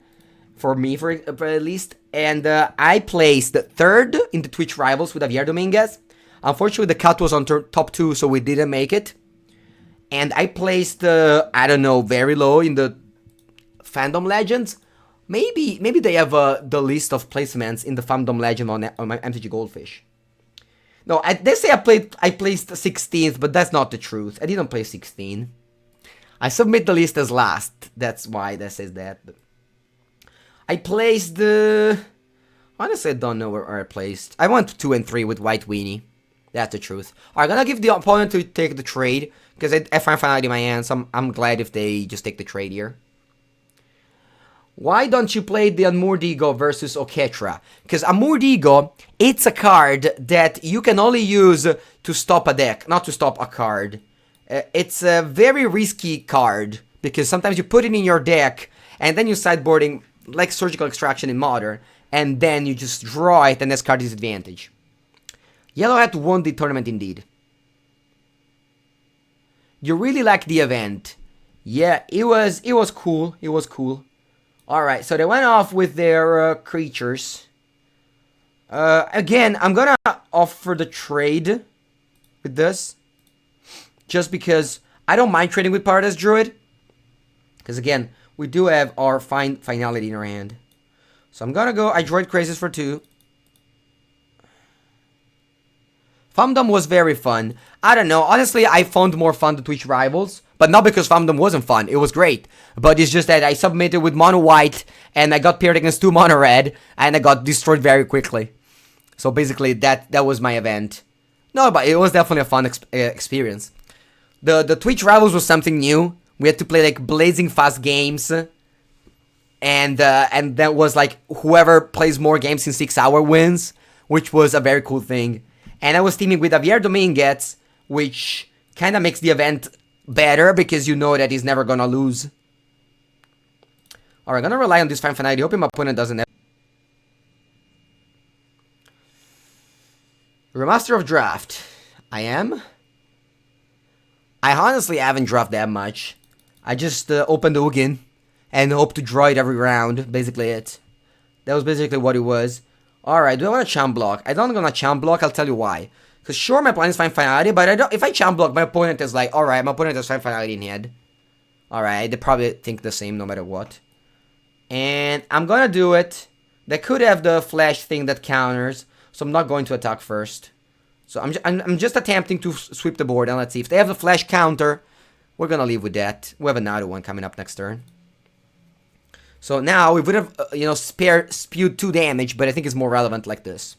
for me, for at least. And I placed 3rd in the Twitch Rivals with Javier Dominguez. Unfortunately, the cut was on top 2, so we didn't make it. And I placed, I don't know, very low in the Fandom Legends. Maybe they have the list of placements in the Fandom Legend on my MTG Goldfish. No, they say I placed 16th, but that's not the truth. I didn't place 16. I submit the list as last. That's why that says that. I placed the... Honestly, I don't know where I placed. I went 2 and 3 with White Weenie. That's the truth. I'm gonna give the opponent to take the trade, because I find finality in my hands. I'm glad if they just take the trade here. Why don't you play the Amurdigo versus Oketra? Because Amurdigo, it's a card that you can only use to stop a deck, not to stop a card. It's a very risky card, because sometimes you put it in your deck, and then you sideboarding, like Surgical Extraction in Modern, and then you just draw it and discard disadvantage. Yellow Hat won the tournament indeed. You really like the event. Yeah, it was cool. It was cool. Alright, so they went off with their creatures. Again, I'm gonna offer the trade with this. Just because I don't mind trading with Paradise Druid. Because again, we do have our finality in our hand. So I'm gonna go, I Droid Crazes for 2. Fumdom was very fun. I don't know, honestly, I found more fun the Twitch Rivals. But not because Fumdom wasn't fun, it was great. But it's just that I submitted with Mono White, and I got paired against 2 Mono Red, and I got destroyed very quickly. So basically, that was my event. No, but it was definitely a fun experience. The Twitch Rivals was something new. We had to play like blazing fast games. And that was like whoever plays more games in 6 hours wins, which was a very cool thing. And I was teaming with Javier Dominguez, which kind of makes the event better because you know that he's never gonna lose. Alright, I'm gonna rely on this finality, hoping my opponent doesn't have. Remaster of Draft. I am. I honestly haven't drafted that much. I just opened Ugin and hope to draw it every round. Basically it. That was basically what it was. Alright, do I want to champ block? I don't want to champ block, I'll tell you why. Because sure, my plan is fine finality, but I don't, if I champ block, my opponent is like, alright, my opponent has fine finality in head. Alright, they probably think the same no matter what. And I'm gonna do it. They could have the flash thing that counters, so I'm not going to attack first. So I'm just attempting to sweep the board, and let's see. If they have the flash counter, we're gonna leave with that. We have another one coming up next turn. So now we would have, spewed 2 damage, but I think it's more relevant like this.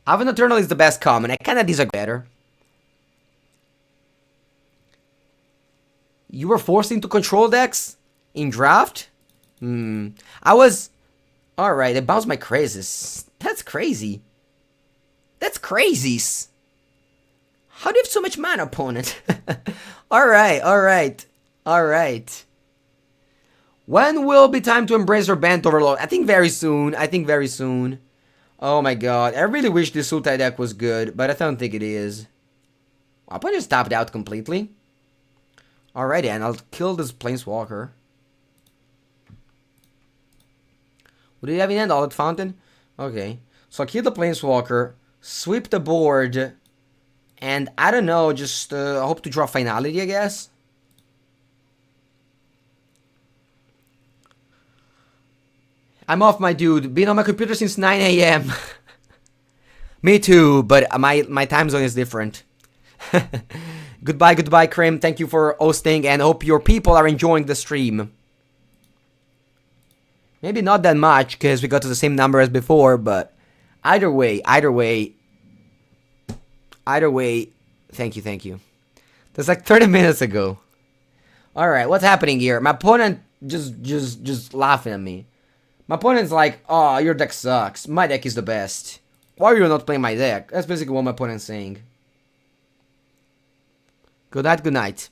Avan Eternal is the best common. I kind of disagree better. You were forced into control decks in draft? I was... Alright, I bounced my crazes. That's crazy. That's crazies. How do you have so much mana, opponent? Alright. When will be time to embrace your Bent Overload? I think very soon. Oh my god. I really wish this Sultai deck was good, but I don't think it is. My opponent just tapped out completely. Alrighty, and I'll kill this Planeswalker. What do you have in hand? Audit Fountain? Okay. So I'll kill the Planeswalker, sweep the board, and I don't know, just hope to draw Finality, I guess. I'm off, my dude. Been on my computer since 9 a.m. Me too, but my time zone is different. Goodbye, Krim. Thank you for hosting, and hope your people are enjoying the stream. Maybe not that much, because we got to the same number as before, but either way, thank you. That's like 30 minutes ago. Alright, what's happening here? My opponent just laughing at me. My opponent's like, oh, your deck sucks. My deck is the best. Why are you not playing my deck? That's basically what my opponent's saying. Good night.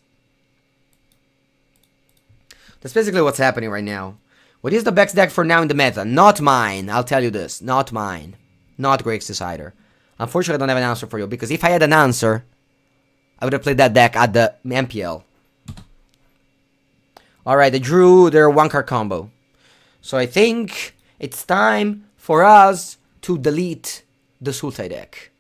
That's basically what's happening right now. What is the best deck for now in the meta? Not mine. I'll tell you this. Not mine. Not Grixis Decider. Unfortunately, I don't have an answer for you, because if I had an answer, I would have played that deck at the MPL. Alright, they drew their 1-card combo. So I think it's time for us to delete the Sultai deck.